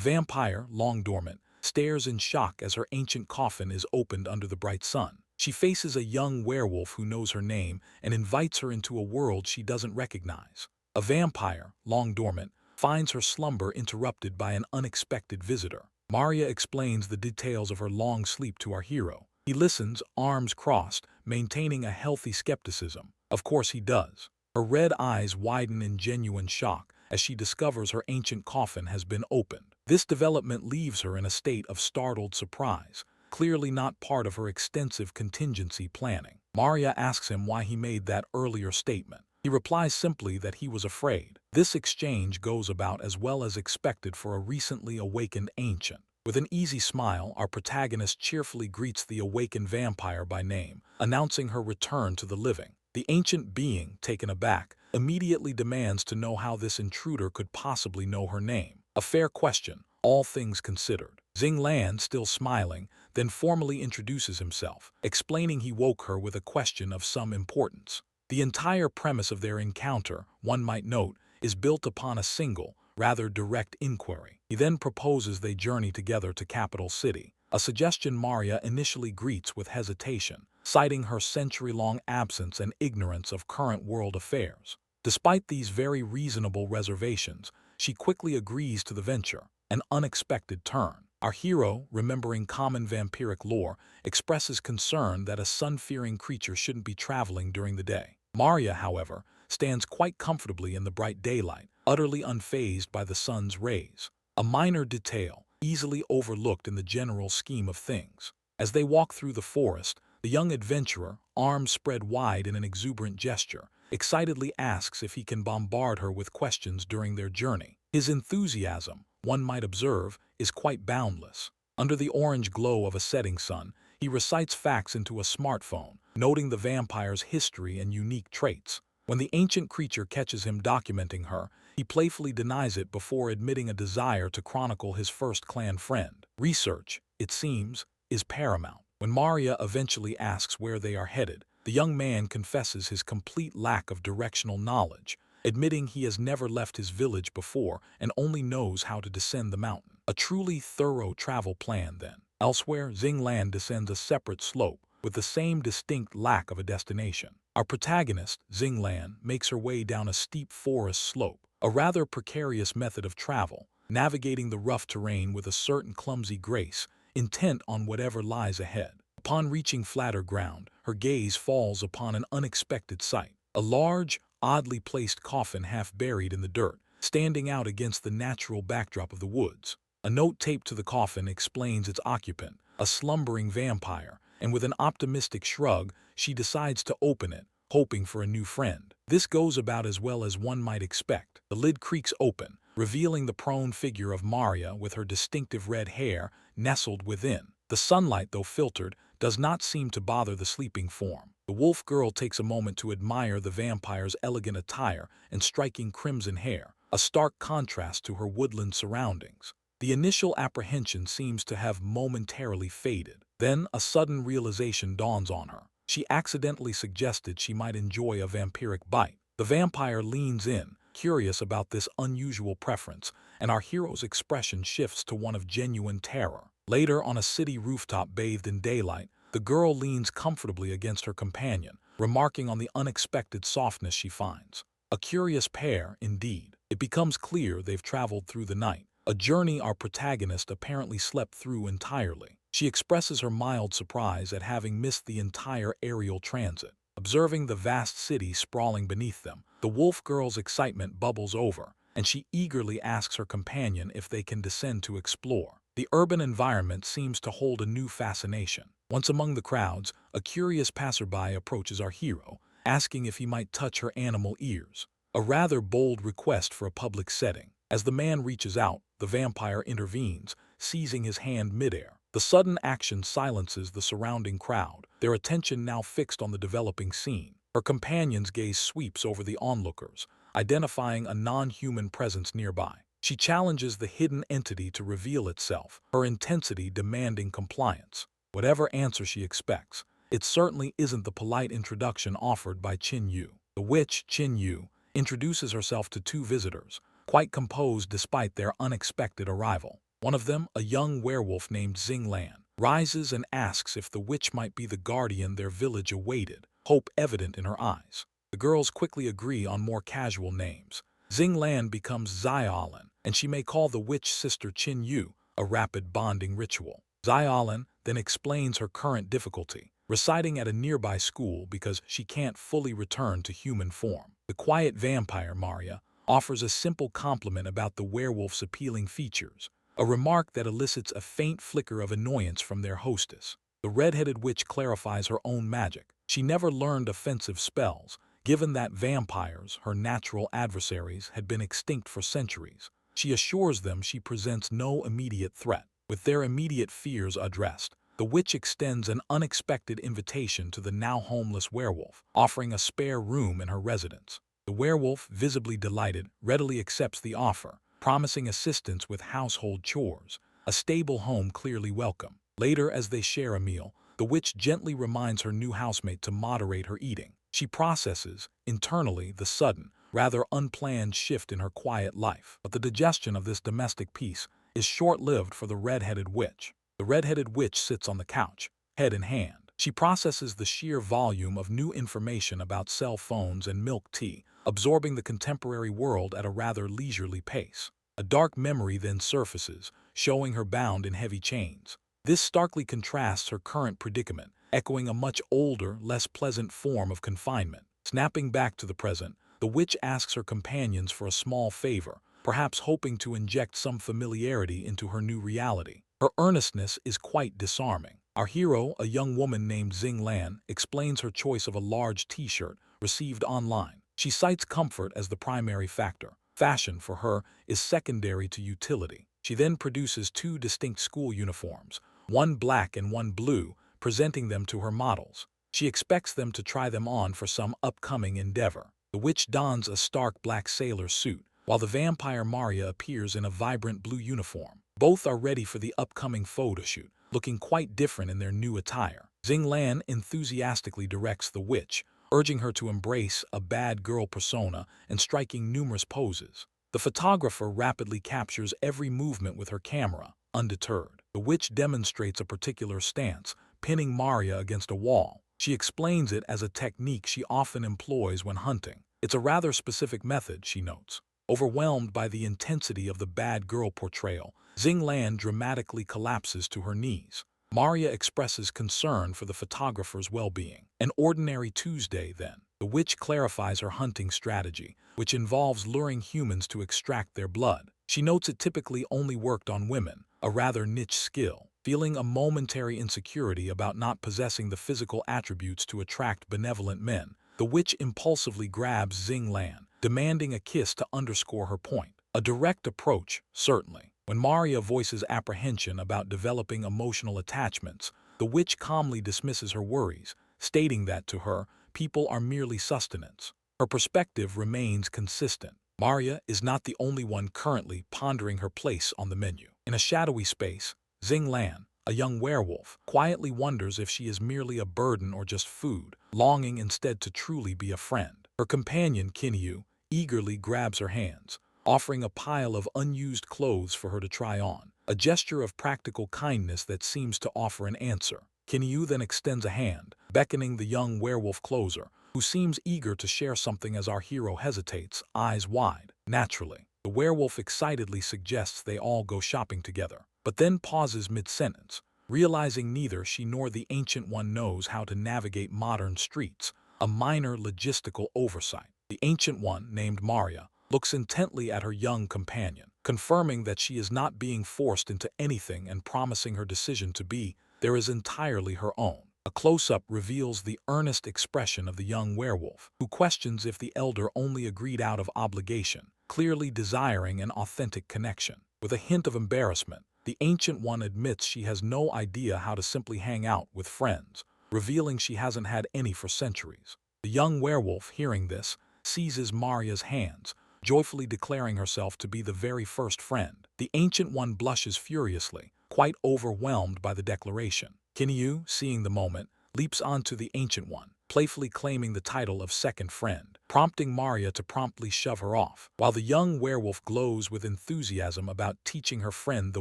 Vampire, long dormant, stares in shock as her ancient coffin is opened under the bright sun. She faces a young werewolf who knows her name and invites her into a world she doesn't recognize. A vampire, long dormant, finds her slumber interrupted by an unexpected visitor. Maria explains the details of her long sleep to our hero. He listens, arms crossed, maintaining a healthy skepticism. Of course he does. Her red eyes widen in genuine shock as she discovers her ancient coffin has been opened. This development leaves her in a state of startled surprise, clearly not part of her extensive contingency planning. Maria asks him why he made that earlier statement. He replies simply that he was afraid. This exchange goes about as well as expected for a recently awakened ancient. With an easy smile, our protagonist cheerfully greets the awakened vampire by name, announcing her return to the living. The ancient being, taken aback, immediately demands to know how this intruder could possibly know her name. A fair question, all things considered. Xing, still smiling, then formally introduces himself, explaining he woke her with a question of some importance. The entire premise of their encounter, one might note, is built upon a single, rather direct inquiry. He then proposes they journey together to capital city, a suggestion Maria initially greets with hesitation, citing her century-long absence and ignorance of current world affairs. Despite these very reasonable reservations, she quickly agrees to the venture, an unexpected turn. Our hero, remembering common vampiric lore, expresses concern that a sun-fearing creature shouldn't be traveling during the day. Maria, however, stands quite comfortably in the bright daylight, utterly unfazed by the sun's rays. A minor detail, easily overlooked in the general scheme of things. As they walk through the forest, the young adventurer, arms spread wide in an exuberant gesture, excitedly asks if he can bombard her with questions during their journey. His enthusiasm, one might observe, is quite boundless. Under the orange glow of a setting sun, he recites facts into a smartphone, noting the vampire's history and unique traits. When the ancient creature catches him documenting her, he playfully denies it before admitting a desire to chronicle his first clan friend. Research, it seems, is paramount. When Maria eventually asks where they are headed, the young man confesses his complete lack of directional knowledge, admitting he has never left his village before and only knows how to descend the mountain. A truly thorough travel plan, then. Elsewhere, Xing descends a separate slope, with the same distinct lack of a destination. Our protagonist, Xing, makes her way down a steep forest slope, a rather precarious method of travel, navigating the rough terrain with a certain clumsy grace, intent on whatever lies ahead. Upon reaching flatter ground, her gaze falls upon an unexpected sight. A large, oddly placed coffin half buried in the dirt, standing out against the natural backdrop of the woods. A note taped to the coffin explains its occupant, a slumbering vampire, and with an optimistic shrug, she decides to open it, hoping for a new friend. This goes about as well as one might expect. The lid creaks open, revealing the prone figure of Maria with her distinctive red hair nestled within. The sunlight, though filtered, does not seem to bother the sleeping form. The wolf girl takes a moment to admire the vampire's elegant attire and striking crimson hair, a stark contrast to her woodland surroundings. The initial apprehension seems to have momentarily faded. Then a sudden realization dawns on her. She accidentally suggested she might enjoy a vampiric bite. The vampire leans in, curious about this unusual preference, and our hero's expression shifts to one of genuine terror. Later, on a city rooftop bathed in daylight, the girl leans comfortably against her companion, remarking on the unexpected softness she finds. A curious pair, indeed. It becomes clear they've traveled through the night, a journey our protagonist apparently slept through entirely. She expresses her mild surprise at having missed the entire aerial transit. Observing the vast city sprawling beneath them, the wolf girl's excitement bubbles over, and she eagerly asks her companion if they can descend to explore. The urban environment seems to hold a new fascination. Once among the crowds, a curious passerby approaches our hero, asking if he might touch her animal ears. A rather bold request for a public setting. As the man reaches out, the vampire intervenes, seizing his hand midair. The sudden action silences the surrounding crowd, their attention now fixed on the developing scene. Her companion's gaze sweeps over the onlookers, identifying a non-human presence nearby. She challenges the hidden entity to reveal itself, her intensity demanding compliance. Whatever answer she expects, it certainly isn't the polite introduction offered by Qin Yu. The witch, Qin Yu, introduces herself to two visitors, quite composed despite their unexpected arrival. One of them, a young werewolf named Xing, rises and asks if the witch might be the guardian their village awaited, hope evident in her eyes. The girls quickly agree on more casual names. Xing becomes Xiaolin, and she may call the witch sister Qin Yu, a rapid bonding ritual. Xiaolin then explains her current difficulty, residing at a nearby school because she can't fully return to human form. The quiet vampire, Maria, offers a simple compliment about the werewolf's appealing features, a remark that elicits a faint flicker of annoyance from their hostess. The red-headed witch clarifies her own magic. She never learned offensive spells, given that vampires, her natural adversaries, had been extinct for centuries. She assures them she presents no immediate threat. With their immediate fears addressed, the witch extends an unexpected invitation to the now homeless werewolf, offering a spare room in her residence. The werewolf, visibly delighted, readily accepts the offer, promising assistance with household chores, a stable home clearly welcome. Later, as they share a meal, the witch gently reminds her new housemate to moderate her eating. She processes, internally, the sudden, rather unplanned shift in her quiet life. But the digestion of this domestic peace is short-lived for the red-headed witch. The red-headed witch sits on the couch, head in hand. She processes the sheer volume of new information about cell phones and milk tea, absorbing the contemporary world at a rather leisurely pace. A dark memory then surfaces, showing her bound in heavy chains. This starkly contrasts her current predicament, echoing a much older, less pleasant form of confinement. Snapping back to the present, the witch asks her companions for a small favor, perhaps hoping to inject some familiarity into her new reality. Her earnestness is quite disarming. Our hero, a young woman named Xing, explains her choice of a large t-shirt received online. She cites comfort as the primary factor. Fashion, for her, is secondary to utility. She then produces two distinct school uniforms, one black and one blue, presenting them to her models. She expects them to try them on for some upcoming endeavor. The witch dons a stark black sailor suit, while the vampire Maria appears in a vibrant blue uniform. Both are ready for the upcoming photo shoot, looking quite different in their new attire. Xing enthusiastically directs the witch, urging her to embrace a bad girl persona and striking numerous poses. The photographer rapidly captures every movement with her camera, undeterred. The witch demonstrates a particular stance, pinning Maria against a wall. She explains it as a technique she often employs when hunting. It's a rather specific method, she notes. Overwhelmed by the intensity of the bad girl portrayal, Xing dramatically collapses to her knees. Maria expresses concern for the photographer's well-being. An ordinary Tuesday, then. The witch clarifies her hunting strategy, which involves luring humans to extract their blood. She notes it typically only worked on women, a rather niche skill. Feeling a momentary insecurity about not possessing the physical attributes to attract benevolent men, the witch impulsively grabs Xing, demanding a kiss to underscore her point. A direct approach, certainly. When Maria voices apprehension about developing emotional attachments, the witch calmly dismisses her worries, stating that, to her, people are merely sustenance. Her perspective remains consistent. Maria is not the only one currently pondering her place on the menu. In a shadowy space, Xing, a young werewolf, quietly wonders if she is merely a burden or just food, longing instead to truly be a friend. Her companion, Qin eagerly grabs her hands, offering a pile of unused clothes for her to try on, a gesture of practical kindness that seems to offer an answer. Qin then extends a hand, beckoning the young werewolf closer, who seems eager to share something as our hero hesitates, eyes wide. Naturally, the werewolf excitedly suggests they all go shopping together, but then pauses mid-sentence, realizing neither she nor the Ancient One knows how to navigate modern streets, a minor logistical oversight. The Ancient One, named Maria, looks intently at her young companion, confirming that she is not being forced into anything and promising her decision to be, there is entirely her own. A close-up reveals the earnest expression of the young werewolf, who questions if the elder only agreed out of obligation, clearly desiring an authentic connection. With a hint of embarrassment, the Ancient One admits she has no idea how to simply hang out with friends, revealing she hasn't had any for centuries. The young werewolf, hearing this, seizes Maria's hands, joyfully declaring herself to be the very first friend. The Ancient One blushes furiously, quite overwhelmed by the declaration. Qin, seeing the moment, leaps onto the Ancient One, playfully claiming the title of second friend, prompting Maria to promptly shove her off, while the young werewolf glows with enthusiasm about teaching her friend the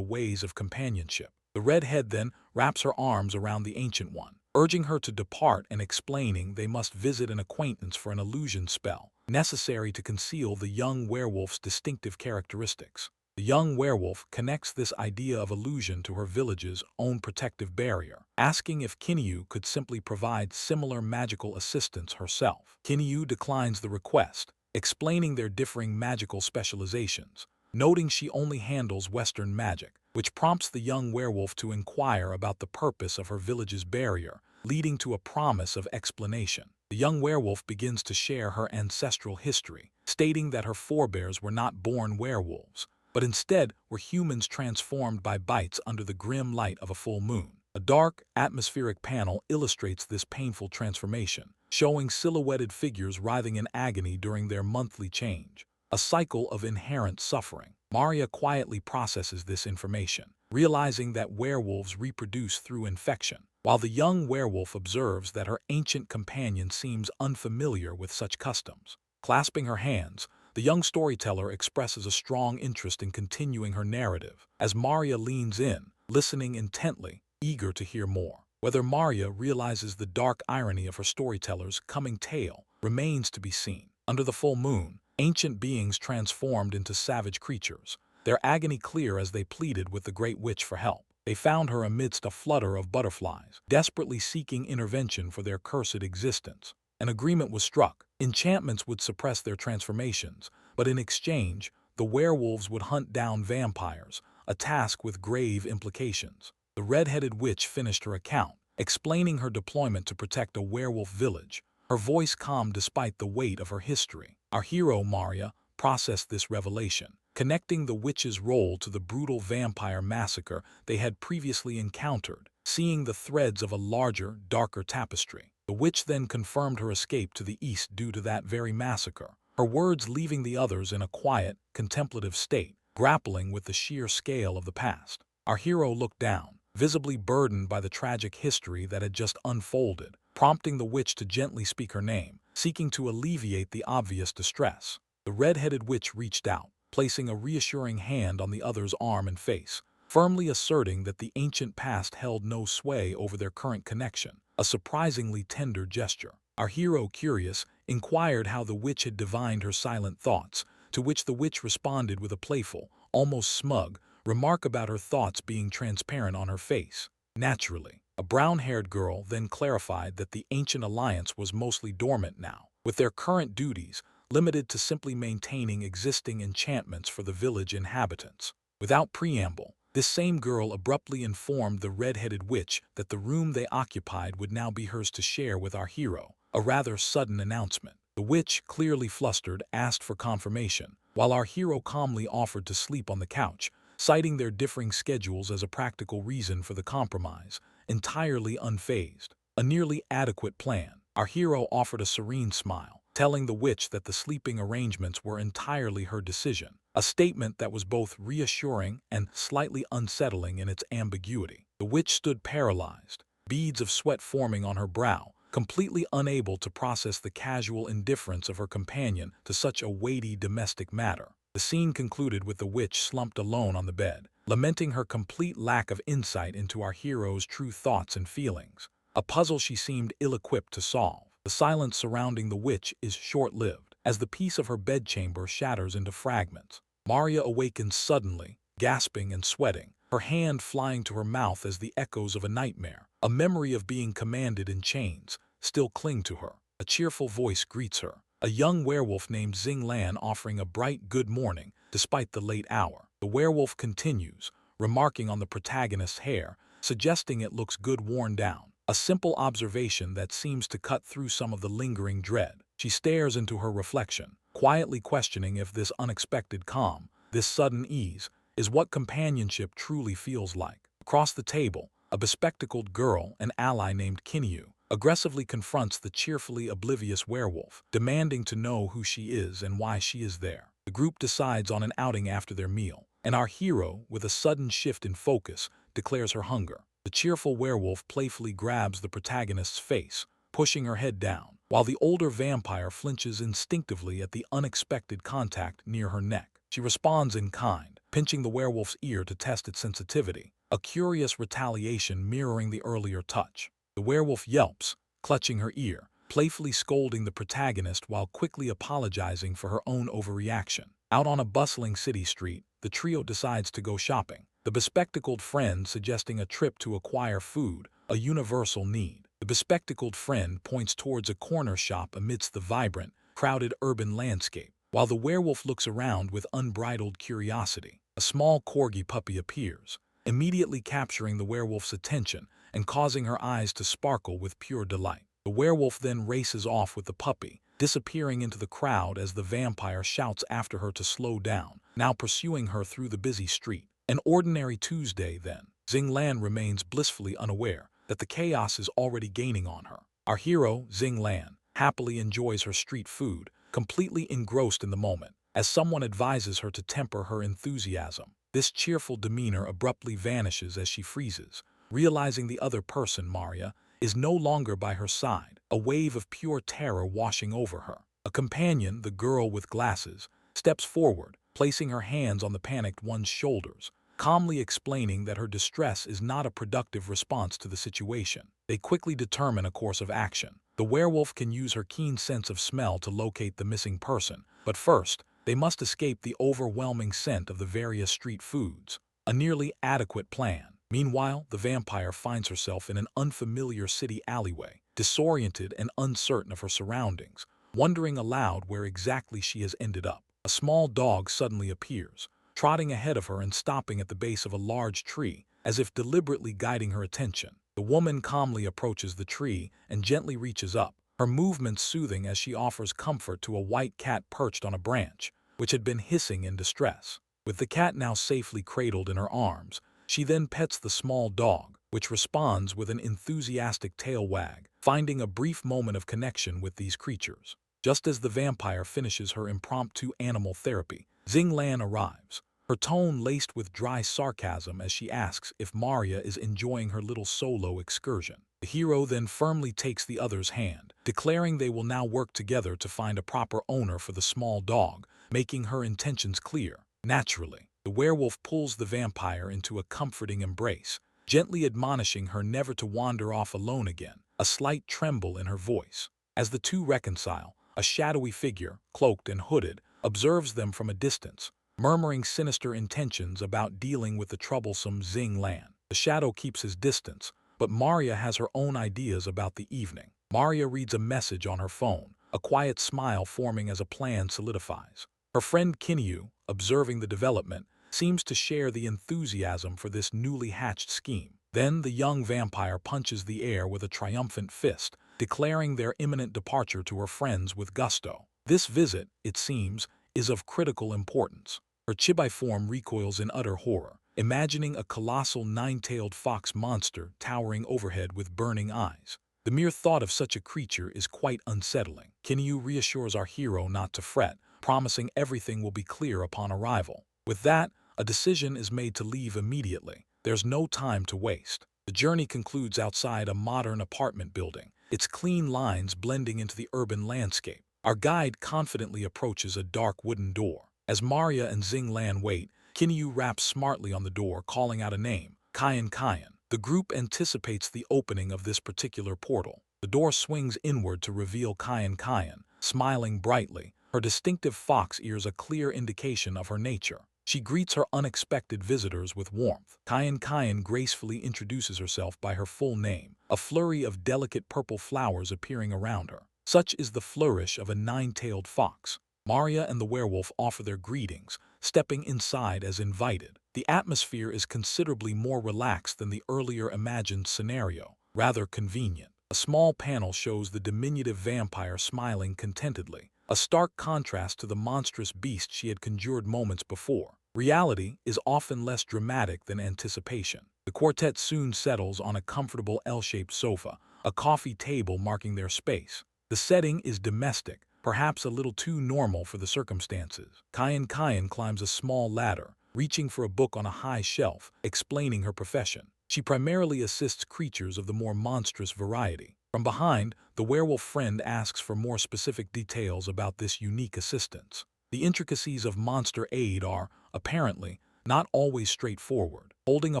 ways of companionship. The redhead then wraps her arms around the ancient one, urging her to depart and explaining they must visit an acquaintance for an illusion spell, necessary to conceal the young werewolf's distinctive characteristics. The young werewolf connects this idea of illusion to her village's own protective barrier, asking if Kinyu could simply provide similar magical assistance herself. Kinyu declines the request, explaining their differing magical specializations, noting she only handles Western magic, which prompts the young werewolf to inquire about the purpose of her village's barrier, leading to a promise of explanation. The young werewolf begins to share her ancestral history, stating that her forebears were not born werewolves, but instead were humans transformed by bites under the grim light of a full moon. A dark, atmospheric panel illustrates this painful transformation, showing silhouetted figures writhing in agony during their monthly change, a cycle of inherent suffering. Maria quietly processes this information, realizing that werewolves reproduce through infection, while the young werewolf observes that her ancient companion seems unfamiliar with such customs. Clasping her hands, the young storyteller expresses a strong interest in continuing her narrative, as Maria leans in, listening intently, eager to hear more. Whether Maria realizes the dark irony of her storyteller's coming tale remains to be seen. Under the full moon, ancient beings transformed into savage creatures, their agony clear as they pleaded with the great witch for help. They found her amidst a flutter of butterflies, desperately seeking intervention for their cursed existence. An agreement was struck. Enchantments would suppress their transformations, but in exchange, the werewolves would hunt down vampires, a task with grave implications. The red-headed witch finished her account, explaining her deployment to protect a werewolf village, her voice calm despite the weight of her history. Our hero, Maria, processed this revelation, connecting the witch's role to the brutal vampire massacre they had previously encountered, seeing the threads of a larger, darker tapestry. The witch then confirmed her escape to the east due to that very massacre, her words leaving the others in a quiet, contemplative state, grappling with the sheer scale of the past. Our hero looked down, visibly burdened by the tragic history that had just unfolded, prompting the witch to gently speak her name, seeking to alleviate the obvious distress. The red-headed witch reached out, placing a reassuring hand on the other's arm and face, firmly asserting that the ancient past held no sway over their current connection, a surprisingly tender gesture. Our hero, curious, inquired how the witch had divined her silent thoughts, to which the witch responded with a playful, almost smug, remark about her thoughts being transparent on her face. Naturally, a brown-haired girl then clarified that the ancient alliance was mostly dormant now, with their current duties limited to simply maintaining existing enchantments for the village inhabitants. Without preamble, this same girl abruptly informed the red-headed witch that the room they occupied would now be hers to share with our hero, a rather sudden announcement. The witch, clearly flustered, asked for confirmation, while our hero calmly offered to sleep on the couch, citing their differing schedules as a practical reason for the compromise, entirely unfazed. A nearly adequate plan. Our hero offered a serene smile, telling the witch that the sleeping arrangements were entirely her decision, a statement that was both reassuring and slightly unsettling in its ambiguity. The witch stood paralyzed, beads of sweat forming on her brow, completely unable to process the casual indifference of her companion to such a weighty domestic matter. The scene concluded with the witch slumped alone on the bed, lamenting her complete lack of insight into our hero's true thoughts and feelings, a puzzle she seemed ill-equipped to solve. The silence surrounding the witch is short-lived, as the peace of her bedchamber shatters into fragments. Maria awakens suddenly, gasping and sweating, her hand flying to her mouth as the echoes of a nightmare, a memory of being commanded in chains, still cling to her. A cheerful voice greets her, a young werewolf named Xing offering a bright good morning despite the late hour. The werewolf continues, remarking on the protagonist's hair, suggesting it looks good worn down, a simple observation that seems to cut through some of the lingering dread. She stares into her reflection, quietly questioning if this unexpected calm, this sudden ease, is what companionship truly feels like. Across the table, a bespectacled girl, an ally named Kinyu, aggressively confronts the cheerfully oblivious werewolf, demanding to know who she is and why she is there. The group decides on an outing after their meal, and our hero, with a sudden shift in focus, declares her hunger. The cheerful werewolf playfully grabs the protagonist's face, pushing her head down, while the older vampire flinches instinctively at the unexpected contact near her neck. She responds in kind, pinching the werewolf's ear to test its sensitivity, a curious retaliation mirroring the earlier touch. The werewolf yelps, clutching her ear, playfully scolding the protagonist while quickly apologizing for her own overreaction. Out on a bustling city street, the trio decides to go shopping, the bespectacled friend suggesting a trip to acquire food, a universal need. The bespectacled friend points towards a corner shop amidst the vibrant, crowded urban landscape, while the werewolf looks around with unbridled curiosity. A small corgi puppy appears, immediately capturing the werewolf's attention and causing her eyes to sparkle with pure delight. The werewolf then races off with the puppy, disappearing into the crowd as the vampire shouts after her to slow down, now pursuing her through the busy street. An ordinary Tuesday then. Xing Lan remains blissfully unaware that the chaos is already gaining on her. Our hero, Xing Lan, happily enjoys her street food, completely engrossed in the moment, as someone advises her to temper her enthusiasm. This cheerful demeanor abruptly vanishes as she freezes, realizing the other person, Maria, is no longer by her side, a wave of pure terror washing over her. A companion, the girl with glasses, steps forward, placing her hands on the panicked one's shoulders, calmly explaining that her distress is not a productive response to the situation. They quickly determine a course of action. The werewolf can use her keen sense of smell to locate the missing person, but first, they must escape the overwhelming scent of the various street foods. A nearly adequate plan. Meanwhile, the vampire finds herself in an unfamiliar city alleyway, disoriented and uncertain of her surroundings, wondering aloud where exactly she has ended up. A small dog suddenly appears, trotting ahead of her and stopping at the base of a large tree, as if deliberately guiding her attention. The woman calmly approaches the tree and gently reaches up, her movements soothing as she offers comfort to a white cat perched on a branch, which had been hissing in distress. With the cat now safely cradled in her arms, she then pets the small dog, which responds with an enthusiastic tail wag, finding a brief moment of connection with these creatures. Just as the vampire finishes her impromptu animal therapy, Xing Lan arrives, her tone laced with dry sarcasm as she asks if Maria is enjoying her little solo excursion. The hero then firmly takes the other's hand, declaring they will now work together to find a proper owner for the small dog, making her intentions clear. Naturally, the werewolf pulls the vampire into a comforting embrace, gently admonishing her never to wander off alone again, a slight tremble in her voice. As the two reconcile, a shadowy figure, cloaked and hooded, observes them from a distance, murmuring sinister intentions about dealing with the troublesome Xing Lan. The shadow keeps his distance, but Maria has her own ideas about the evening. Maria reads a message on her phone, a quiet smile forming as a plan solidifies. Her friend Kinyu, observing the development, seems to share the enthusiasm for this newly hatched scheme. Then the young vampire punches the air with a triumphant fist, declaring their imminent departure to her friends with gusto. This visit, it seems, is of critical importance. Her chibi form recoils in utter horror, imagining a colossal nine-tailed fox monster towering overhead with burning eyes. The mere thought of such a creature is quite unsettling. Kinyu reassures our hero not to fret, promising everything will be clear upon arrival. With that, a decision is made to leave immediately. There's no time to waste. The journey concludes outside a modern apartment building, its clean lines blending into the urban landscape. Our guide confidently approaches a dark wooden door. As Maria and Xing Lan wait, Kinyu raps smartly on the door, calling out a name, Kayan Kayan. The group anticipates the opening of this particular portal. The door swings inward to reveal Kayan Kayan, smiling brightly, her distinctive fox ears a clear indication of her nature. She greets her unexpected visitors with warmth. Kayan Kayan gracefully introduces herself by her full name, a flurry of delicate purple flowers appearing around her. Such is the flourish of a nine-tailed fox. Maria and the werewolf offer their greetings, stepping inside as invited. The atmosphere is considerably more relaxed than the earlier imagined scenario, rather convenient. A small panel shows the diminutive vampire smiling contentedly, a stark contrast to the monstrous beast she had conjured moments before. Reality is often less dramatic than anticipation. The quartet soon settles on a comfortable L-shaped sofa, a coffee table marking their space. The setting is domestic, perhaps a little too normal for the circumstances. Kayan Kayan climbs a small ladder, reaching for a book on a high shelf, explaining her profession. She primarily assists creatures of the more monstrous variety. From behind, the werewolf friend asks for more specific details about this unique assistance. The intricacies of monster aid are, apparently, not always straightforward. Holding a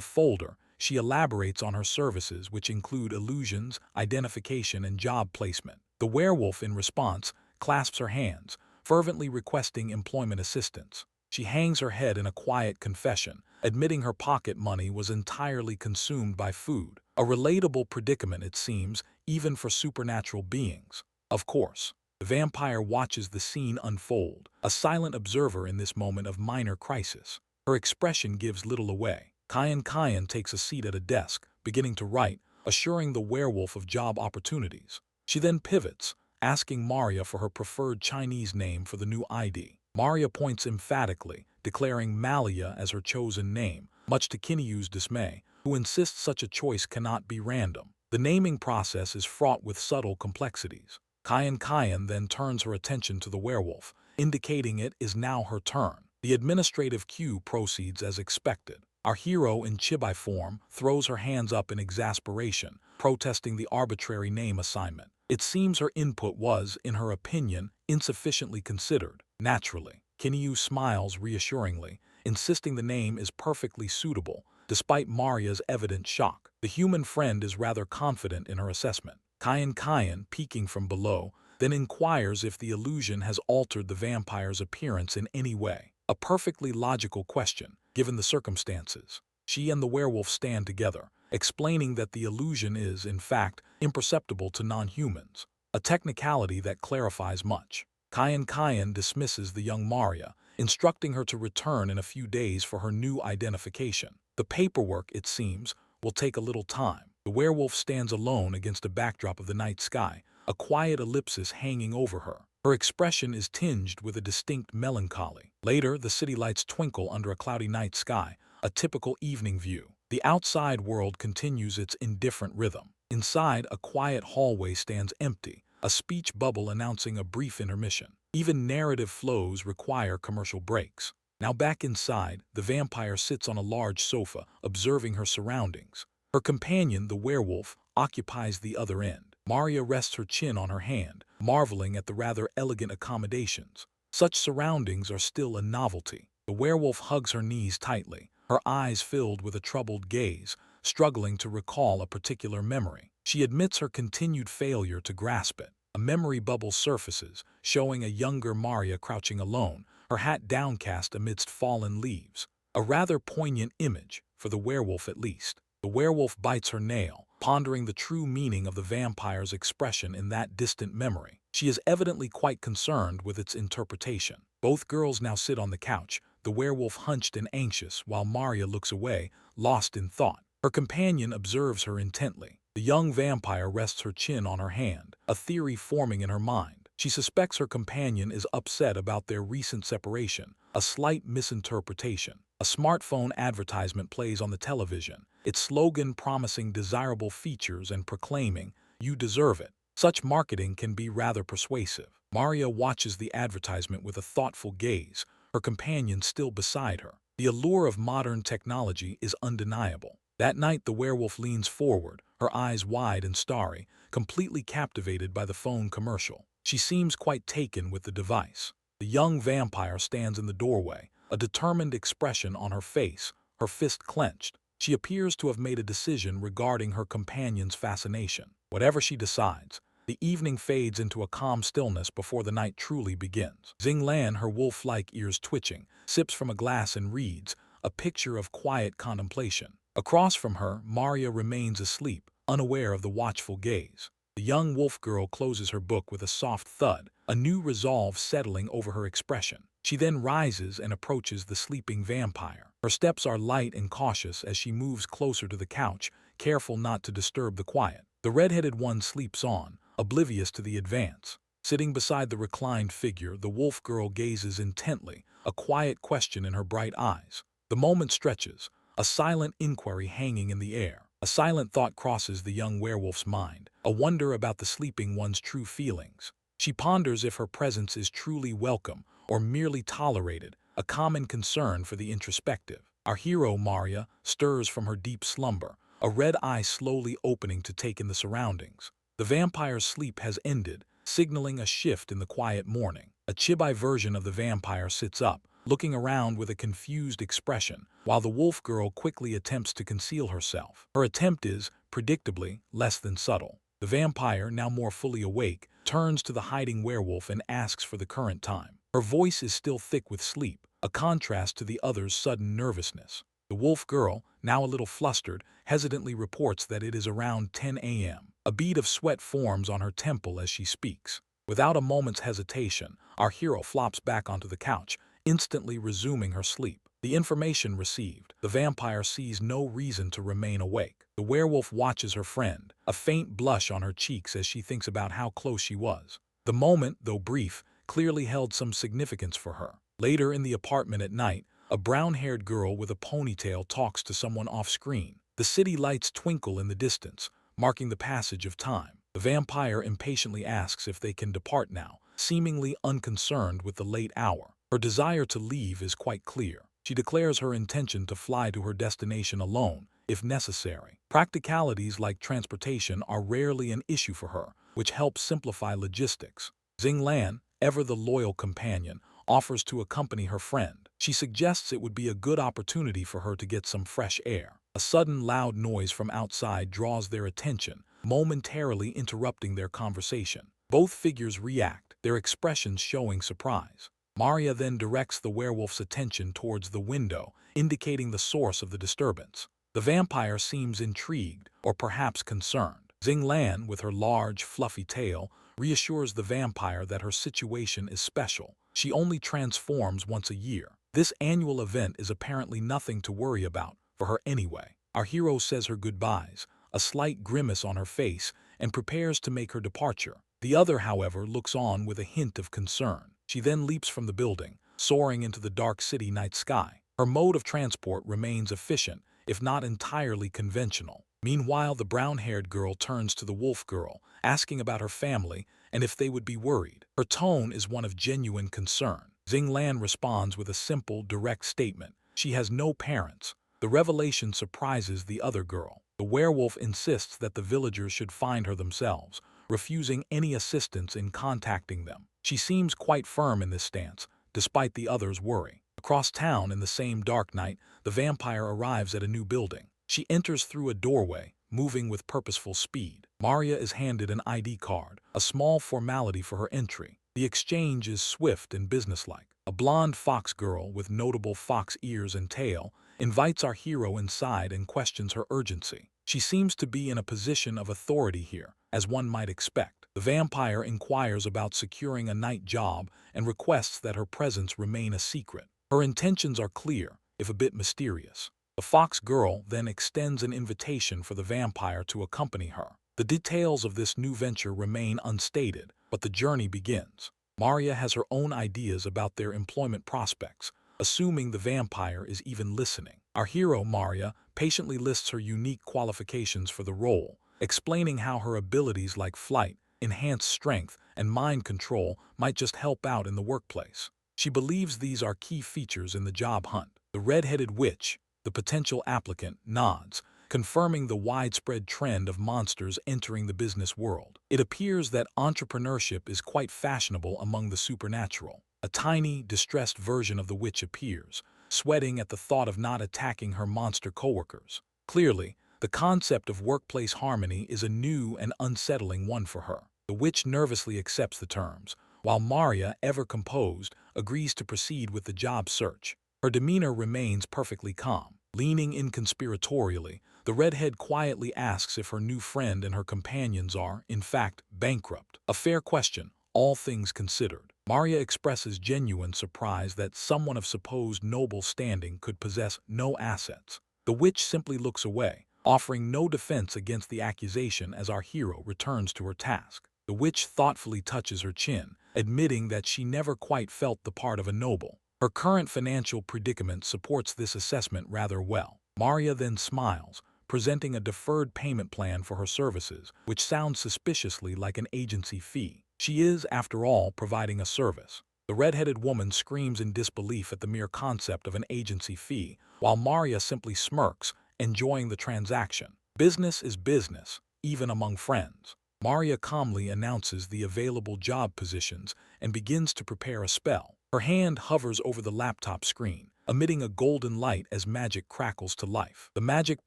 folder, she elaborates on her services, which include illusions, identification, and job placement. The werewolf, in response, clasps her hands, fervently requesting employment assistance. She hangs her head in a quiet confession, admitting her pocket money was entirely consumed by food. A relatable predicament, it seems, even for supernatural beings. Of course, the vampire watches the scene unfold, a silent observer in this moment of minor crisis. Her expression gives little away. Kayan takes a seat at a desk, beginning to write, assuring the werewolf of job opportunities. She then pivots, asking Maria for her preferred Chinese name for the new ID. Maria points emphatically, declaring Malia as her chosen name, much to Kinyu's dismay, who insists such a choice cannot be random. The naming process is fraught with subtle complexities. Kayan then turns her attention to the werewolf, indicating it is now her turn. The administrative cue proceeds as expected. Our hero in chibi form throws her hands up in exasperation, protesting the arbitrary name assignment. It seems her input was, in her opinion, insufficiently considered. Naturally, Kinyu smiles reassuringly, insisting the name is perfectly suitable, despite Maria's evident shock. The human friend is rather confident in her assessment. Kayan, peeking from below, then inquires if the illusion has altered the vampire's appearance in any way. A perfectly logical question, given the circumstances. She and the werewolf stand together, explaining that the illusion is, in fact, imperceptible to non-humans, a technicality that clarifies much. Kayan dismisses the young Maria, instructing her to return in a few days for her new identification. The paperwork, it seems, will take a little time. The werewolf stands alone against a backdrop of the night sky, a quiet ellipsis hanging over her. Her expression is tinged with a distinct melancholy. Later, the city lights twinkle under a cloudy night sky, a typical evening view. The outside world continues its indifferent rhythm. Inside, a quiet hallway stands empty, a speech bubble announcing a brief intermission. Even narrative flows require commercial breaks. Now back inside, the vampire sits on a large sofa, observing her surroundings. Her companion, the werewolf, occupies the other end. Maria rests her chin on her hand, marveling at the rather elegant accommodations. Such surroundings are still a novelty. The werewolf hugs her knees tightly, her eyes filled with a troubled gaze, struggling to recall a particular memory. She admits her continued failure to grasp it. A memory bubble surfaces, showing a younger Maria crouching alone, her hat downcast amidst fallen leaves. A rather poignant image, for the werewolf at least. The werewolf bites her nail, pondering the true meaning of the vampire's expression in that distant memory. She is evidently quite concerned with its interpretation. Both girls now sit on the couch, the werewolf hunched and anxious, while Maria looks away, lost in thought. Her companion observes her intently. The young vampire rests her chin on her hand, a theory forming in her mind. She suspects her companion is upset about their recent separation, a slight misinterpretation. A smartphone advertisement plays on the television, its slogan promising desirable features and proclaiming, "You deserve it." Such marketing can be rather persuasive. Maria watches the advertisement with a thoughtful gaze, her companion still beside her. The allure of modern technology is undeniable. That night, the werewolf leans forward, her eyes wide and starry, completely captivated by the phone commercial. She seems quite taken with the device. The young vampire stands in the doorway, a determined expression on her face, her fist clenched. She appears to have made a decision regarding her companion's fascination. Whatever she decides, the evening fades into a calm stillness before the night truly begins. Xing, her wolf-like ears twitching, sips from a glass and reads, a picture of quiet contemplation. Across from her, Maria remains asleep, unaware of the watchful gaze. The young wolf girl closes her book with a soft thud, a new resolve settling over her expression. She then rises and approaches the sleeping vampire. Her steps are light and cautious as she moves closer to the couch, careful not to disturb the quiet. The red-headed one sleeps on, oblivious to the advance. Sitting beside the reclined figure, the wolf girl gazes intently, a quiet question in her bright eyes. The moment stretches, a silent inquiry hanging in the air. A silent thought crosses the young werewolf's mind, a wonder about the sleeping one's true feelings. She ponders if her presence is truly welcome or merely tolerated, a common concern for the introspective. Our hero, Maria, stirs from her deep slumber, a red eye slowly opening to take in the surroundings. The vampire's sleep has ended, signaling a shift in the quiet morning. A chibi version of the vampire sits up, looking around with a confused expression, while the wolf girl quickly attempts to conceal herself. Her attempt is, predictably, less than subtle. The vampire, now more fully awake, turns to the hiding werewolf and asks for the current time. Her voice is still thick with sleep, a contrast to the other's sudden nervousness. The wolf girl, now a little flustered, hesitantly reports that it is around 10 a.m. A bead of sweat forms on her temple as she speaks. Without a moment's hesitation, our hero flops back onto the couch, instantly resuming her sleep. The information received, the vampire sees no reason to remain awake. The werewolf watches her friend, a faint blush on her cheeks as she thinks about how close she was. The moment, though brief, clearly held some significance for her. Later in the apartment at night, a brown-haired girl with a ponytail talks to someone off-screen. The city lights twinkle in the distance, marking the passage of time. The vampire impatiently asks if they can depart now, seemingly unconcerned with the late hour. Her desire to leave is quite clear. She declares her intention to fly to her destination alone, if necessary. Practicalities like transportation are rarely an issue for her, which helps simplify logistics. Xing, ever the loyal companion, offers to accompany her friend. She suggests it would be a good opportunity for her to get some fresh air. A sudden loud noise from outside draws their attention, momentarily interrupting their conversation. Both figures react, their expressions showing surprise. Maria then directs the werewolf's attention towards the window, indicating the source of the disturbance. The vampire seems intrigued, or perhaps concerned. Xing, with her large, fluffy tail, reassures the vampire that her situation is special. She only transforms once a year. This annual event is apparently nothing to worry about, for her anyway. Our hero says her goodbyes, a slight grimace on her face, and prepares to make her departure. The other, however, looks on with a hint of concern. She then leaps from the building, soaring into the dark city night sky. Her mode of transport remains efficient, if not entirely conventional. Meanwhile, the brown-haired girl turns to the wolf girl, asking about her family and if they would be worried. Her tone is one of genuine concern. Xing responds with a simple, direct statement. She has no parents. The revelation surprises the other girl. The werewolf insists that the villagers should find her themselves, refusing any assistance in contacting them. She seems quite firm in this stance, despite the others' worry. Across town in the same dark night, the vampire arrives at a new building. She enters through a doorway, moving with purposeful speed. Maria is handed an ID card, a small formality for her entry. The exchange is swift and businesslike. A blonde fox girl with notable fox ears and tail invites our hero inside and questions her urgency. She seems to be in a position of authority here, as one might expect. The vampire inquires about securing a night job and requests that her presence remain a secret. Her intentions are clear, if a bit mysterious. The fox girl then extends an invitation for the vampire to accompany her. The details of this new venture remain unstated, but the journey begins. Maria has her own ideas about their employment prospects, assuming the vampire is even listening. Our hero, Maria, patiently lists her unique qualifications for the role, explaining how her abilities like flight, enhanced strength, and mind control might just help out in the workplace. She believes these are key features in the job hunt. The red-headed witch, the potential applicant, nods, confirming the widespread trend of monsters entering the business world. It appears that entrepreneurship is quite fashionable among the supernatural. A tiny, distressed version of the witch appears, sweating at the thought of not attacking her monster coworkers. Clearly, the concept of workplace harmony is a new and unsettling one for her. The witch nervously accepts the terms, while Maria, ever composed, agrees to proceed with the job search. Her demeanor remains perfectly calm. Leaning in conspiratorially, the redhead quietly asks if her new friend and her companions are, in fact, bankrupt. A fair question, all things considered. Maria expresses genuine surprise that someone of supposed noble standing could possess no assets. The witch simply looks away, offering no defense against the accusation as our hero returns to her task. The witch thoughtfully touches her chin, admitting that she never quite felt the part of a noble. Her current financial predicament supports this assessment rather well. Maria then smiles, presenting a deferred payment plan for her services, which sounds suspiciously like an agency fee. She is, after all, providing a service. The red-headed woman screams in disbelief at the mere concept of an agency fee, while Maria simply smirks, enjoying the transaction. Business is business, even among friends. Maria calmly announces the available job positions and begins to prepare a spell. Her hand hovers over the laptop screen, emitting a golden light as magic crackles to life. The magic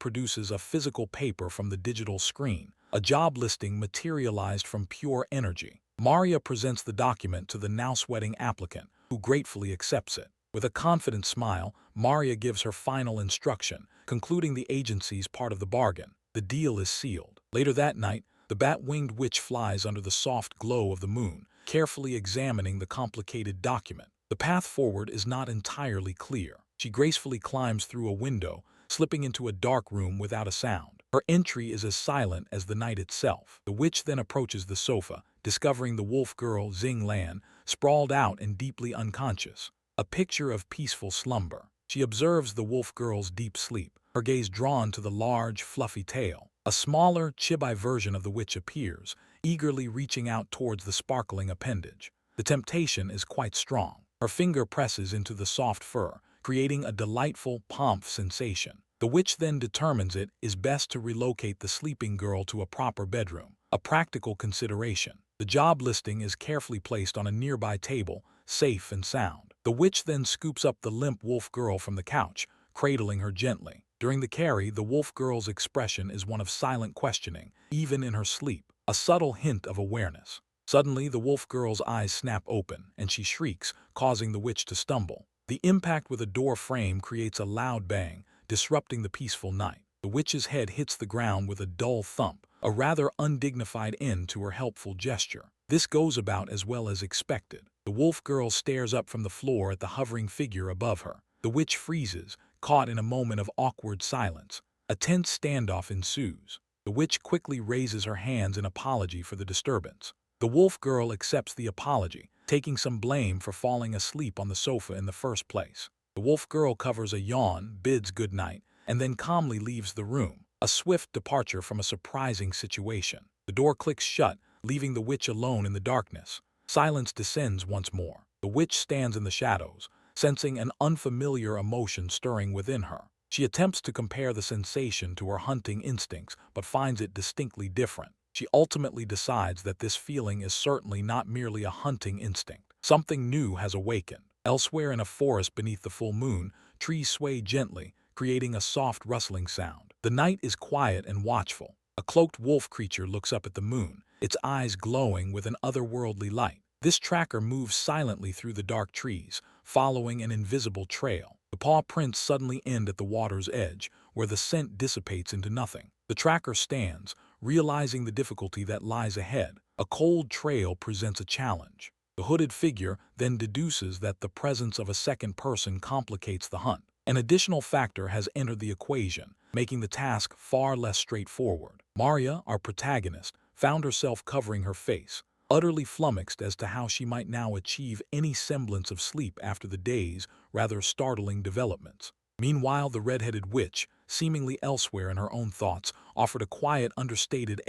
produces a physical paper from the digital screen, a job listing materialized from pure energy. Maria presents the document to the now-sweating applicant, who gratefully accepts it. With a confident smile, Maria gives her final instruction, concluding the agency's part of the bargain. The deal is sealed. Later that night, the bat-winged witch flies under the soft glow of the moon, carefully examining the complicated document. The path forward is not entirely clear. She gracefully climbs through a window, slipping into a dark room without a sound. Her entry is as silent as the night itself. The witch then approaches the sofa, discovering the wolf girl Xing sprawled out and deeply unconscious, a picture of peaceful slumber. She observes the wolf girl's deep sleep, her gaze drawn to the large, fluffy tail. A smaller, chibi version of the witch appears, eagerly reaching out towards the sparkling appendage. The temptation is quite strong. Her finger presses into the soft fur, creating a delightful pomp sensation. The witch then determines it is best to relocate the sleeping girl to a proper bedroom, a practical consideration. The job listing is carefully placed on a nearby table, safe and sound. The witch then scoops up the limp wolf girl from the couch, cradling her gently. During the carry, the wolf girl's expression is one of silent questioning, even in her sleep, a subtle hint of awareness. Suddenly, the wolf girl's eyes snap open, and she shrieks, causing the witch to stumble. The impact with a door frame creates a loud bang, disrupting the peaceful night. The witch's head hits the ground with a dull thump, a rather undignified end to her helpful gesture. This goes about as well as expected. The wolf girl stares up from the floor at the hovering figure above her. The witch freezes, caught in a moment of awkward silence. A tense standoff ensues. The witch quickly raises her hands in apology for the disturbance. The wolf girl accepts the apology, taking some blame for falling asleep on the sofa in the first place. The wolf girl covers a yawn, bids good night, and then calmly leaves the room, a swift departure from a surprising situation. The door clicks shut, leaving the witch alone in the darkness. Silence descends once more. The witch stands in the shadows, sensing an unfamiliar emotion stirring within her. She attempts to compare the sensation to her hunting instincts, but finds it distinctly different. She ultimately decides that this feeling is certainly not merely a hunting instinct. Something new has awakened. Elsewhere in a forest beneath the full moon, trees sway gently, creating a soft rustling sound. The night is quiet and watchful. A cloaked wolf creature looks up at the moon, its eyes glowing with an otherworldly light. This tracker moves silently through the dark trees, following an invisible trail. The paw prints suddenly end at the water's edge, where the scent dissipates into nothing. The tracker stands, realizing the difficulty that lies ahead. A cold trail presents a challenge. The hooded figure then deduces that the presence of a second person complicates the hunt. An additional factor has entered the equation, making the task far less straightforward. Maria, our protagonist, found herself covering her face, utterly flummoxed as to how she might now achieve any semblance of sleep after the day's rather startling developments. Meanwhile, the red-headed witch, seemingly elsewhere in her own thoughts, offered a quiet, understated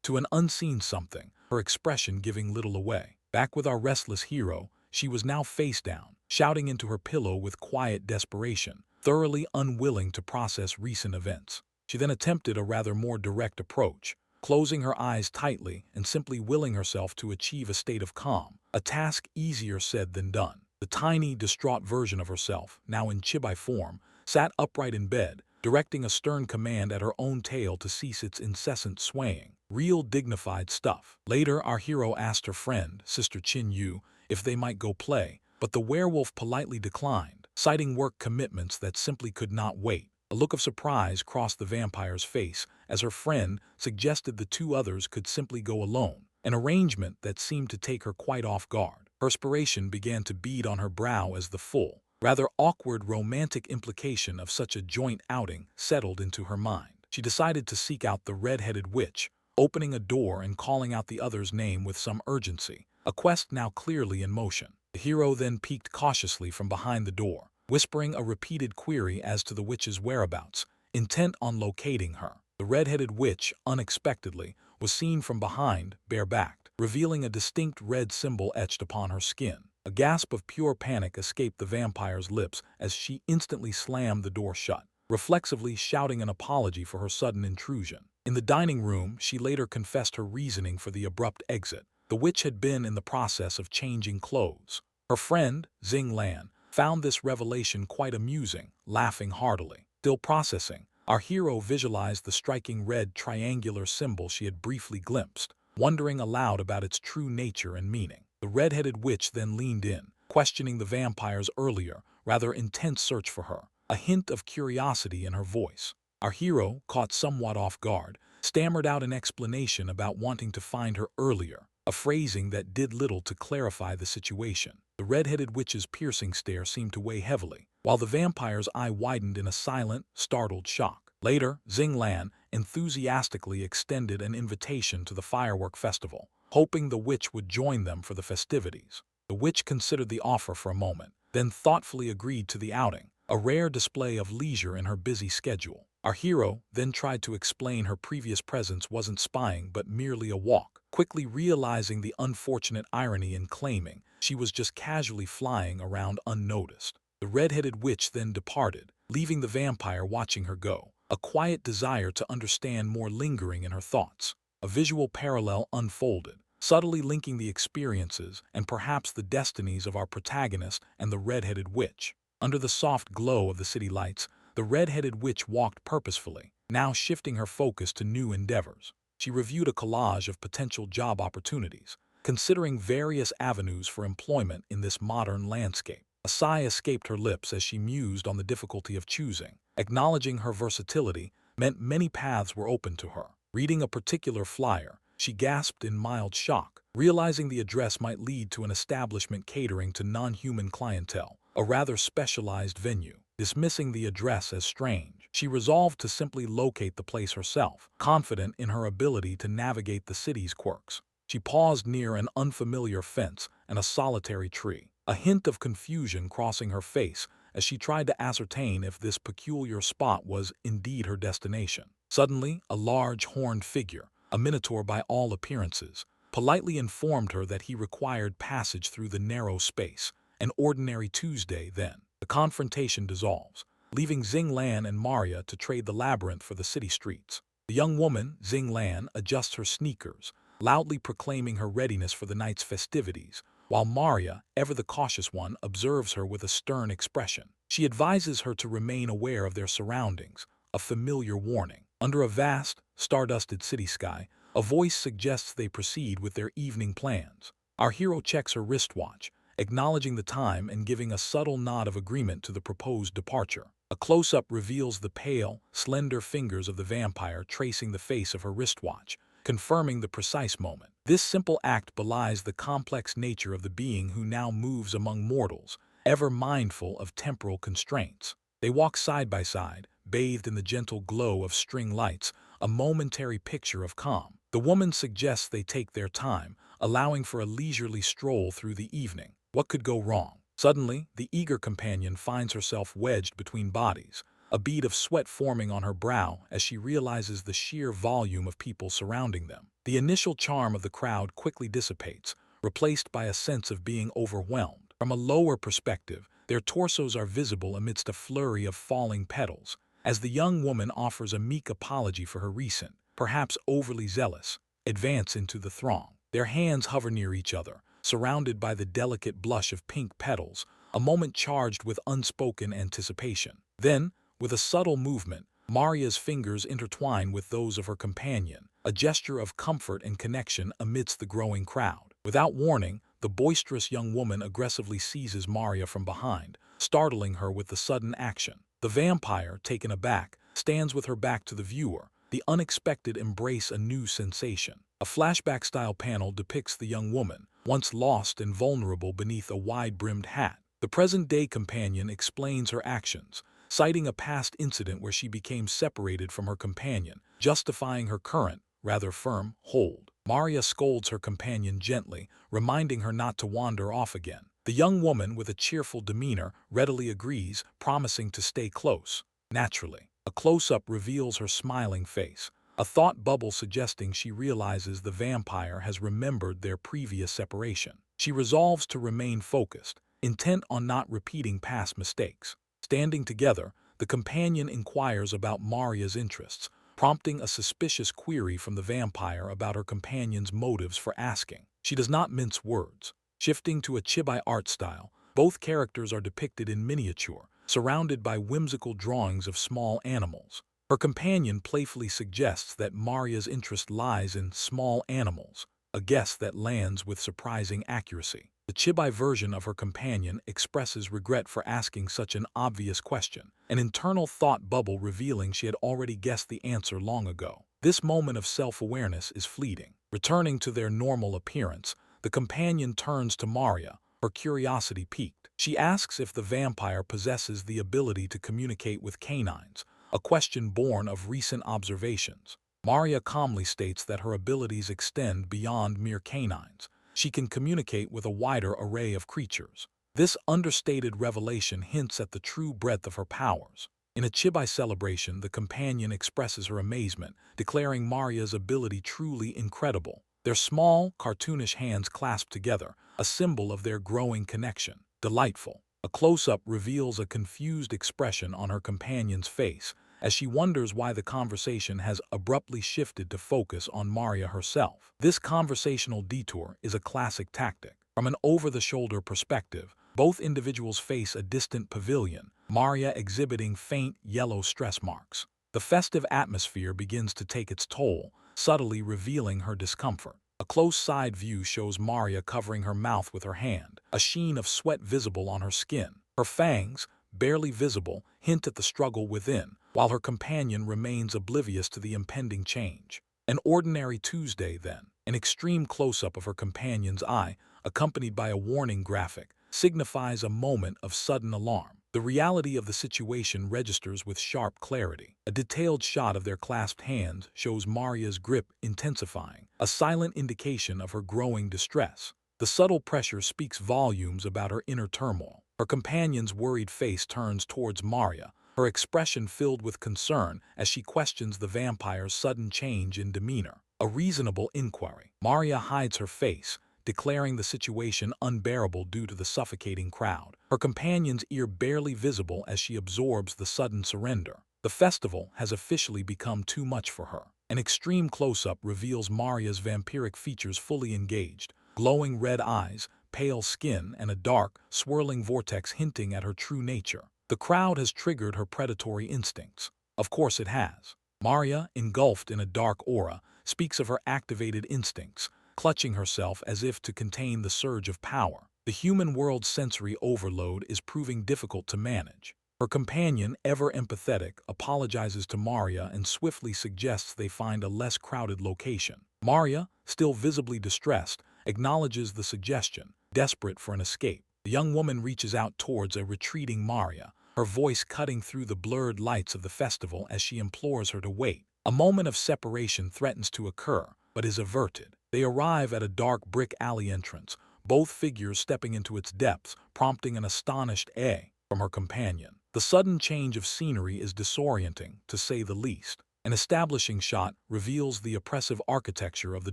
to an unseen something, her expression giving little away. Back with our restless hero, she was now face down, shouting into her pillow with quiet desperation, thoroughly unwilling to process recent events. She then attempted a rather more direct approach, closing her eyes tightly and simply willing herself to achieve a state of calm, a task easier said than done. The tiny, distraught version of herself, now in chibi form, sat upright in bed, directing a stern command at her own tail to cease its incessant swaying. Real dignified stuff. Later, our hero asked her friend, Sister Chin Yu, if they might go play, but the werewolf politely declined, citing work commitments that simply could not wait. A look of surprise crossed the vampire's face as her friend suggested the two others could simply go alone, an arrangement that seemed to take her quite off guard. Perspiration began to bead on her brow as the full, rather awkward romantic implication of such a joint outing settled into her mind. She decided to seek out the red-headed witch, opening a door and calling out the other's name with some urgency, a quest now clearly in motion. The hero then peeked cautiously from behind the door, whispering a repeated query as to the witch's whereabouts, intent on locating her. The red-headed witch, unexpectedly, was seen from behind, bare-backed, revealing a distinct red symbol etched upon her skin. A gasp of pure panic escaped the vampire's lips as she instantly slammed the door shut, reflexively shouting an apology for her sudden intrusion. In the dining room, she later confessed her reasoning for the abrupt exit. The witch had been in the process of changing clothes. Her friend, Xing found this revelation quite amusing, laughing heartily. Still processing, our hero visualized the striking red triangular symbol she had briefly glimpsed, wondering aloud about its true nature and meaning. The red-headed witch then leaned in, questioning the vampire's earlier, rather intense search for her, a hint of curiosity in her voice. Our hero, caught somewhat off guard, stammered out an explanation about wanting to find her earlier, a phrasing that did little to clarify the situation. The red-headed witch's piercing stare seemed to weigh heavily, while the vampire's eye widened in a silent, startled shock. Later, Xing enthusiastically extended an invitation to the firework festival, hoping the witch would join them for the festivities. The witch considered the offer for a moment, then thoughtfully agreed to the outing, a rare display of leisure in her busy schedule. Our hero then tried to explain her previous presence wasn't spying but merely a walk, quickly realizing the unfortunate irony in claiming she was just casually flying around unnoticed. The red-headed witch then departed, leaving the vampire watching her go, a quiet desire to understand more lingering in her thoughts. A visual parallel unfolded, subtly linking the experiences and perhaps the destinies of our protagonist and the red-headed witch. Under the soft glow of the city lights, the red-headed witch walked purposefully, now shifting her focus to new endeavors. She reviewed a collage of potential job opportunities, considering various avenues for employment in this modern landscape. A sigh escaped her lips as she mused on the difficulty of choosing. Acknowledging her versatility meant many paths were open to her. Reading a particular flyer, she gasped in mild shock, realizing the address might lead to an establishment catering to non-human clientele, a rather specialized venue. Dismissing the address as strange, she resolved to simply locate the place herself, confident in her ability to navigate the city's quirks. She paused near an unfamiliar fence and a solitary tree, a hint of confusion crossing her face as she tried to ascertain if this peculiar spot was indeed her destination. Suddenly, a large horned figure, a minotaur by all appearances, politely informed her that he required passage through the narrow space. An ordinary Tuesday, then. The confrontation dissolves, leaving Xing and Maria to trade the labyrinth for the city streets. The young woman, Xing adjusts her sneakers, loudly proclaiming her readiness for the night's festivities, while Maria, ever the cautious one, observes her with a stern expression. She advises her to remain aware of their surroundings, a familiar warning. Under a vast, star-dusted city sky, a voice suggests they proceed with their evening plans. Our hero checks her wristwatch, acknowledging the time and giving a subtle nod of agreement to the proposed departure. A close-up reveals the pale, slender fingers of the vampire tracing the face of her wristwatch, confirming the precise moment. This simple act belies the complex nature of the being who now moves among mortals, ever mindful of temporal constraints. They walk side by side, bathed in the gentle glow of string lights, a momentary picture of calm. The woman suggests they take their time, allowing for a leisurely stroll through the evening. What could go wrong? Suddenly, the eager companion finds herself wedged between bodies, a bead of sweat forming on her brow as she realizes the sheer volume of people surrounding them. The initial charm of the crowd quickly dissipates, replaced by a sense of being overwhelmed. From a lower perspective, their torsos are visible amidst a flurry of falling petals, as the young woman offers a meek apology for her recent, perhaps overly zealous, advance into the throng. Their hands hover near each other, surrounded by the delicate blush of pink petals, a moment charged with unspoken anticipation. Then, with a subtle movement, Maria's fingers intertwine with those of her companion, a gesture of comfort and connection amidst the growing crowd. Without warning, the boisterous young woman aggressively seizes Maria from behind, startling her with the sudden action. The vampire, taken aback, stands with her back to the viewer, the unexpected embrace a new sensation. A flashback-style panel depicts the young woman, once lost and vulnerable beneath a wide-brimmed hat. The present-day companion explains her actions, citing a past incident where she became separated from her companion, justifying her current, rather firm, hold. Maria scolds her companion gently, reminding her not to wander off again. The young woman, with a cheerful demeanor, readily agrees, promising to stay close. Naturally, a close-up reveals her smiling face, a thought bubble suggesting she realizes the vampire has remembered their previous separation. She resolves to remain focused, intent on not repeating past mistakes. Standing together, the companion inquires about Maria's interests, prompting a suspicious query from the vampire about her companion's motives for asking. She does not mince words. Shifting to a chibi art style, both characters are depicted in miniature, surrounded by whimsical drawings of small animals. Her companion playfully suggests that Maria's interest lies in small animals, a guess that lands with surprising accuracy. The chibi version of her companion expresses regret for asking such an obvious question, an internal thought bubble revealing she had already guessed the answer long ago. This moment of self-awareness is fleeting. Returning to their normal appearance, the companion turns to Maria, her curiosity piqued. She asks if the vampire possesses the ability to communicate with canines, a question born of recent observations. Maria calmly states that her abilities extend beyond mere canines. She can communicate with a wider array of creatures. This understated revelation hints at the true breadth of her powers. In a chibi celebration, the companion expresses her amazement, declaring Maria's ability truly incredible. Their small, cartoonish hands clasp together, a symbol of their growing connection. Delightful. A close-up reveals a confused expression on her companion's face, as she wonders why the conversation has abruptly shifted to focus on Maria herself. This conversational detour is a classic tactic. From an over-the-shoulder perspective, both individuals face a distant pavilion, Maria exhibiting faint yellow stress marks. The festive atmosphere begins to take its toll, subtly revealing her discomfort. A close side view shows Maria covering her mouth with her hand, a sheen of sweat visible on her skin. Her fangs, barely visible, hint at the struggle within, while her companion remains oblivious to the impending change. An ordinary Tuesday, then. An extreme close-up of her companion's eye, accompanied by a warning graphic, signifies a moment of sudden alarm. The reality of the situation registers with sharp clarity. A detailed shot of their clasped hands shows Maria's grip intensifying, a silent indication of her growing distress. The subtle pressure speaks volumes about her inner turmoil. Her companion's worried face turns towards Maria, her expression filled with concern as she questions the vampire's sudden change in demeanor. A reasonable inquiry. Maria hides her face, declaring the situation unbearable due to the suffocating crowd. Her companion's ear barely visible as she absorbs the sudden surrender. The festival has officially become too much for her. An extreme close-up reveals Maria's vampiric features fully engaged, glowing red eyes, pale skin, and a dark, swirling vortex hinting at her true nature. The crowd has triggered her predatory instincts. Of course it has. Maria, engulfed in a dark aura, speaks of her activated instincts, clutching herself as if to contain the surge of power. The human world's sensory overload is proving difficult to manage. Her companion, ever empathetic, apologizes to Maria and swiftly suggests they find a less crowded location. Maria, still visibly distressed, acknowledges the suggestion, desperate for an escape. The young woman reaches out towards a retreating Maria, her voice cutting through the blurred lights of the festival as she implores her to wait. A moment of separation threatens to occur, but is averted. They arrive at a dark brick alley entrance, both figures stepping into its depths, prompting an astonished "eh" from her companion. The sudden change of scenery is disorienting, to say the least. An establishing shot reveals the oppressive architecture of the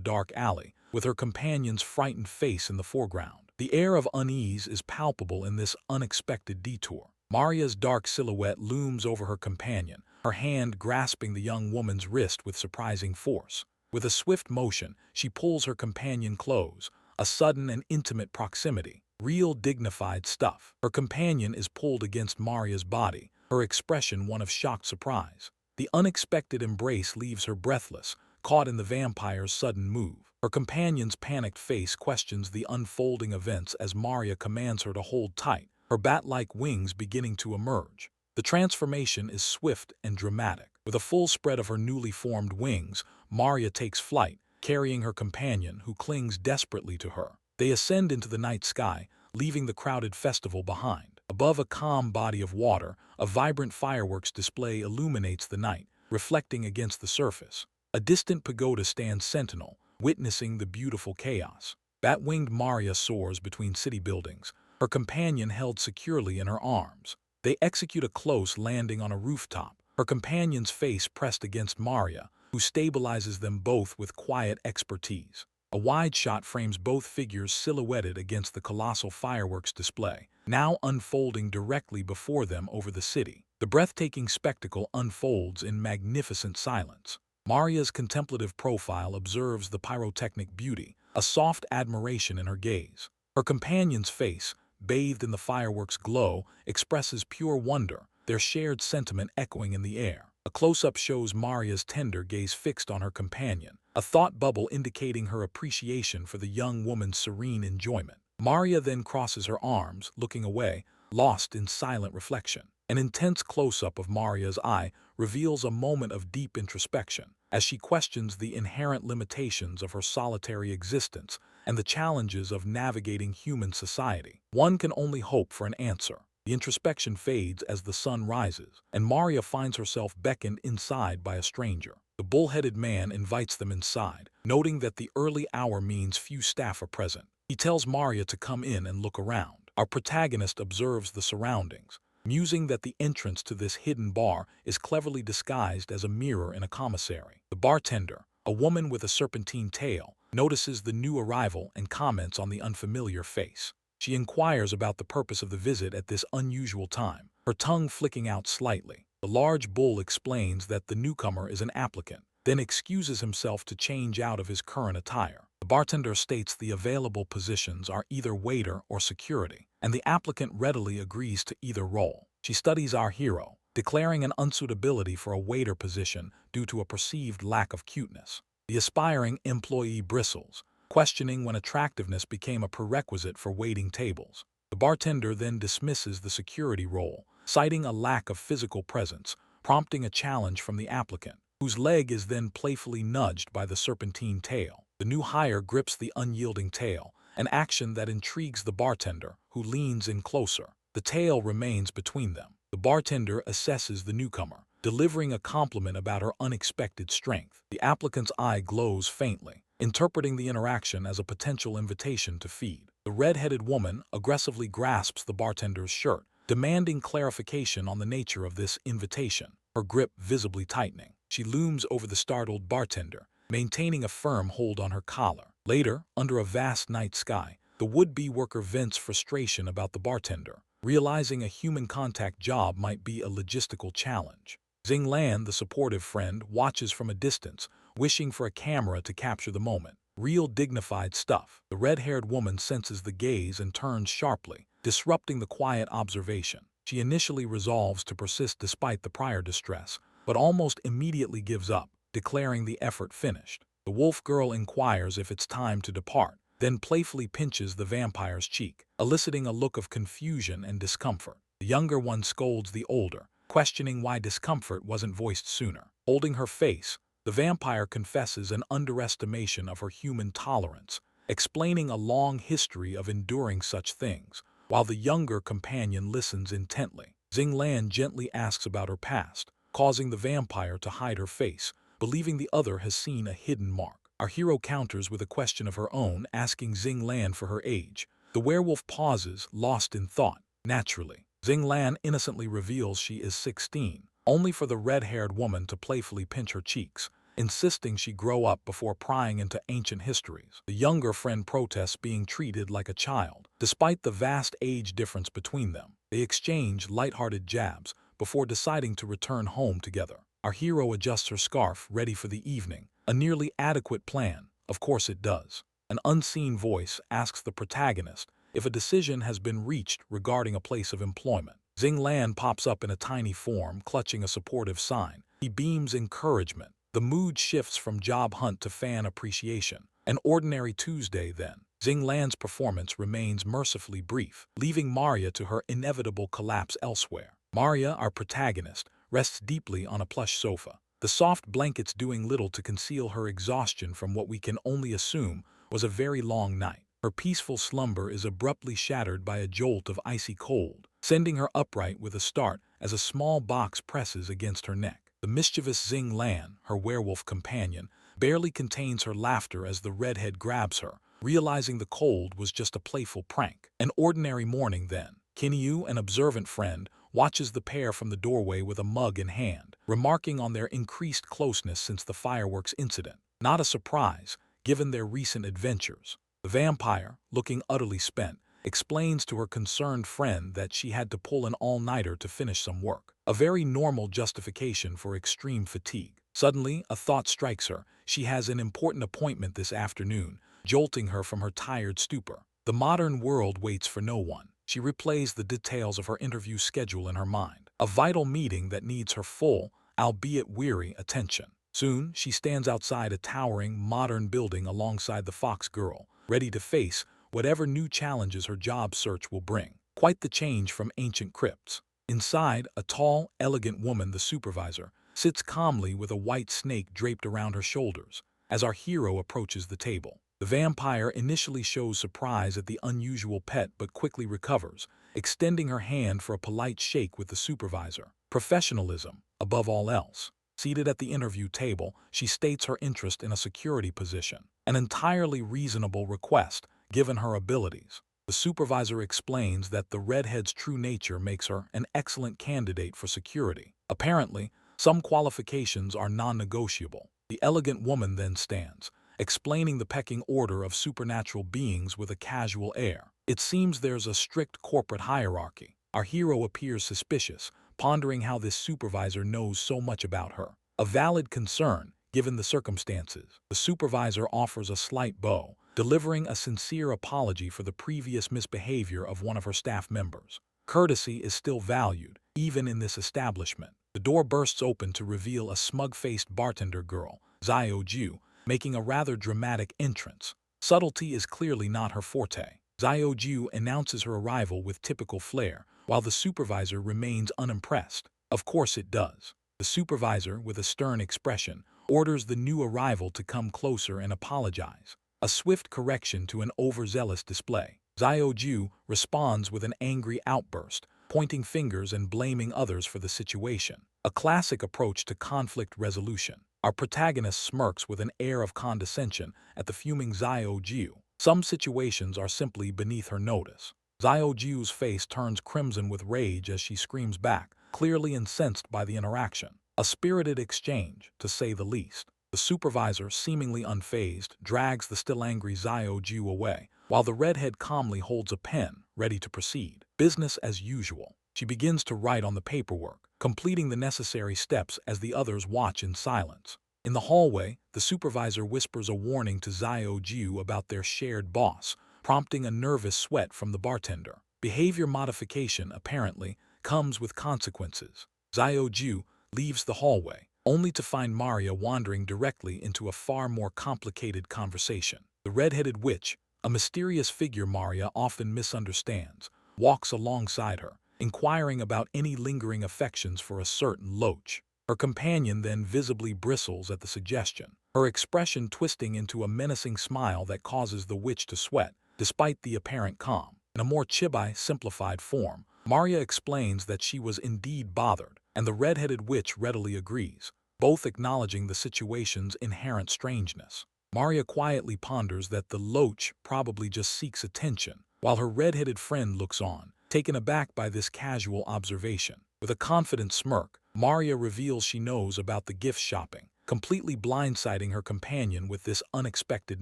dark alley, with her companion's frightened face in the foreground. The air of unease is palpable in this unexpected detour. Maria's dark silhouette looms over her companion, her hand grasping the young woman's wrist with surprising force. With a swift motion, she pulls her companion close, a sudden and intimate proximity. Real dignified stuff. Her companion is pulled against Maria's body, her expression one of shocked surprise. The unexpected embrace leaves her breathless, caught in the vampire's sudden move. Her companion's panicked face questions the unfolding events as Maria commands her to hold tight, her bat-like wings beginning to emerge. The transformation is swift and dramatic. With a full spread of her newly formed wings, Maria takes flight, carrying her companion, who clings desperately to her. They ascend into the night sky, leaving the crowded festival behind. Above a calm body of water, a vibrant fireworks display illuminates the night, reflecting against the surface. A distant pagoda stands sentinel, witnessing the beautiful chaos. Bat-winged Maria soars between city buildings, her companion held securely in her arms. They execute a close landing on a rooftop, her companion's face pressed against Maria, who stabilizes them both with quiet expertise. A wide shot frames both figures silhouetted against the colossal fireworks display, now unfolding directly before them over the city. The breathtaking spectacle unfolds in magnificent silence. Maria's contemplative profile observes the pyrotechnic beauty, a soft admiration in her gaze. Her companion's face, bathed in the fireworks' glow, expresses pure wonder, their shared sentiment echoing in the air. A close-up shows Maria's tender gaze fixed on her companion, a thought bubble indicating her appreciation for the young woman's serene enjoyment. Maria then crosses her arms, looking away, lost in silent reflection. An intense close-up of Maria's eye reveals a moment of deep introspection, as she questions the inherent limitations of her solitary existence and the challenges of navigating human society. One can only hope for an answer. The introspection fades as the sun rises, and Maria finds herself beckoned inside by a stranger. The bull-headed man invites them inside, noting that the early hour means few staff are present. He tells Maria to come in and look around. Our protagonist observes the surroundings, musing that the entrance to this hidden bar is cleverly disguised as a mirror in a commissary. The bartender, a woman with a serpentine tail, notices the new arrival and comments on the unfamiliar face. She inquires about the purpose of the visit at this unusual time, her tongue flicking out slightly. The large bull explains that the newcomer is an applicant, then excuses himself to change out of his current attire. The bartender states the available positions are either waiter or security, and the applicant readily agrees to either role. She studies our hero, declaring an unsuitability for a waiter position due to a perceived lack of cuteness. The aspiring employee bristles, questioning when attractiveness became a prerequisite for waiting tables. The bartender then dismisses the security role, citing a lack of physical presence, prompting a challenge from the applicant, whose leg is then playfully nudged by the serpentine tail. The new hire grips the unyielding tail, an action that intrigues the bartender, who leans in closer. The tail remains between them. The bartender assesses the newcomer, delivering a compliment about her unexpected strength. The applicant's eye glows faintly, interpreting the interaction as a potential invitation to feed. The red-headed woman aggressively grasps the bartender's shirt, demanding clarification on the nature of this invitation, her grip visibly tightening. She looms over the startled bartender, maintaining a firm hold on her collar. Later, under a vast night sky, the would-be worker vents frustration about the bartender, realizing a human contact job might be a logistical challenge. Xing, the supportive friend, watches from a distance, wishing for a camera to capture the moment. Real dignified stuff. The red-haired woman senses the gaze and turns sharply, disrupting the quiet observation. She initially resolves to persist despite the prior distress, but almost immediately gives up, declaring the effort finished. The wolf girl inquires if it's time to depart, then playfully pinches the vampire's cheek, eliciting a look of confusion and discomfort. The younger one scolds the older, questioning why discomfort wasn't voiced sooner. Holding her face, the vampire confesses an underestimation of her human tolerance, explaining a long history of enduring such things, while the younger companion listens intently. Xing gently asks about her past, causing the vampire to hide her face, believing the other has seen a hidden mark. Our hero counters with a question of her own, asking Xing for her age. The werewolf pauses, lost in thought. Naturally, Xing innocently reveals she is 16, only for the red-haired woman to playfully pinch her cheeks, insisting she grow up before prying into ancient histories. The younger friend protests being treated like a child. Despite the vast age difference between them, they exchange light-hearted jabs before deciding to return home together. Our hero adjusts her scarf, ready for the evening. A nearly adequate plan. Of course it does. An unseen voice asks the protagonist if a decision has been reached regarding a place of employment. Xing pops up in a tiny form, clutching a supportive sign. He beams encouragement. The mood shifts from job hunt to fan appreciation. An ordinary Tuesday then. Xing performance remains mercifully brief, leaving Maria to her inevitable collapse elsewhere. Maria, our protagonist, rests deeply on a plush sofa, the soft blankets doing little to conceal her exhaustion from what we can only assume was a very long night. Her peaceful slumber is abruptly shattered by a jolt of icy cold, sending her upright with a start as a small box presses against her neck. The mischievous Xing, her werewolf companion, barely contains her laughter as the redhead grabs her, realizing the cold was just a playful prank. An ordinary morning then. Kinyu, an observant friend, watches the pair from the doorway with a mug in hand, remarking on their increased closeness since the fireworks incident. Not a surprise, given their recent adventures. The vampire, looking utterly spent, explains to her concerned friend that she had to pull an all-nighter to finish some work. A very normal justification for extreme fatigue. Suddenly, a thought strikes her. She has an important appointment this afternoon, jolting her from her tired stupor. The modern world waits for no one. She replays the details of her interview schedule in her mind. A vital meeting that needs her full, albeit weary, attention. Soon, she stands outside a towering, modern building alongside the fox girl, ready to face whatever new challenges her job search will bring. Quite the change from ancient crypts. Inside, a tall, elegant woman, the supervisor, sits calmly with a white snake draped around her shoulders as our hero approaches the table. The vampire initially shows surprise at the unusual pet but quickly recovers, extending her hand for a polite shake with the supervisor. Professionalism, above all else. Seated at the interview table, she states her interest in a security position, an entirely reasonable request given her abilities. The supervisor explains that the redhead's true nature makes her an excellent candidate for security. Apparently, some qualifications are non-negotiable. The elegant woman then stands, explaining the pecking order of supernatural beings with a casual air. It seems there's a strict corporate hierarchy. Our hero appears suspicious, pondering how this supervisor knows so much about her. A valid concern, given the circumstances. The supervisor offers a slight bow, delivering a sincere apology for the previous misbehavior of one of her staff members. Courtesy is still valued, even in this establishment. The door bursts open to reveal a smug-faced bartender girl, Xiao Ju, making a rather dramatic entrance. Subtlety is clearly not her forte. Xiao Ju announces her arrival with typical flair, while the supervisor remains unimpressed. Of course it does. The supervisor, with a stern expression, orders the new arrival to come closer and apologize. A swift correction to an overzealous display. Xiao Ju responds with an angry outburst, pointing fingers and blaming others for the situation. A classic approach to conflict resolution. Our protagonist smirks with an air of condescension at the fuming Xiao Ju. Some situations are simply beneath her notice. Xiao Ju's face turns crimson with rage as she screams back, clearly incensed by the interaction. A spirited exchange, to say the least. The supervisor, seemingly unfazed, drags the still angry Xiao Ju away, while the redhead calmly holds a pen, ready to proceed. Business as usual. She begins to write on the paperwork, completing the necessary steps as the others watch in silence. In the hallway, the supervisor whispers a warning to Xiao Ju about their shared boss, prompting a nervous sweat from the bartender. Behavior modification, apparently, comes with consequences. Xiao Ju leaves the hallway, only to find Maria wandering directly into a far more complicated conversation. The red-headed witch, a mysterious figure Maria often misunderstands, walks alongside her, inquiring about any lingering affections for a certain loach. Her companion then visibly bristles at the suggestion, her expression twisting into a menacing smile that causes the witch to sweat, despite the apparent calm. In a more chibi, simplified form, Maria explains that she was indeed bothered, and the red-headed witch readily agrees, both acknowledging the situation's inherent strangeness. Maria quietly ponders that the loach probably just seeks attention, while her red-headed friend looks on, taken aback by this casual observation. With a confident smirk, Maria reveals she knows about the gift shopping, completely blindsiding her companion with this unexpected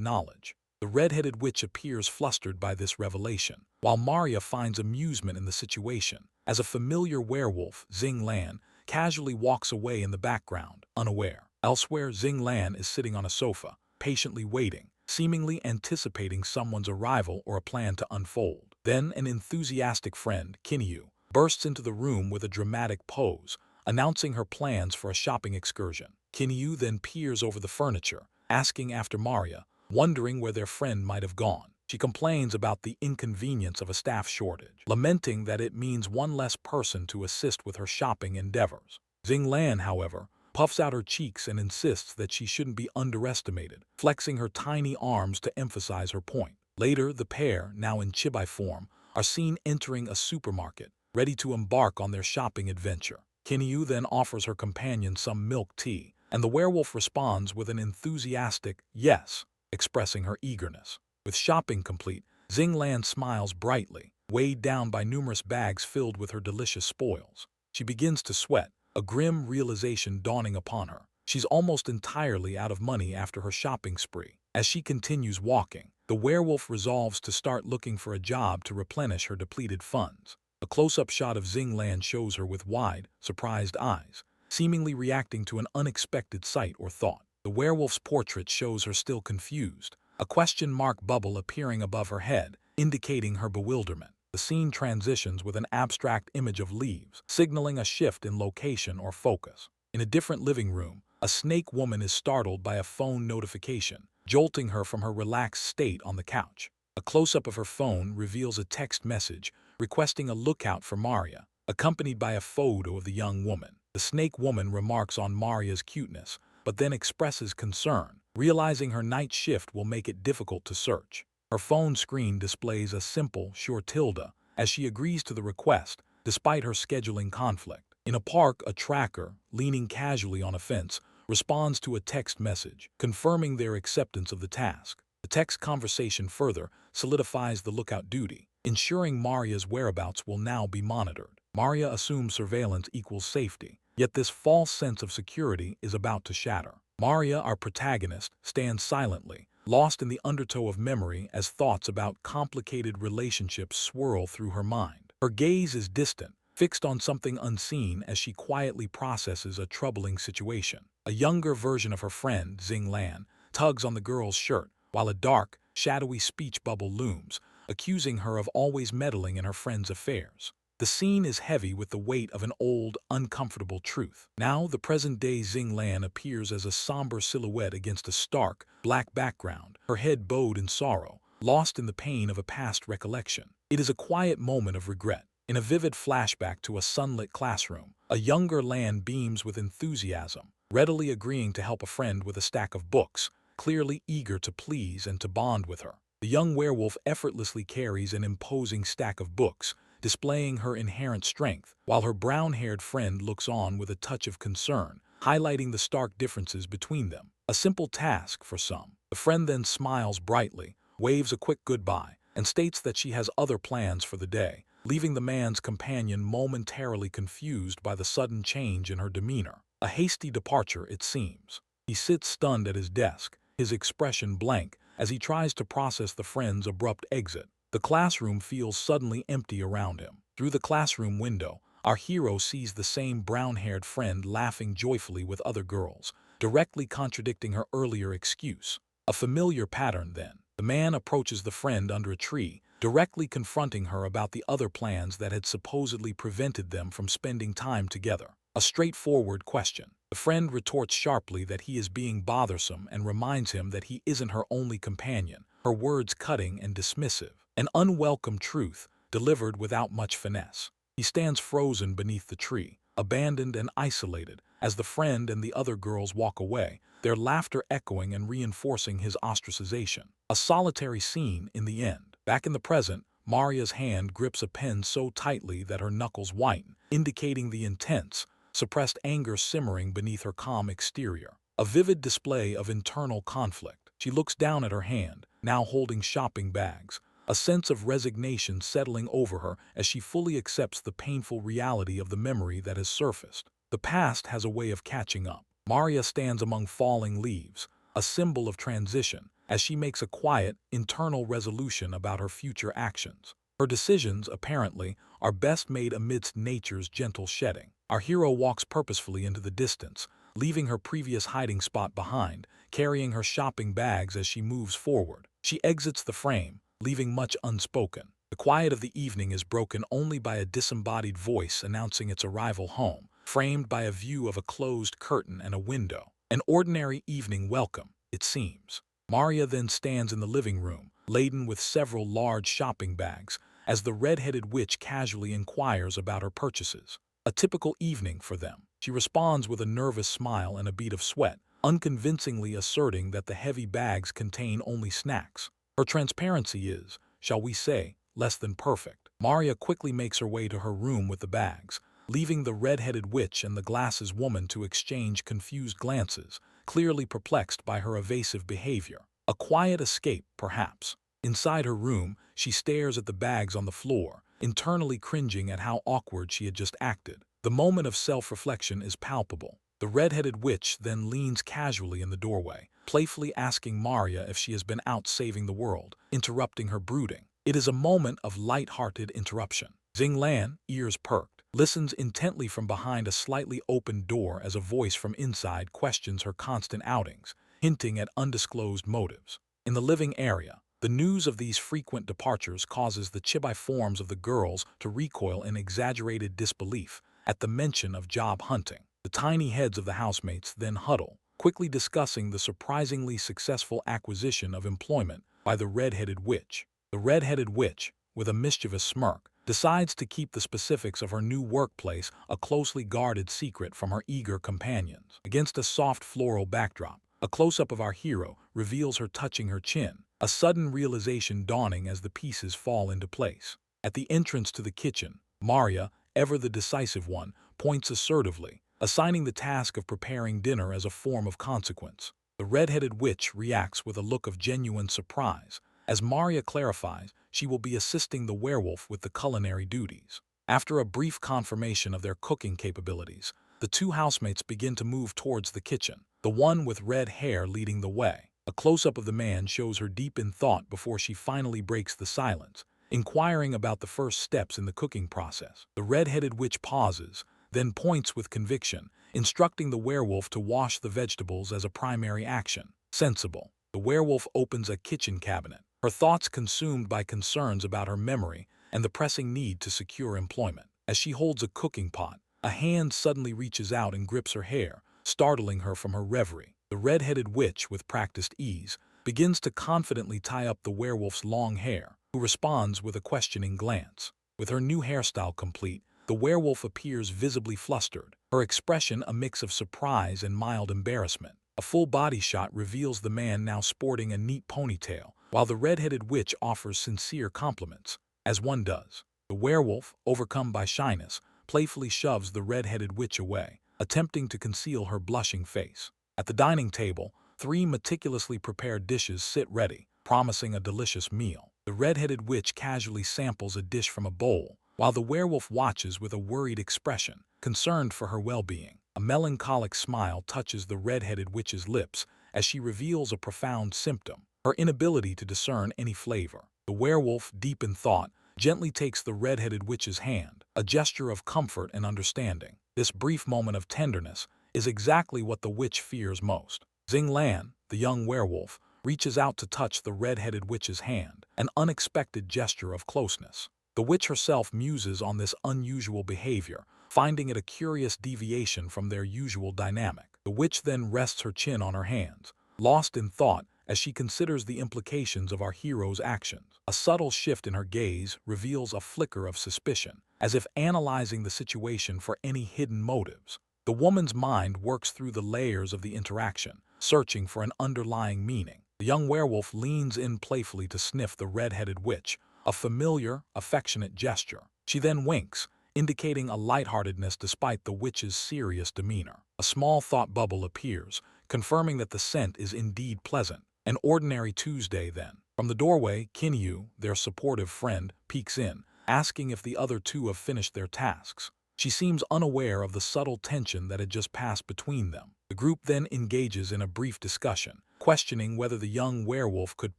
knowledge. The red-headed witch appears flustered by this revelation, while Maria finds amusement in the situation, as a familiar werewolf, Xing casually walks away in the background, unaware. Elsewhere, Xing is sitting on a sofa, patiently waiting, seemingly anticipating someone's arrival or a plan to unfold. Then an enthusiastic friend, Kinyu, bursts into the room with a dramatic pose, announcing her plans for a shopping excursion. Kinyu then peers over the furniture, asking after Maria, wondering where their friend might have gone. She complains about the inconvenience of a staff shortage, lamenting that it means one less person to assist with her shopping endeavors. Xing, however, puffs out her cheeks and insists that she shouldn't be underestimated, flexing her tiny arms to emphasize her point. Later, the pair, now in chibi form, are seen entering a supermarket, ready to embark on their shopping adventure. Kinyu then offers her companion some milk tea, and the werewolf responds with an enthusiastic yes, expressing her eagerness. With shopping complete, Xing smiles brightly, weighed down by numerous bags filled with her delicious spoils. She begins to sweat, a grim realization dawning upon her. She's almost entirely out of money after her shopping spree. As she continues walking, the werewolf resolves to start looking for a job to replenish her depleted funds. A close-up shot of Xing Lan shows her with wide, surprised eyes, seemingly reacting to an unexpected sight or thought. The werewolf's portrait shows her still confused, a question mark bubble appearing above her head, indicating her bewilderment. The scene transitions with an abstract image of leaves, signaling a shift in location or focus. In a different living room, a snake woman is startled by a phone notification, jolting her from her relaxed state on the couch. A close-up of her phone reveals a text message requesting a lookout for Maria, accompanied by a photo of the young woman. The snake woman remarks on Maria's cuteness, but then expresses concern, realizing her night shift will make it difficult to search. Her phone screen displays a simple, sure tilde, as she agrees to the request, despite her scheduling conflict. In a park, a tracker, leaning casually on a fence, responds to a text message, confirming their acceptance of the task. The text conversation further solidifies the lookout duty, ensuring Maria's whereabouts will now be monitored. Maria assumes surveillance equals safety, yet this false sense of security is about to shatter. Maria, our protagonist, stands silently, lost in the undertow of memory as thoughts about complicated relationships swirl through her mind. Her gaze is distant, fixed on something unseen as she quietly processes a troubling situation. A younger version of her friend, Xing Lan, tugs on the girl's shirt, while a dark, shadowy speech bubble looms, accusing her of always meddling in her friend's affairs. The scene is heavy with the weight of an old, uncomfortable truth. Now, the present-day Xing Lan appears as a somber silhouette against a stark, black background, her head bowed in sorrow, lost in the pain of a past recollection. It is a quiet moment of regret. In a vivid flashback to a sunlit classroom, a younger Lan beams with enthusiasm, readily agreeing to help a friend with a stack of books, clearly eager to please and to bond with her. The young werewolf effortlessly carries an imposing stack of books, displaying her inherent strength, while her brown-haired friend looks on with a touch of concern, highlighting the stark differences between them. A simple task for some. The friend then smiles brightly, waves a quick goodbye, and states that she has other plans for the day, leaving the man's companion momentarily confused by the sudden change in her demeanor. A hasty departure, it seems. He sits stunned at his desk, his expression blank, as he tries to process the friend's abrupt exit. The classroom feels suddenly empty around him. Through the classroom window, our hero sees the same brown-haired friend laughing joyfully with other girls, directly contradicting her earlier excuse. A familiar pattern, then. The man approaches the friend under a tree, directly confronting her about the other plans that had supposedly prevented them from spending time together. A straightforward question. The friend retorts sharply that he is being bothersome and reminds him that he isn't her only companion, her words cutting and dismissive. An unwelcome truth, delivered without much finesse. He stands frozen beneath the tree, abandoned and isolated, as the friend and the other girls walk away, their laughter echoing and reinforcing his ostracization. A solitary scene in the end. Back in the present, Maria's hand grips a pen so tightly that her knuckles whiten, indicating the intense, suppressed anger simmering beneath her calm exterior. A vivid display of internal conflict. She looks down at her hand, now holding shopping bags, a sense of resignation settling over her as she fully accepts the painful reality of the memory that has surfaced. The past has a way of catching up. Maria stands among falling leaves, a symbol of transition, as she makes a quiet, internal resolution about her future actions. Her decisions, apparently, are best made amidst nature's gentle shedding. Our hero walks purposefully into the distance, leaving her previous hiding spot behind, carrying her shopping bags as she moves forward. She exits the frame, leaving much unspoken. The quiet of the evening is broken only by a disembodied voice announcing its arrival home, framed by a view of a closed curtain and a window. An ordinary evening welcome, it seems. Maria then stands in the living room, laden with several large shopping bags, as the red-headed witch casually inquires about her purchases. A typical evening for them. She responds with a nervous smile and a bead of sweat, unconvincingly asserting that the heavy bags contain only snacks. Her transparency is, shall we say, less than perfect. Maria quickly makes her way to her room with the bags, leaving the red-headed witch and the glasses woman to exchange confused glances, clearly perplexed by her evasive behavior. A quiet escape, perhaps. Inside her room, she stares at the bags on the floor, internally cringing at how awkward she had just acted. The moment of self-reflection is palpable. The The red-headed witch then leans casually in the doorway, playfully asking Maria if she has been out saving the world, interrupting her brooding. It is a moment of light-hearted interruption. Xing, ears perked, listens intently from behind a slightly opened door as a voice from inside questions her constant outings, hinting at undisclosed motives. In the living area, the news of these frequent departures causes the chibi forms of the girls to recoil in exaggerated disbelief at the mention of job hunting. The tiny heads of the housemates then huddle, quickly discussing the surprisingly successful acquisition of employment by the red-headed witch. The red-headed witch, with a mischievous smirk, decides to keep the specifics of her new workplace a closely guarded secret from her eager companions. Against a soft floral backdrop, a close-up of our hero reveals her touching her chin, a sudden realization dawning as the pieces fall into place. At the entrance to the kitchen, Maria, ever the decisive one, points assertively, assigning the task of preparing dinner as a form of consequence. The red-headed witch reacts with a look of genuine surprise. As Maria clarifies, she will be assisting the werewolf with the culinary duties. After a brief confirmation of their cooking capabilities, the two housemates begin to move towards the kitchen, the one with red hair leading the way. A close-up of the man shows her deep in thought before she finally breaks the silence, inquiring about the first steps in the cooking process. The red-headed witch pauses, then points with conviction, instructing the werewolf to wash the vegetables as a primary action. Sensible. The werewolf opens a kitchen cabinet, her thoughts consumed by concerns about her memory and the pressing need to secure employment. As she holds a cooking pot, a hand suddenly reaches out and grips her hair, startling her from her reverie. The red-headed witch, with practiced ease, begins to confidently tie up the werewolf's long hair, who responds with a questioning glance. With her new hairstyle complete, the werewolf appears visibly flustered, her expression a mix of surprise and mild embarrassment. A full body shot reveals the man now sporting a neat ponytail, while the red-headed witch offers sincere compliments. As one does, the werewolf, overcome by shyness, playfully shoves the red-headed witch away, attempting to conceal her blushing face. At the dining table, 3 meticulously prepared dishes sit ready, promising a delicious meal. The red-headed witch casually samples a dish from a bowl, while the werewolf watches with a worried expression, concerned for her well-being. A melancholic smile touches the red-headed witch's lips as she reveals a profound symptom, her inability to discern any flavor. The werewolf, deep in thought, gently takes the red-headed witch's hand, a gesture of comfort and understanding. This brief moment of tenderness is exactly what the witch fears most. Xing, the young werewolf, reaches out to touch the red-headed witch's hand, an unexpected gesture of closeness. The witch herself muses on this unusual behavior, finding it a curious deviation from their usual dynamic. The witch then rests her chin on her hands, lost in thought as she considers the implications of our hero's actions. A subtle shift in her gaze reveals a flicker of suspicion, as if analyzing the situation for any hidden motives. The woman's mind works through the layers of the interaction, searching for an underlying meaning. The young werewolf leans in playfully to sniff the red-headed witch, a familiar, affectionate gesture. She then winks, indicating a lightheartedness despite the witch's serious demeanor. A small thought bubble appears, confirming that the scent is indeed pleasant. An ordinary Tuesday, then. From the doorway, Kinyu, their supportive friend, peeks in, asking if the other two have finished their tasks. She seems unaware of the subtle tension that had just passed between them. The group then engages in a brief discussion, questioning whether the young werewolf could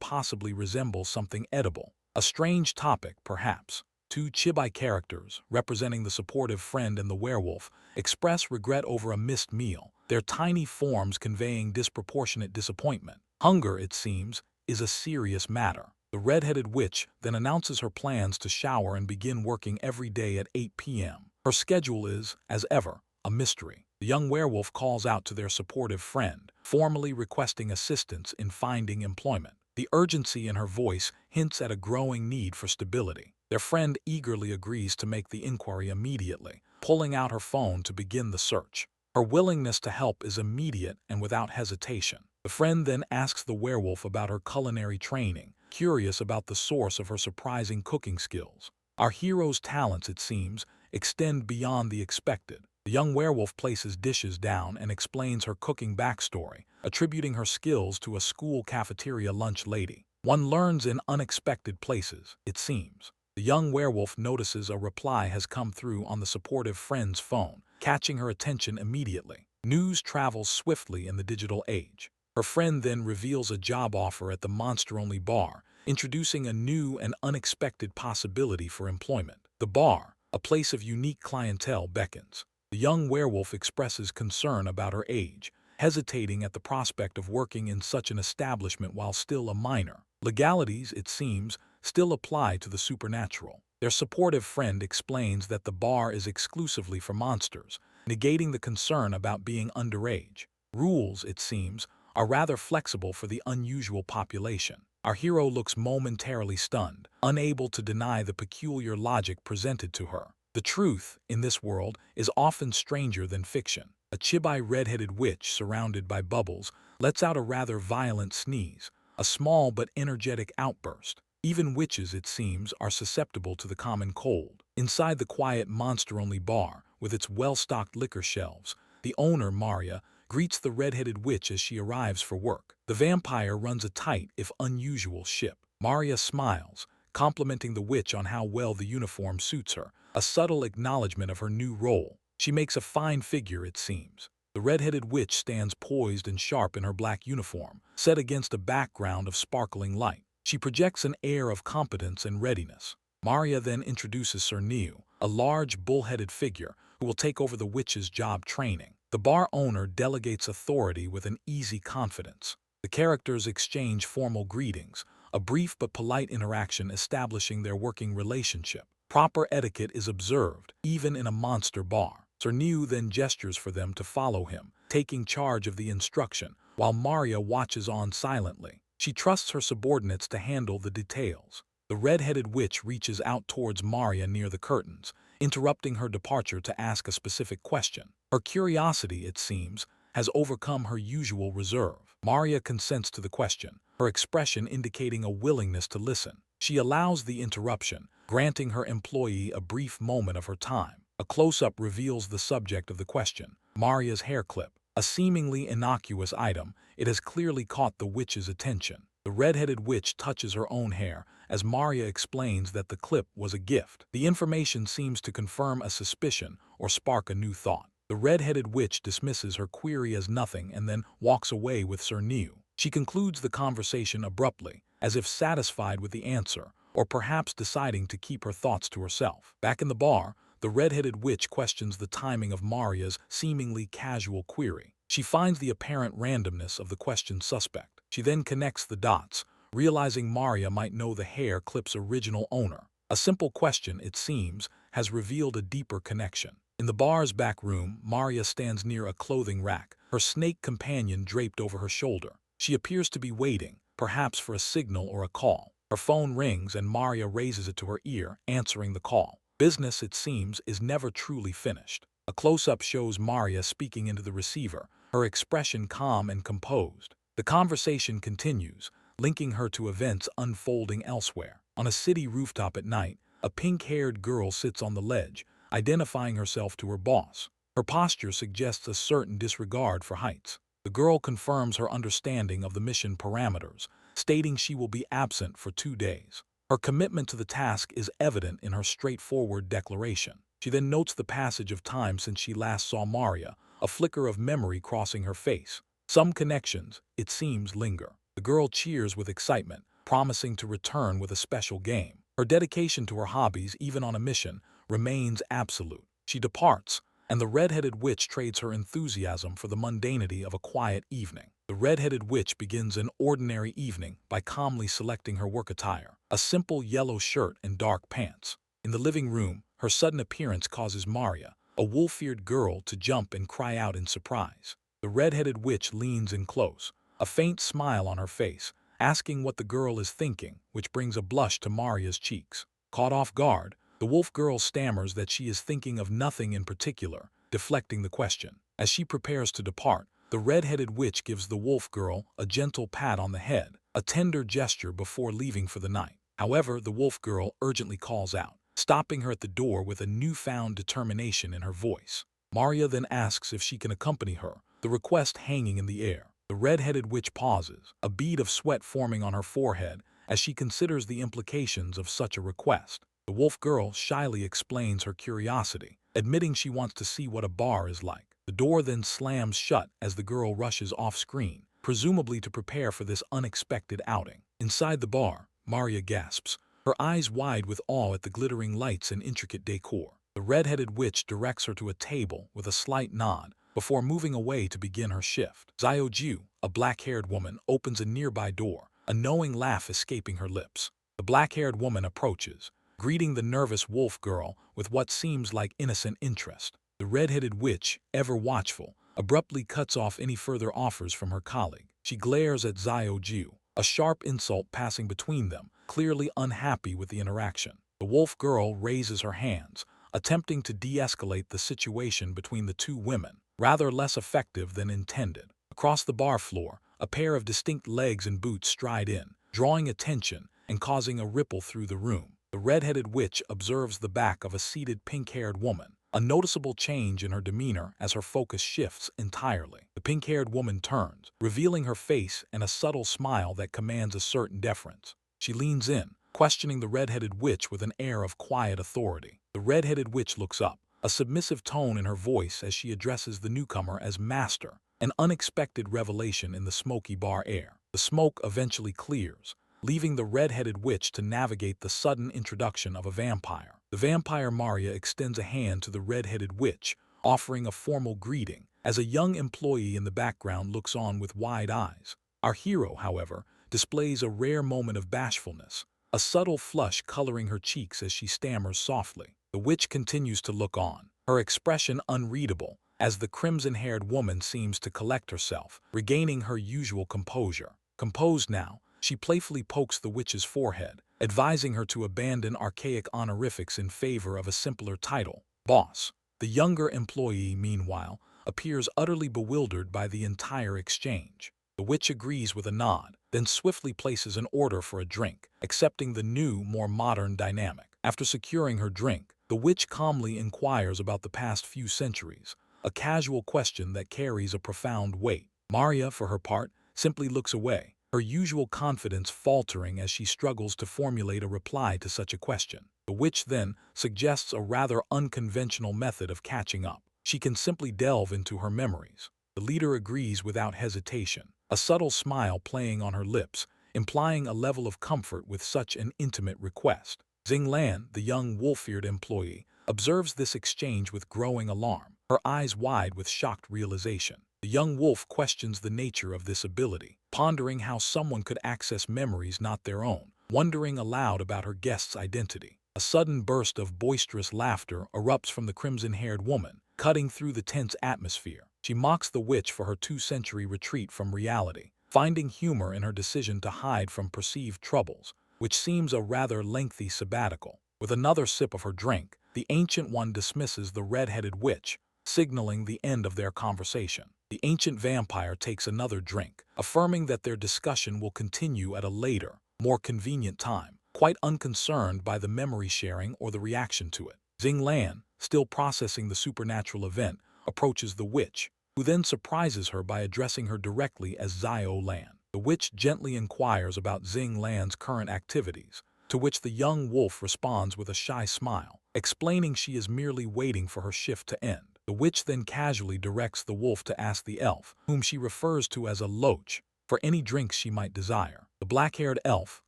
possibly resemble something edible. A strange topic, perhaps. 2 chibi characters, representing the supportive friend and the werewolf, express regret over a missed meal, their tiny forms conveying disproportionate disappointment. Hunger, it seems, is a serious matter. The red-headed witch then announces her plans to shower and begin working every day at 8 p.m. Her schedule is, as ever, a mystery. The young werewolf calls out to their supportive friend, formally requesting assistance in finding employment. The urgency in her voice hints at a growing need for stability. Their friend eagerly agrees to make the inquiry immediately, pulling out her phone to begin the search. Her willingness to help is immediate and without hesitation. The friend then asks the werewolf about her culinary training, curious about the source of her surprising cooking skills. Our hero's talents, it seems, extend beyond the expected. The young werewolf places dishes down and explains her cooking backstory, attributing her skills to a school cafeteria lunch lady. One learns in unexpected places, it seems. The young werewolf notices a reply has come through on the supportive friend's phone, catching her attention immediately. News travels swiftly in the digital age. Her friend then reveals a job offer at the monster-only bar, introducing a new and unexpected possibility for employment. The bar, a place of unique clientele, beckons. The young werewolf expresses concern about her age, hesitating at the prospect of working in such an establishment while still a minor. Legalities, it seems, still apply to the supernatural. Their supportive friend explains that the bar is exclusively for monsters, negating the concern about being underage. Rules, it seems, are rather flexible for the unusual population. Our hero looks momentarily stunned, unable to deny the peculiar logic presented to her. The truth, in this world, is often stranger than fiction. A chibi red-headed witch surrounded by bubbles lets out a rather violent sneeze, a small but energetic outburst. Even witches, it seems, are susceptible to the common cold. Inside the quiet monster-only bar, with its well-stocked liquor shelves, the owner, Maria, greets the red-headed witch as she arrives for work. The vampire runs a tight, if unusual, ship. Maria smiles, complimenting the witch on how well the uniform suits her, a subtle acknowledgement of her new role. She makes a fine figure, it seems. The red-headed witch stands poised and sharp in her black uniform, set against a background of sparkling light. She projects an air of competence and readiness. Maria then introduces Xing, a large bull-headed figure who will take over the witch's job training. The bar owner delegates authority with an easy confidence. The characters exchange formal greetings, a brief but polite interaction establishing their working relationship. Proper etiquette is observed, even in a monster bar. Xing then gestures for them to follow him, taking charge of the instruction, while Maria watches on silently. She trusts her subordinates to handle the details. The red-headed witch reaches out towards Maria near the curtains, interrupting her departure to ask a specific question. Her curiosity, it seems, has overcome her usual reserve. Maria consents to the question, her expression indicating a willingness to listen. She allows the interruption, granting her employee a brief moment of her time. A close-up reveals the subject of the question, Maria's hair clip. A seemingly innocuous item, it has clearly caught the witch's attention. The red-headed witch touches her own hair, as Maria explains that the clip was a gift. The information seems to confirm a suspicion or spark a new thought. The red-headed witch dismisses her query as nothing and then walks away with Xing. She concludes the conversation abruptly, as if satisfied with the answer, or perhaps deciding to keep her thoughts to herself. Back in the bar, the red-headed witch questions the timing of Maria's seemingly casual query. She finds the apparent randomness of the question suspect. She then connects the dots, realizing Maria might know the hair clip's original owner. A simple question, it seems, has revealed a deeper connection. In the bar's back room, Maria stands near a clothing rack, her snake companion draped over her shoulder. She appears to be waiting, perhaps for a signal or a call. Her phone rings and Maria raises it to her ear, answering the call. Business, it seems, is never truly finished. A close-up shows Maria speaking into the receiver, her expression calm and composed. The conversation continues, linking her to events unfolding elsewhere. On a city rooftop at night, a pink-haired girl sits on the ledge, identifying herself to her boss. Her posture suggests a certain disregard for heights. The girl confirms her understanding of the mission parameters, stating she will be absent for 2 days. Her commitment to the task is evident in her straightforward declaration. She then notes the passage of time since she last saw Maria, a flicker of memory crossing her face. Some connections, it seems, linger. The girl cheers with excitement, promising to return with a special game. Her dedication to her hobbies, even on a mission, remains absolute. She departs, and the red-headed witch trades her enthusiasm for the mundanity of a quiet evening. The red-headed witch begins an ordinary evening by calmly selecting her work attire, a simple yellow shirt and dark pants. In the living room, her sudden appearance causes Maria, a wolf-eared girl, to jump and cry out in surprise. The red-headed witch leans in close, a faint smile on her face, asking what the girl is thinking, which brings a blush to Maria's cheeks. Caught off guard, the wolf girl stammers that she is thinking of nothing in particular, deflecting the question. As she prepares to depart, the red-headed witch gives the wolf girl a gentle pat on the head, a tender gesture before leaving for the night. However, the wolf girl urgently calls out, stopping her at the door with a newfound determination in her voice. Maria then asks if she can accompany her, the request hanging in the air. The red-headed witch pauses, a bead of sweat forming on her forehead as she considers the implications of such a request. The wolf girl shyly explains her curiosity, admitting she wants to see what a bar is like. The door then slams shut as the girl rushes off-screen, presumably to prepare for this unexpected outing. Inside the bar, Maria gasps, her eyes wide with awe at the glittering lights and intricate decor. The red-headed witch directs her to a table with a slight nod before moving away to begin her shift. Xiaoju, a black-haired woman, opens a nearby door, a knowing laugh escaping her lips. The black-haired woman approaches, greeting the nervous wolf girl with what seems like innocent interest. The red-headed witch, ever watchful, abruptly cuts off any further offers from her colleague. She glares at Xiaoju, a sharp insult passing between them, clearly unhappy with the interaction. The wolf girl raises her hands, attempting to de-escalate the situation between the two women, rather less effective than intended. Across the bar floor, a pair of distinct legs and boots stride in, drawing attention and causing a ripple through the room. The red-headed witch observes the back of a seated pink-haired woman, a noticeable change in her demeanor as her focus shifts entirely. The pink-haired woman turns, revealing her face and a subtle smile that commands a certain deference. She leans in, questioning the red-headed witch with an air of quiet authority. The red-headed witch looks up, a submissive tone in her voice as she addresses the newcomer as master, an unexpected revelation in the smoky bar air. The smoke eventually clears, leaving the red-headed witch to navigate the sudden introduction of a vampire. The vampire Maria extends a hand to the red-headed witch, offering a formal greeting, as a young employee in the background looks on with wide eyes. Our hero, however, displays a rare moment of bashfulness, a subtle flush coloring her cheeks as she stammers softly. The witch continues to look on, her expression unreadable, as the crimson-haired woman seems to collect herself, regaining her usual composure. Composed now, she playfully pokes the witch's forehead, advising her to abandon archaic honorifics in favor of a simpler title, boss. The younger employee, meanwhile, appears utterly bewildered by the entire exchange. The witch agrees with a nod, then swiftly places an order for a drink, accepting the new, more modern dynamic. After securing her drink, the witch calmly inquires about the past few centuries, a casual question that carries a profound weight. Maria, for her part, simply looks away, her usual confidence faltering as she struggles to formulate a reply to such a question. The witch then suggests a rather unconventional method of catching up. She can simply delve into her memories. The leader agrees without hesitation, a subtle smile playing on her lips, implying a level of comfort with such an intimate request. Xing Lan, the young wolf-eared employee, observes this exchange with growing alarm, her eyes wide with shocked realization. The young wolf questions the nature of this ability, pondering how someone could access memories not their own, wondering aloud about her guest's identity. A sudden burst of boisterous laughter erupts from the crimson-haired woman, cutting through the tense atmosphere. She mocks the witch for her two-century retreat from reality, finding humor in her decision to hide from perceived troubles, which seems a rather lengthy sabbatical. With another sip of her drink, the Ancient One dismisses the red-headed witch, signaling the end of their conversation. The ancient vampire takes another drink, affirming that their discussion will continue at a later, more convenient time, quite unconcerned by the memory sharing or the reaction to it. Xing Lan, still processing the supernatural event, approaches the witch, who then surprises her by addressing her directly as Xiao Lan. The witch gently inquires about Xing Lan's current activities, to which the young wolf responds with a shy smile, explaining she is merely waiting for her shift to end. The witch then casually directs the wolf to ask the elf, whom she refers to as a loach, for any drinks she might desire. The black-haired elf,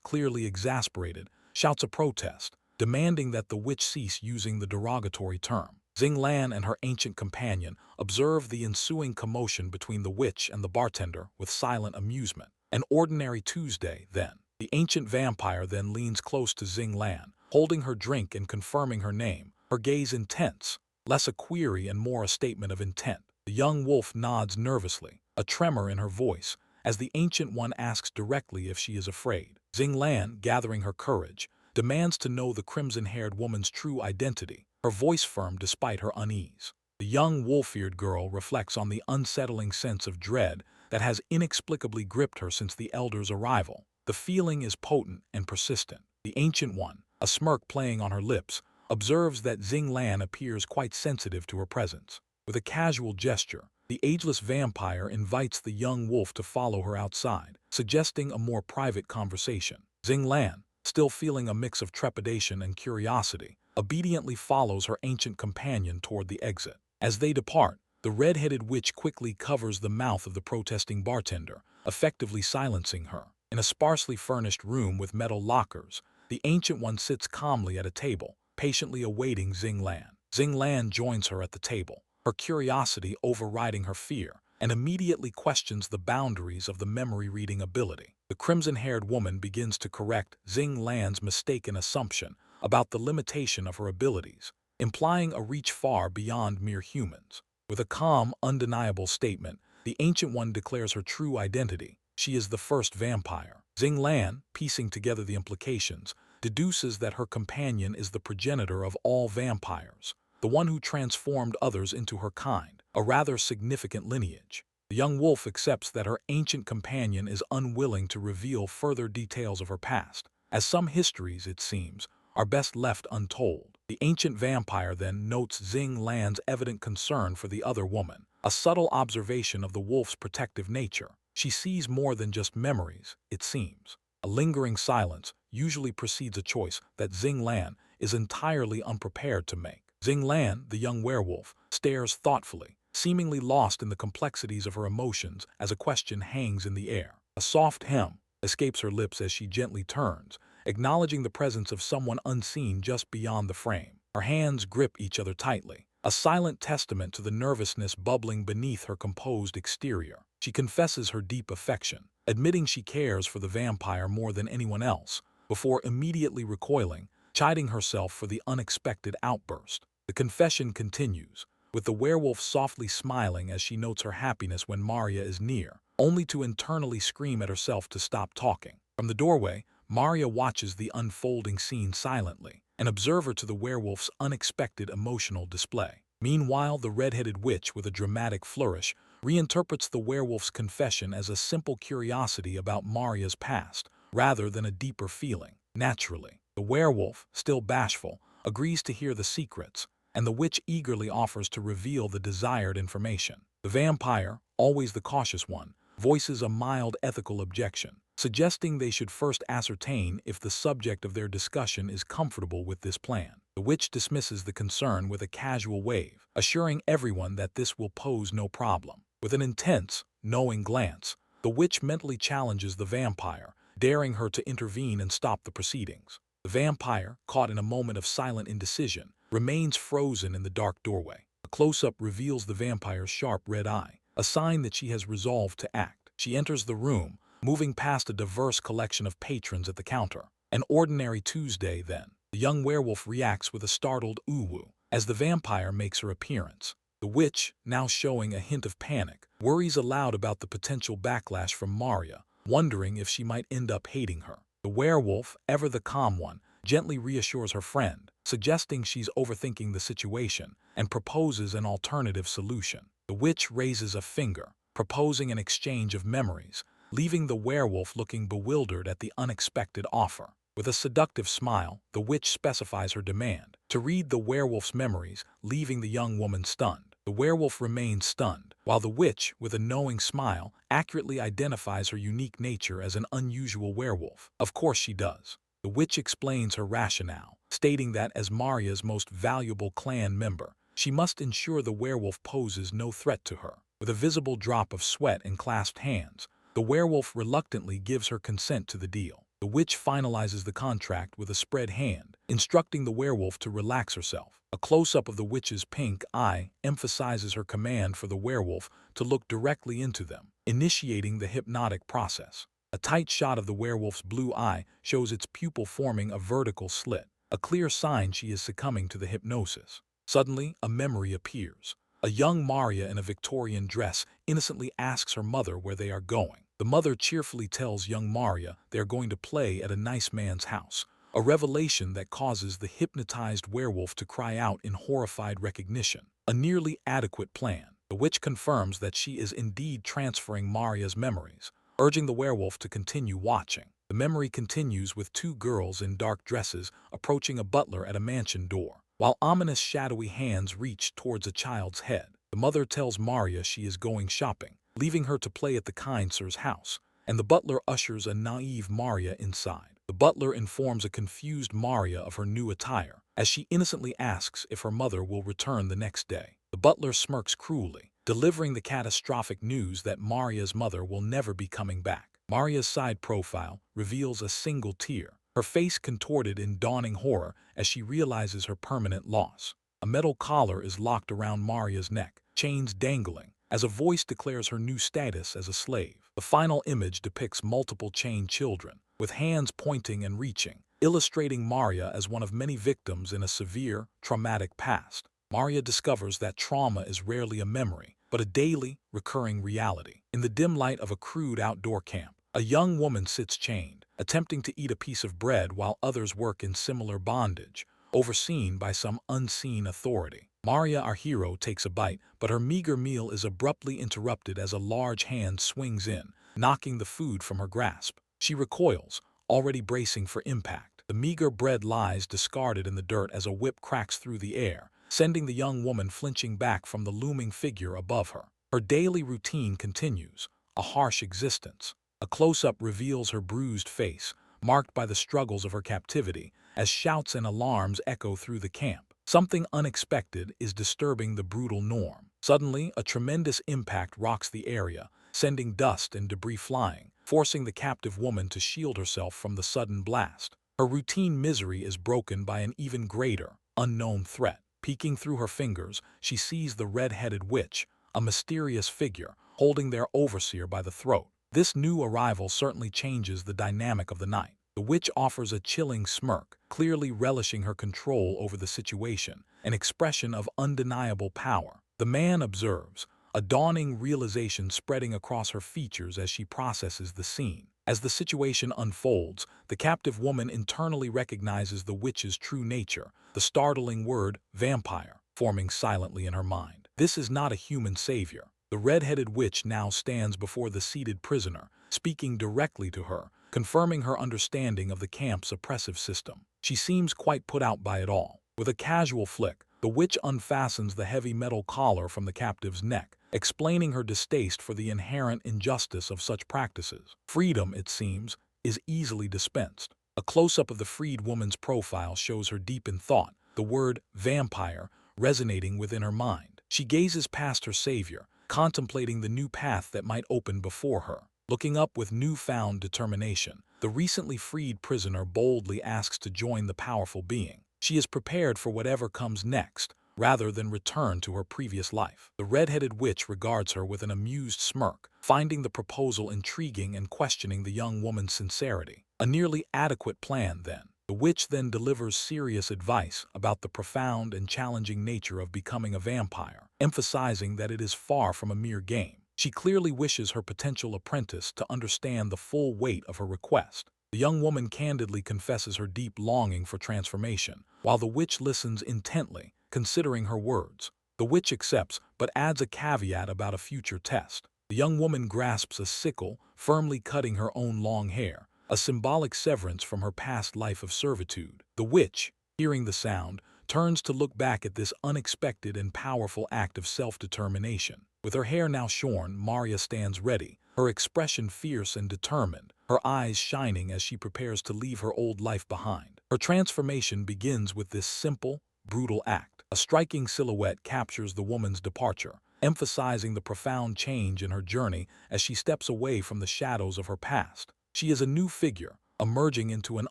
clearly exasperated, shouts a protest, demanding that the witch cease using the derogatory term. Xing Lan and her ancient companion observe the ensuing commotion between the witch and the bartender with silent amusement. An ordinary Tuesday, then. The ancient vampire then leans close to Xing Lan, holding her drink and confirming her name, her gaze intense, less a query and more a statement of intent. The young wolf nods nervously, a tremor in her voice, as the Ancient One asks directly if she is afraid. Xing Lan, gathering her courage, demands to know the crimson-haired woman's true identity, her voice firm despite her unease. The young wolf-eared girl reflects on the unsettling sense of dread that has inexplicably gripped her since the elder's arrival. The feeling is potent and persistent. The Ancient One, a smirk playing on her lips, observes that Xing Lan appears quite sensitive to her presence. With a casual gesture, the ageless vampire invites the young wolf to follow her outside, suggesting a more private conversation. Xing Lan, still feeling a mix of trepidation and curiosity, obediently follows her ancient companion toward the exit. As they depart, The red-headed witch quickly covers the mouth of the protesting bartender, effectively silencing her. In a sparsely furnished room with metal lockers, the Ancient One sits calmly at a table, patiently awaiting Xing Lan. Xing Lan joins her at the table, her curiosity overriding her fear, and immediately questions the boundaries of the memory-reading ability. The crimson-haired woman begins to correct Xing Lan's mistaken assumption about the limitation of her abilities, implying a reach far beyond mere humans. With a calm, undeniable statement, the Ancient One declares her true identity. She is the first vampire. Xing Lan, piecing together the implications, deduces that her companion is the progenitor of all vampires, the one who transformed others into her kind, a rather significant lineage. The young wolf accepts that her ancient companion is unwilling to reveal further details of her past, as some histories, it seems, are best left untold. The ancient vampire then notes Xing Lan's evident concern for the other woman, a subtle observation of the wolf's protective nature. She sees more than just memories, it seems. A lingering silence usually precedes a choice that Xing Lan is entirely unprepared to make. Xing Lan, the young werewolf, stares thoughtfully, seemingly lost in the complexities of her emotions as a question hangs in the air. A soft hem escapes her lips as she gently turns, acknowledging the presence of someone unseen just beyond the frame. Her hands grip each other tightly, a silent testament to the nervousness bubbling beneath her composed exterior. She confesses her deep affection, admitting she cares for the vampire more than anyone else, before immediately recoiling, chiding herself for the unexpected outburst. The confession continues, with the werewolf softly smiling as she notes her happiness when Maria is near, only to internally scream at herself to stop talking. From the doorway, Maria watches the unfolding scene silently, an observer to the werewolf's unexpected emotional display. Meanwhile, the red-headed witch, with a dramatic flourish, reinterprets the werewolf's confession as a simple curiosity about Maria's past, rather than a deeper feeling. Naturally, the werewolf, still bashful, agrees to hear the secrets, and the witch eagerly offers to reveal the desired information. The vampire, always the cautious one, voices a mild ethical objection, suggesting they should first ascertain if the subject of their discussion is comfortable with this plan. The witch dismisses the concern with a casual wave, assuring everyone that this will pose no problem. With an intense, knowing glance, the witch mentally challenges the vampire, daring her to intervene and stop the proceedings. The vampire, caught in a moment of silent indecision, remains frozen in the dark doorway. A close-up reveals the vampire's sharp red eye, a sign that she has resolved to act. She enters the room, moving past a diverse collection of patrons at the counter. An ordinary Tuesday, then. The young werewolf reacts with a startled ooh-woo as the vampire makes her appearance. The witch, now showing a hint of panic, worries aloud about the potential backlash from Maria, wondering if she might end up hating her. The werewolf, ever the calm one, gently reassures her friend, suggesting she's overthinking the situation, and proposes an alternative solution. The witch raises a finger, proposing an exchange of memories, leaving the werewolf looking bewildered at the unexpected offer. With a seductive smile, the witch specifies her demand, to read the werewolf's memories, leaving the young woman stunned. The werewolf remains stunned, while the witch, with a knowing smile, accurately identifies her unique nature as an unusual werewolf. Of course she does. The witch explains her rationale, stating that as Maria's most valuable clan member, she must ensure the werewolf poses no threat to her. With a visible drop of sweat and clasped hands, the werewolf reluctantly gives her consent to the deal. The witch finalizes the contract with a spread hand, instructing the werewolf to relax herself. A close-up of the witch's pink eye emphasizes her command for the werewolf to look directly into them, initiating the hypnotic process. A tight shot of the werewolf's blue eye shows its pupil forming a vertical slit, a clear sign she is succumbing to the hypnosis. Suddenly, a memory appears. A young Maria in a Victorian dress innocently asks her mother where they are going. The mother cheerfully tells young Maria they are going to play at a nice man's house, a revelation that causes the hypnotized werewolf to cry out in horrified recognition. A nearly adequate plan. The witch confirms that she is indeed transferring Maria's memories, urging the werewolf to continue watching. The memory continues with two girls in dark dresses approaching a butler at a mansion door, while ominous shadowy hands reach towards a child's head. The mother tells Maria she is going shopping, leaving her to play at the kind sir's house, and the butler ushers a naive Maria inside. The butler informs a confused Maria of her new attire, as she innocently asks if her mother will return the next day. The butler smirks cruelly, delivering the catastrophic news that Maria's mother will never be coming back. Maria's side profile reveals a single tear, her face contorted in dawning horror as she realizes her permanent loss. A metal collar is locked around Maria's neck, chains dangling, as a voice declares her new status as a slave. The final image depicts multiple chained children, with hands pointing and reaching, illustrating Maria as one of many victims in a severe, traumatic past. Maria discovers that trauma is rarely a memory, but a daily, recurring reality. In the dim light of a crude outdoor camp, a young woman sits chained, attempting to eat a piece of bread while others work in similar bondage, overseen by some unseen authority. Maria, our hero, takes a bite, but her meager meal is abruptly interrupted as a large hand swings in, knocking the food from her grasp. She recoils, already bracing for impact. The meager bread lies discarded in the dirt as a whip cracks through the air, sending the young woman flinching back from the looming figure above her. Her daily routine continues, a harsh existence. A close-up reveals her bruised face, marked by the struggles of her captivity, as shouts and alarms echo through the camp. Something unexpected is disturbing the brutal norm. Suddenly, a tremendous impact rocks the area, sending dust and debris flying, forcing the captive woman to shield herself from the sudden blast. Her routine misery is broken by an even greater, unknown threat. Peeking through her fingers, she sees the red-headed witch, a mysterious figure, holding their overseer by the throat. This new arrival certainly changes the dynamic of the night. The witch offers a chilling smirk, clearly relishing her control over the situation, an expression of undeniable power. The man observes, a dawning realization spreading across her features as she processes the scene. As the situation unfolds, the captive woman internally recognizes the witch's true nature, the startling word, vampire, forming silently in her mind. This is not a human savior. The red-headed witch now stands before the seated prisoner, speaking directly to her, confirming her understanding of the camp's oppressive system. She seems quite put out by it all. With a casual flick, the witch unfastens the heavy metal collar from the captive's neck, explaining her distaste for the inherent injustice of such practices. Freedom, it seems, is easily dispensed. A close-up of the freed woman's profile shows her deep in thought, the word vampire resonating within her mind. She gazes past her savior, contemplating the new path that might open before her. Looking up with newfound determination, the recently freed prisoner boldly asks to join the powerful being. She is prepared for whatever comes next, rather than return to her previous life. The red-headed witch regards her with an amused smirk, finding the proposal intriguing and questioning the young woman's sincerity. A nearly adequate plan, then. The witch then delivers serious advice about the profound and challenging nature of becoming a vampire, emphasizing that it is far from a mere game. She clearly wishes her potential apprentice to understand the full weight of her request. The young woman candidly confesses her deep longing for transformation, while the witch listens intently, considering her words. The witch accepts, but adds a caveat about a future test. The young woman grasps a sickle, firmly cutting her own long hair, a symbolic severance from her past life of servitude. The witch, hearing the sound, turns to look back at this unexpected and powerful act of self-determination. With her hair now shorn, Maria stands ready, her expression fierce and determined, her eyes shining as she prepares to leave her old life behind. Her transformation begins with this simple, brutal act. A striking silhouette captures the woman's departure, emphasizing the profound change in her journey as she steps away from the shadows of her past. She is a new figure, emerging into an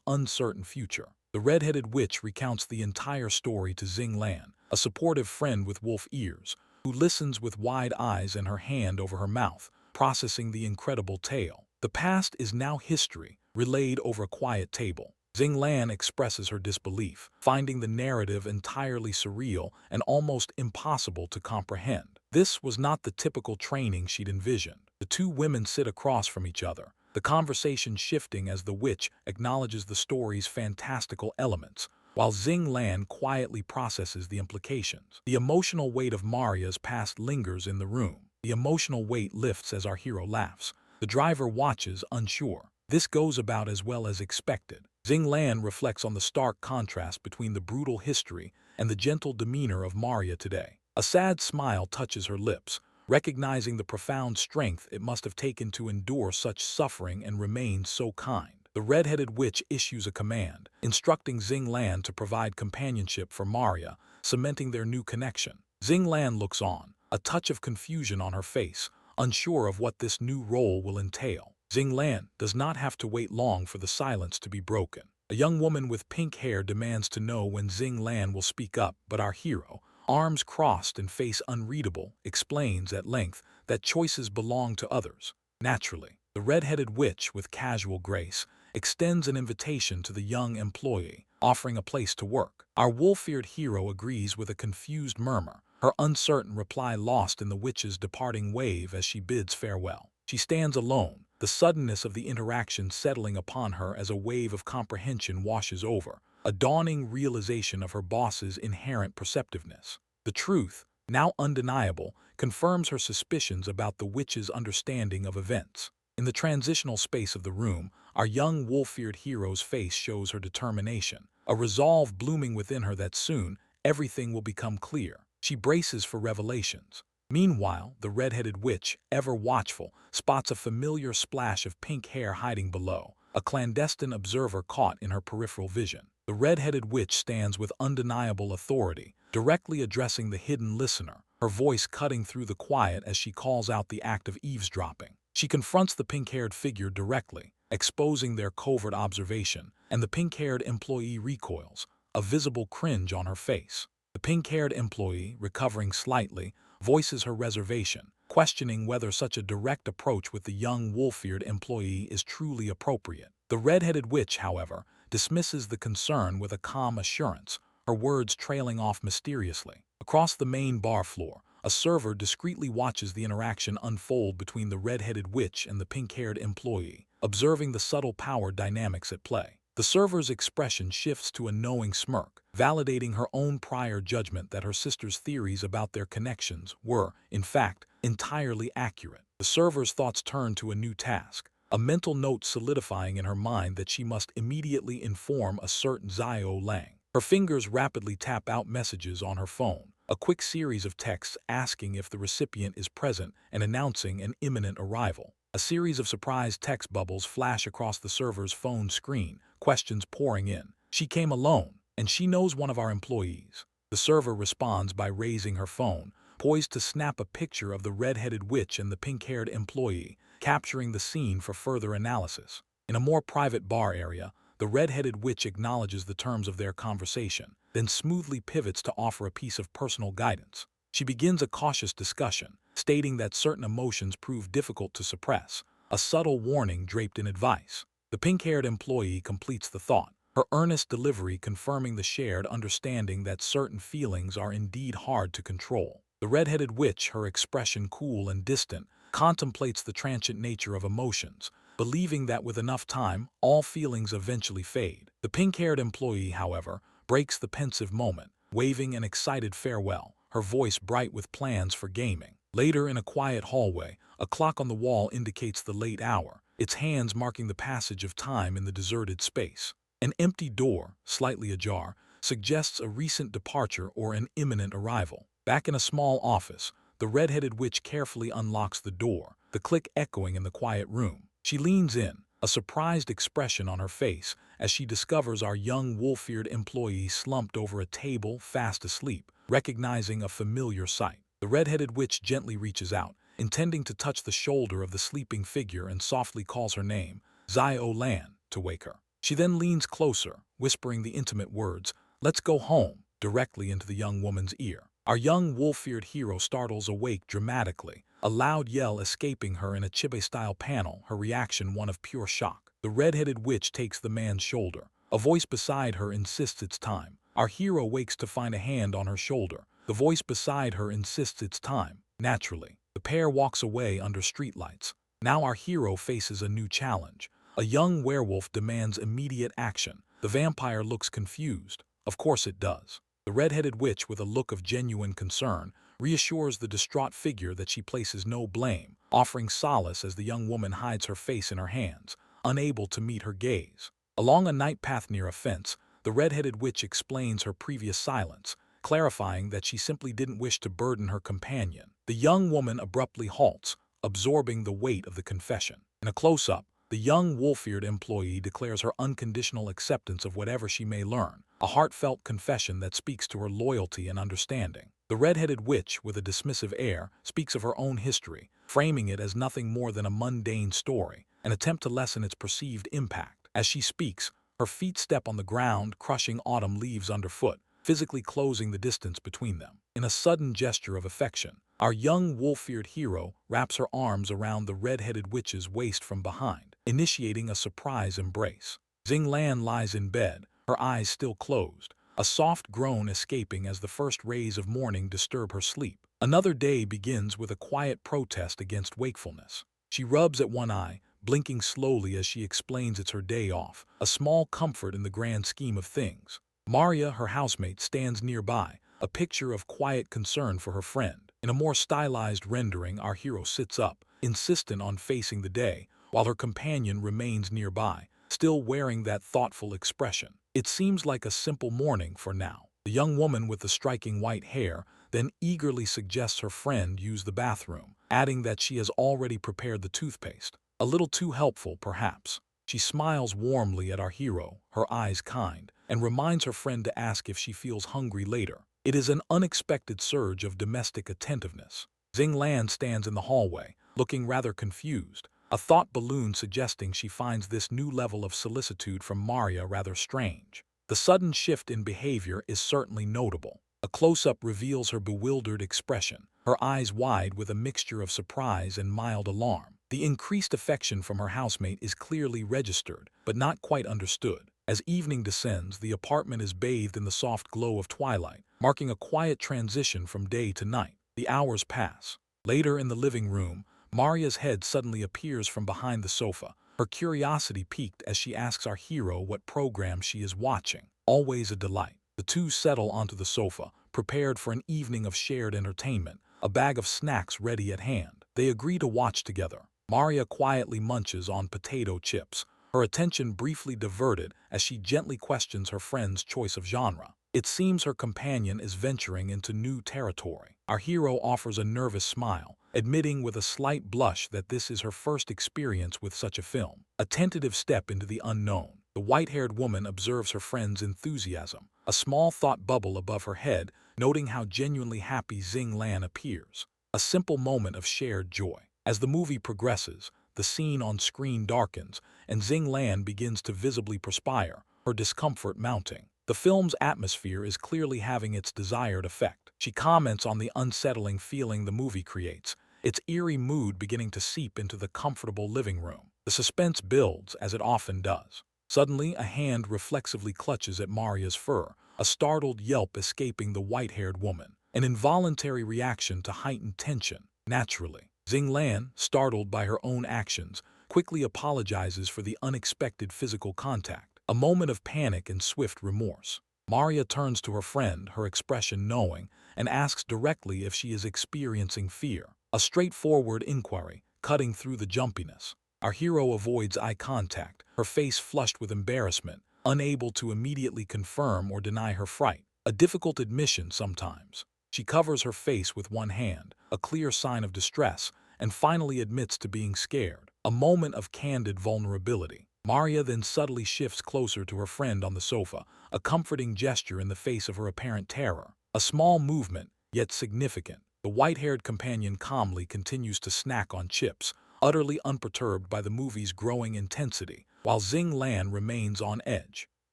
uncertain future. The red-headed witch recounts the entire story to Xing, a supportive friend with wolf ears, who listens with wide eyes and her hand over her mouth, processing the incredible tale. The past is now history, relayed over a quiet table. Xing expresses her disbelief, finding the narrative entirely surreal and almost impossible to comprehend. This was not the typical training she'd envisioned. The two women sit across from each other, the conversation shifting as the witch acknowledges the story's fantastical elements, while Xing quietly processes the implications. The emotional weight of Maria's past lingers in the room. The emotional weight lifts as our hero laughs. The driver watches, unsure. This goes about as well as expected. Xing reflects on the stark contrast between the brutal history and the gentle demeanor of Maria today. A sad smile touches her lips, recognizing the profound strength it must have taken to endure such suffering and remain so kind. The red-headed witch issues a command, instructing Xing to provide companionship for Maria, cementing their new connection. Xing Lan looks on, a touch of confusion on her face, unsure of what this new role will entail. Xing Lan does not have to wait long for the silence to be broken. A young woman with pink hair demands to know when Xing Lan will speak up, but our hero, arms crossed and face unreadable, explains at length that choices belong to others. Naturally, the red-headed witch, with casual grace, extends an invitation to the young employee, offering a place to work. Our wolf-eared hero agrees with a confused murmur, her uncertain reply lost in the witch's departing wave as she bids farewell. She stands alone, the suddenness of the interaction settling upon her as a wave of comprehension washes over, a dawning realization of her boss's inherent perceptiveness. The truth, now undeniable, confirms her suspicions about the witch's understanding of events. In the transitional space of the room, our young wolf-eared hero's face shows her determination, a resolve blooming within her that soon everything will become clear. She braces for revelations. Meanwhile, the red-headed witch, ever watchful, spots a familiar splash of pink hair hiding below, a clandestine observer caught in her peripheral vision. The red-headed witch stands with undeniable authority, directly addressing the hidden listener, her voice cutting through the quiet as she calls out the act of eavesdropping. She confronts the pink-haired figure directly, exposing their covert observation, and the pink-haired employee recoils, a visible cringe on her face. The pink-haired employee, recovering slightly, voices her reservation, questioning whether such a direct approach with the young wolf-eared employee is truly appropriate. The red-headed witch, however, dismisses the concern with a calm assurance, her words trailing off mysteriously. Across the main bar floor, a server discreetly watches the interaction unfold between the red-headed witch and the pink-haired employee, observing the subtle power dynamics at play. The server's expression shifts to a knowing smirk, validating her own prior judgment that her sister's theories about their connections were, in fact, entirely accurate. The server's thoughts turn to a new task, a mental note solidifying in her mind that she must immediately inform a certain Xiao Lang. Her fingers rapidly tap out messages on her phone, a quick series of texts asking if the recipient is present and announcing an imminent arrival. A series of surprise text bubbles flash across the server's phone screen, questions pouring in. She came alone, and she knows one of our employees. The server responds by raising her phone, poised to snap a picture of the red-headed witch and the pink-haired employee, capturing the scene for further analysis. In a more private bar area, the red-headed witch acknowledges the terms of their conversation, then smoothly pivots to offer a piece of personal guidance. She begins a cautious discussion, stating that certain emotions prove difficult to suppress, a subtle warning draped in advice. The pink-haired employee completes the thought, her earnest delivery confirming the shared understanding that certain feelings are indeed hard to control. The red-headed witch, her expression cool and distant, contemplates the transient nature of emotions, believing that with enough time, all feelings eventually fade. The pink-haired employee, however, breaks the pensive moment, waving an excited farewell, her voice bright with plans for gaming. Later, in a quiet hallway, a clock on the wall indicates the late hour, its hands marking the passage of time in the deserted space. An empty door, slightly ajar, suggests a recent departure or an imminent arrival. Back in a small office, the red-headed witch carefully unlocks the door, the click echoing in the quiet room. She leans in, a surprised expression on her face, as she discovers our young wolf-eared employee slumped over a table, fast asleep, recognizing a familiar sight. The red-headed witch gently reaches out, intending to touch the shoulder of the sleeping figure, and softly calls her name, Xiao Lan, to wake her. She then leans closer, whispering the intimate words, "Let's go home," directly into the young woman's ear. Our young wolf-eared hero startles awake dramatically, a loud yell escaping her in a chibe-style panel, her reaction one of pure shock. The red-headed witch takes the man's shoulder. A voice beside her insists it's time. Our hero wakes to find a hand on her shoulder. The voice beside her insists it's time. Naturally, the pair walks away under streetlights. Now our hero faces a new challenge. A young werewolf demands immediate action. The vampire looks confused. Of course it does. The red-headed witch, with a look of genuine concern, reassures the distraught figure that she places no blame, offering solace as the young woman hides her face in her hands, unable to meet her gaze. Along a night path near a fence, the red-headed witch explains her previous silence, clarifying that she simply didn't wish to burden her companion. The young woman abruptly halts, absorbing the weight of the confession. In a close-up, the young wolf-eared employee declares her unconditional acceptance of whatever she may learn, a heartfelt confession that speaks to her loyalty and understanding. The red-headed witch, with a dismissive air, speaks of her own history, framing it as nothing more than a mundane story, an attempt to lessen its perceived impact. As she speaks, her feet step on the ground, crushing autumn leaves underfoot, physically closing the distance between them. In a sudden gesture of affection, our young wolf-eared hero wraps her arms around the red-headed witch's waist from behind, initiating a surprise embrace. Xing Lan lies in bed, her eyes still closed, a soft groan escaping as the first rays of morning disturb her sleep. Another day begins with a quiet protest against wakefulness. She rubs at one eye, blinking slowly as she explains it's her day off, a small comfort in the grand scheme of things. Maria, her housemate, stands nearby, a picture of quiet concern for her friend. In a more stylized rendering, our hero sits up, insistent on facing the day, while her companion remains nearby, still wearing that thoughtful expression. It seems like a simple morning for now. The young woman with the striking white hair then eagerly suggests her friend use the bathroom, adding that she has already prepared the toothpaste. A little too helpful, perhaps. She smiles warmly at our hero, her eyes kind, and reminds her friend to ask if she feels hungry later. It is an unexpected surge of domestic attentiveness. Xing Lan stands in the hallway, looking rather confused, a thought balloon suggesting she finds this new level of solicitude from Maria rather strange. The sudden shift in behavior is certainly notable. A close-up reveals her bewildered expression, her eyes wide with a mixture of surprise and mild alarm. The increased affection from her housemate is clearly registered, but not quite understood. As evening descends, the apartment is bathed in the soft glow of twilight, marking a quiet transition from day to night. The hours pass. Later in the living room, Maria's head suddenly appears from behind the sofa, her curiosity piqued as she asks our hero what program she is watching. Always a delight. The two settle onto the sofa, prepared for an evening of shared entertainment, a bag of snacks ready at hand. They agree to watch together. Maria quietly munches on potato chips, her attention briefly diverted as she gently questions her friend's choice of genre. It seems her companion is venturing into new territory. Our hero offers a nervous smile, admitting with a slight blush that this is her first experience with such a film. A tentative step into the unknown. The white-haired woman observes her friend's enthusiasm, a small thought bubble above her head, noting how genuinely happy Xing Lan appears. A simple moment of shared joy. As the movie progresses, the scene on screen darkens, and Xing Lan begins to visibly perspire, her discomfort mounting. The film's atmosphere is clearly having its desired effect. She comments on the unsettling feeling the movie creates, its eerie mood beginning to seep into the comfortable living room. The suspense builds, as it often does. Suddenly, a hand reflexively clutches at Maria's fur, a startled yelp escaping the white-haired woman, an involuntary reaction to heightened tension. Naturally, Xing Lan, startled by her own actions, quickly apologizes for the unexpected physical contact, a moment of panic and swift remorse. Maria turns to her friend, her expression knowing, and asks directly if she is experiencing fear. A straightforward inquiry, cutting through the jumpiness. Our hero avoids eye contact, her face flushed with embarrassment, unable to immediately confirm or deny her fright. A difficult admission sometimes. She covers her face with one hand, a clear sign of distress, and finally admits to being scared. A moment of candid vulnerability. Maria then subtly shifts closer to her friend on the sofa, a comforting gesture in the face of her apparent terror. A small movement, yet significant. The white-haired companion calmly continues to snack on chips, utterly unperturbed by the movie's growing intensity, while Xing Lan remains on edge.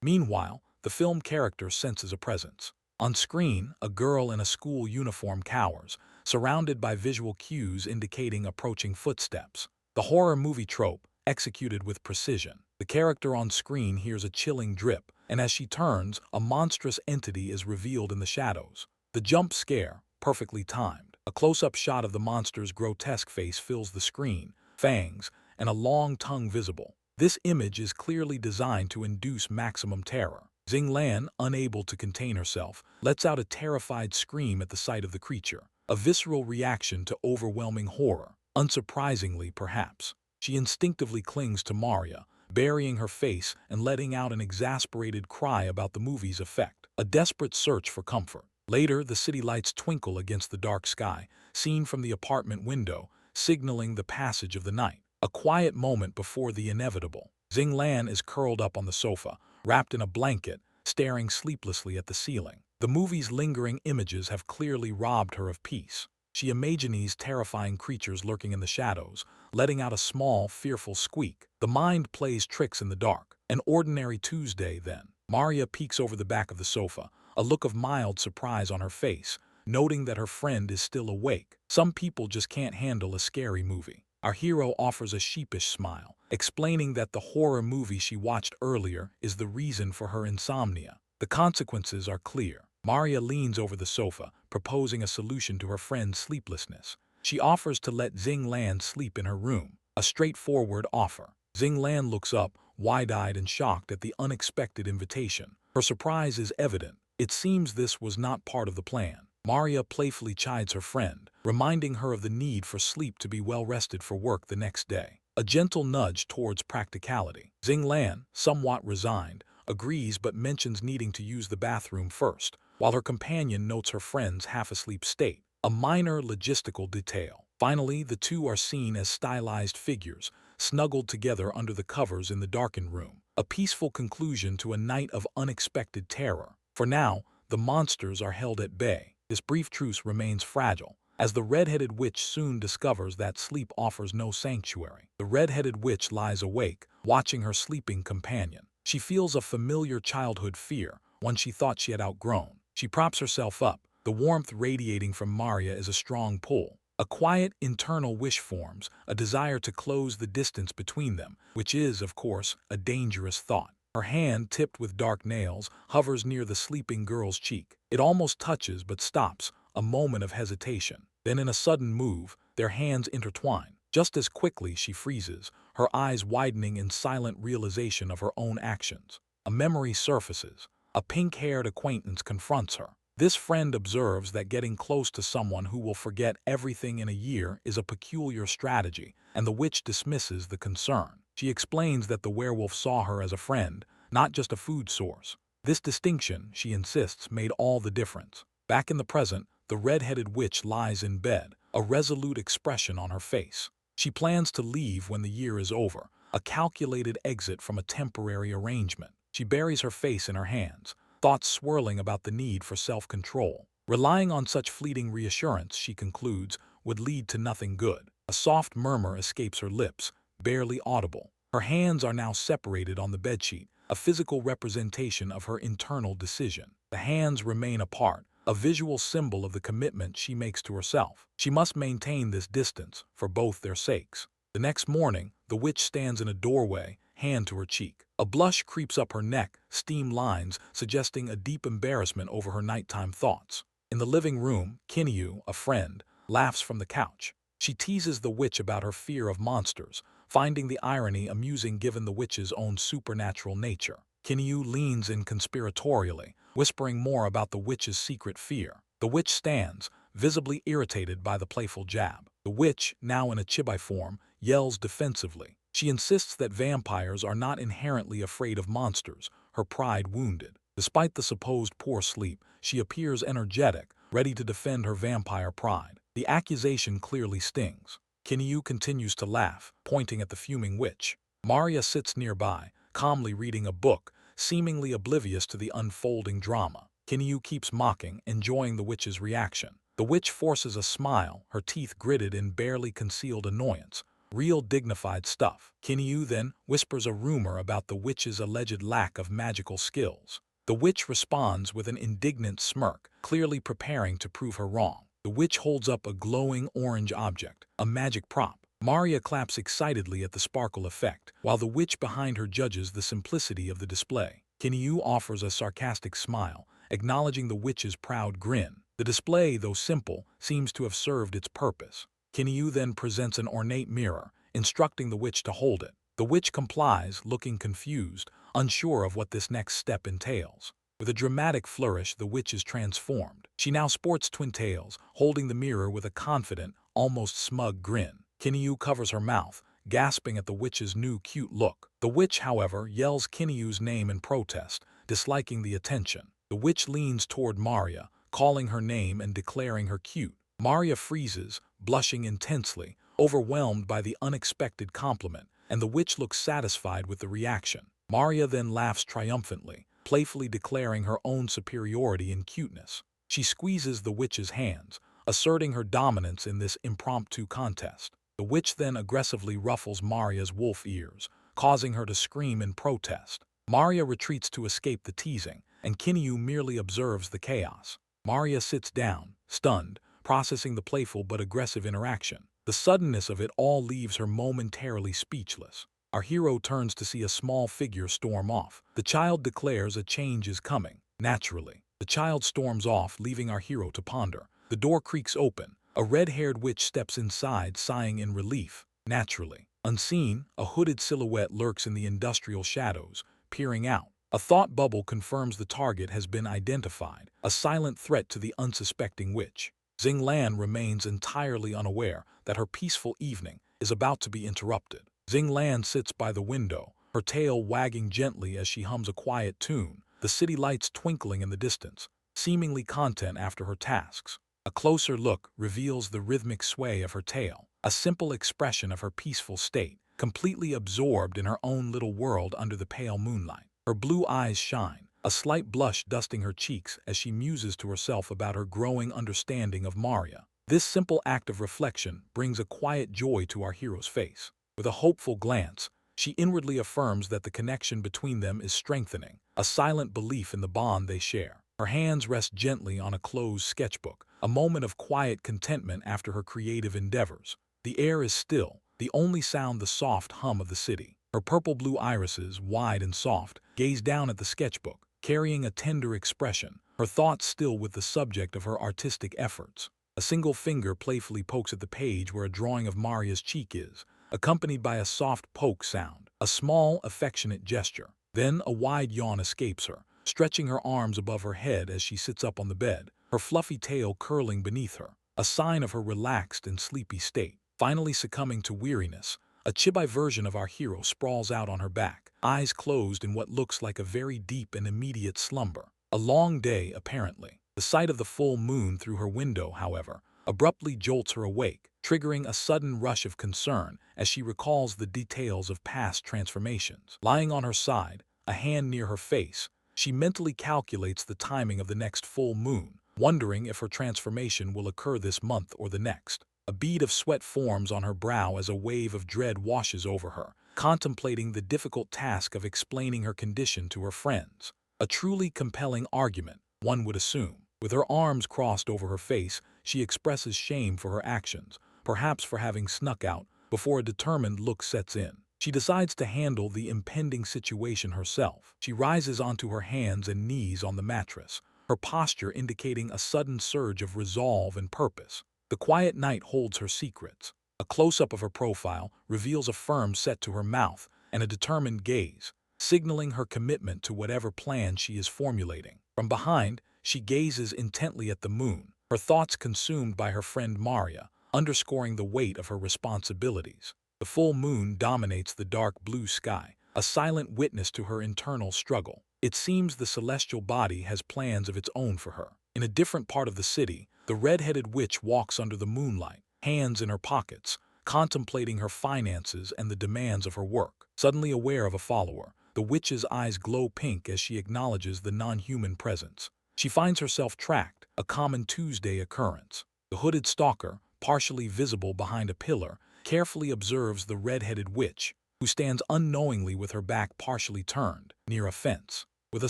Meanwhile, the film character senses a presence. On screen, a girl in a school uniform cowers, surrounded by visual cues indicating approaching footsteps. The horror movie trope, executed with precision. The character on screen hears a chilling drip, and as she turns, a monstrous entity is revealed in the shadows. The jump scare, perfectly timed. A close-up shot of the monster's grotesque face fills the screen, fangs, and a long tongue visible. This image is clearly designed to induce maximum terror. Xing Lan, unable to contain herself, lets out a terrified scream at the sight of the creature, a visceral reaction to overwhelming horror. Unsurprisingly, perhaps, she instinctively clings to Maria, burying her face and letting out an exasperated cry about the movie's effect, a desperate search for comfort. Later, the city lights twinkle against the dark sky, seen from the apartment window, signaling the passage of the night. A quiet moment before the inevitable. Xing Lan is curled up on the sofa, wrapped in a blanket, staring sleeplessly at the ceiling. The movie's lingering images have clearly robbed her of peace. She imagines terrifying creatures lurking in the shadows, letting out a small, fearful squeak. The mind plays tricks in the dark. An ordinary Tuesday, then. Maria peeks over the back of the sofa, a look of mild surprise on her face, noting that her friend is still awake. Some people just can't handle a scary movie. Our hero offers a sheepish smile, explaining that the horror movie she watched earlier is the reason for her insomnia. The consequences are clear. Maria leans over the sofa, proposing a solution to her friend's sleeplessness. She offers to let Xing sleep in her room, a straightforward offer. Xing looks up, wide-eyed and shocked at the unexpected invitation. Her surprise is evident. It seems this was not part of the plan. Maria playfully chides her friend, reminding her of the need for sleep to be well-rested for work the next day. A gentle nudge towards practicality. Xing, somewhat resigned, agrees but mentions needing to use the bathroom first, while her companion notes her friend's half-asleep state, a minor logistical detail. Finally, the two are seen as stylized figures, snuggled together under the covers in the darkened room, a peaceful conclusion to a night of unexpected terror. For now, the monsters are held at bay. This brief truce remains fragile, as the red-headed witch soon discovers that sleep offers no sanctuary. The red-headed witch lies awake, watching her sleeping companion. She feels a familiar childhood fear, one she thought she had outgrown. She props herself up. The warmth radiating from Maria is a strong pull. A quiet internal wish forms, a desire to close the distance between them, which is, of course, a dangerous thought. Her hand, tipped with dark nails, hovers near the sleeping girl's cheek. It almost touches but stops, a moment of hesitation. Then in a sudden move, their hands intertwine. Just as quickly she freezes, her eyes widening in silent realization of her own actions. A memory surfaces. A pink-haired acquaintance confronts her. This friend observes that getting close to someone who will forget everything in a year is a peculiar strategy, and the witch dismisses the concern. She explains that the werewolf saw her as a friend, not just a food source. This distinction, she insists, made all the difference. Back in the present, the red-headed witch lies in bed, a resolute expression on her face. She plans to leave when the year is over, a calculated exit from a temporary arrangement. She buries her face in her hands, thoughts swirling about the need for self-control. Relying on such fleeting reassurance, she concludes, would lead to nothing good. A soft murmur escapes her lips, barely audible. Her hands are now separated on the bedsheet, a physical representation of her internal decision. The hands remain apart, a visual symbol of the commitment she makes to herself. She must maintain this distance, for both their sakes. The next morning, the witch stands in a doorway, hand to her cheek. A blush creeps up her neck, steam lines suggesting a deep embarrassment over her nighttime thoughts. In the living room, Kinyu, a friend, laughs from the couch. She teases the witch about her fear of monsters, finding the irony amusing given the witch's own supernatural nature. Kinyu leans in conspiratorially, whispering more about the witch's secret fear. The witch stands, visibly irritated by the playful jab. The witch, now in a chibi form, yells defensively. She insists that vampires are not inherently afraid of monsters, her pride wounded. Despite the supposed poor sleep, she appears energetic, ready to defend her vampire pride. The accusation clearly stings. Kinyu continues to laugh, pointing at the fuming witch. Maria sits nearby, calmly reading a book, seemingly oblivious to the unfolding drama. Kinyu keeps mocking, enjoying the witch's reaction. The witch forces a smile, her teeth gritted in barely concealed annoyance. Real dignified stuff. Kinyu then whispers a rumor about the witch's alleged lack of magical skills. The witch responds with an indignant smirk, clearly preparing to prove her wrong. The witch holds up a glowing orange object, a magic prop. Maria claps excitedly at the sparkle effect, while the witch behind her judges the simplicity of the display. Kinyu offers a sarcastic smile, acknowledging the witch's proud grin. The display, though simple, seems to have served its purpose. Kinyu then presents an ornate mirror, instructing the witch to hold it. The witch complies, looking confused, unsure of what this next step entails. With a dramatic flourish, the witch is transformed. She now sports twin tails, holding the mirror with a confident, almost smug grin. Kinyu covers her mouth, gasping at the witch's new cute look. The witch, however, yells Kinyu's name in protest, disliking the attention. The witch leans toward Maria, calling her name and declaring her cute. Maria freezes, blushing intensely, overwhelmed by the unexpected compliment, and the witch looks satisfied with the reaction. Maria then laughs triumphantly, playfully declaring her own superiority in cuteness. She squeezes the witch's hands, asserting her dominance in this impromptu contest. The witch then aggressively ruffles Maria's wolf ears, causing her to scream in protest. Maria retreats to escape the teasing, and Kinyu merely observes the chaos. Maria sits down, stunned, processing the playful but aggressive interaction. The suddenness of it all leaves her momentarily speechless. Our hero turns to see a small figure storm off. The child declares a change is coming. Naturally, the child storms off, leaving our hero to ponder. The door creaks open. A red-haired witch steps inside, sighing in relief. Naturally, unseen, a hooded silhouette lurks in the industrial shadows, peering out. A thought bubble confirms the target has been identified, a silent threat to the unsuspecting witch. Xing Lan remains entirely unaware that her peaceful evening is about to be interrupted. Xing Lan sits by the window, her tail wagging gently as she hums a quiet tune, the city lights twinkling in the distance, seemingly content after her tasks. A closer look reveals the rhythmic sway of her tail, a simple expression of her peaceful state, completely absorbed in her own little world under the pale moonlight. Her blue eyes shine, a slight blush dusting her cheeks as she muses to herself about her growing understanding of Maria. This simple act of reflection brings a quiet joy to our hero's face. With a hopeful glance, she inwardly affirms that the connection between them is strengthening, a silent belief in the bond they share. Her hands rest gently on a closed sketchbook, a moment of quiet contentment after her creative endeavors. The air is still, the only sound the soft hum of the city. Her purple-blue irises, wide and soft, gaze down at the sketchbook, carrying a tender expression, her thoughts still with the subject of her artistic efforts. A single finger playfully pokes at the page where a drawing of Maria's cheek is, accompanied by a soft poke sound, a small, affectionate gesture. Then a wide yawn escapes her, stretching her arms above her head as she sits up on the bed, her fluffy tail curling beneath her, a sign of her relaxed and sleepy state. Finally succumbing to weariness, a chibi version of our hero sprawls out on her back, eyes closed in what looks like a very deep and immediate slumber. A long day, apparently. The sight of the full moon through her window, however, abruptly jolts her awake, triggering a sudden rush of concern as she recalls the details of past transformations. Lying on her side, a hand near her face, she mentally calculates the timing of the next full moon, wondering if her transformation will occur this month or the next. A bead of sweat forms on her brow as a wave of dread washes over her, contemplating the difficult task of explaining her condition to her friends. A truly compelling argument, one would assume. With her arms crossed over her face, she expresses shame for her actions, perhaps for having snuck out before a determined look sets in. She decides to handle the impending situation herself. She rises onto her hands and knees on the mattress, her posture indicating a sudden surge of resolve and purpose. The quiet night holds her secrets. A close-up of her profile reveals a firm set to her mouth and a determined gaze, signaling her commitment to whatever plan she is formulating. From behind, she gazes intently at the moon, her thoughts consumed by her friend Maria, underscoring the weight of her responsibilities. The full moon dominates the dark blue sky, a silent witness to her internal struggle. It seems the celestial body has plans of its own for her. In a different part of the city, the red-headed witch walks under the moonlight, hands in her pockets, contemplating her finances and the demands of her work. Suddenly aware of a follower, the witch's eyes glow pink as she acknowledges the non-human presence. She finds herself tracked, a common Tuesday occurrence. The hooded stalker, partially visible behind a pillar, carefully observes the red-headed witch, who stands unknowingly with her back partially turned, near a fence. With a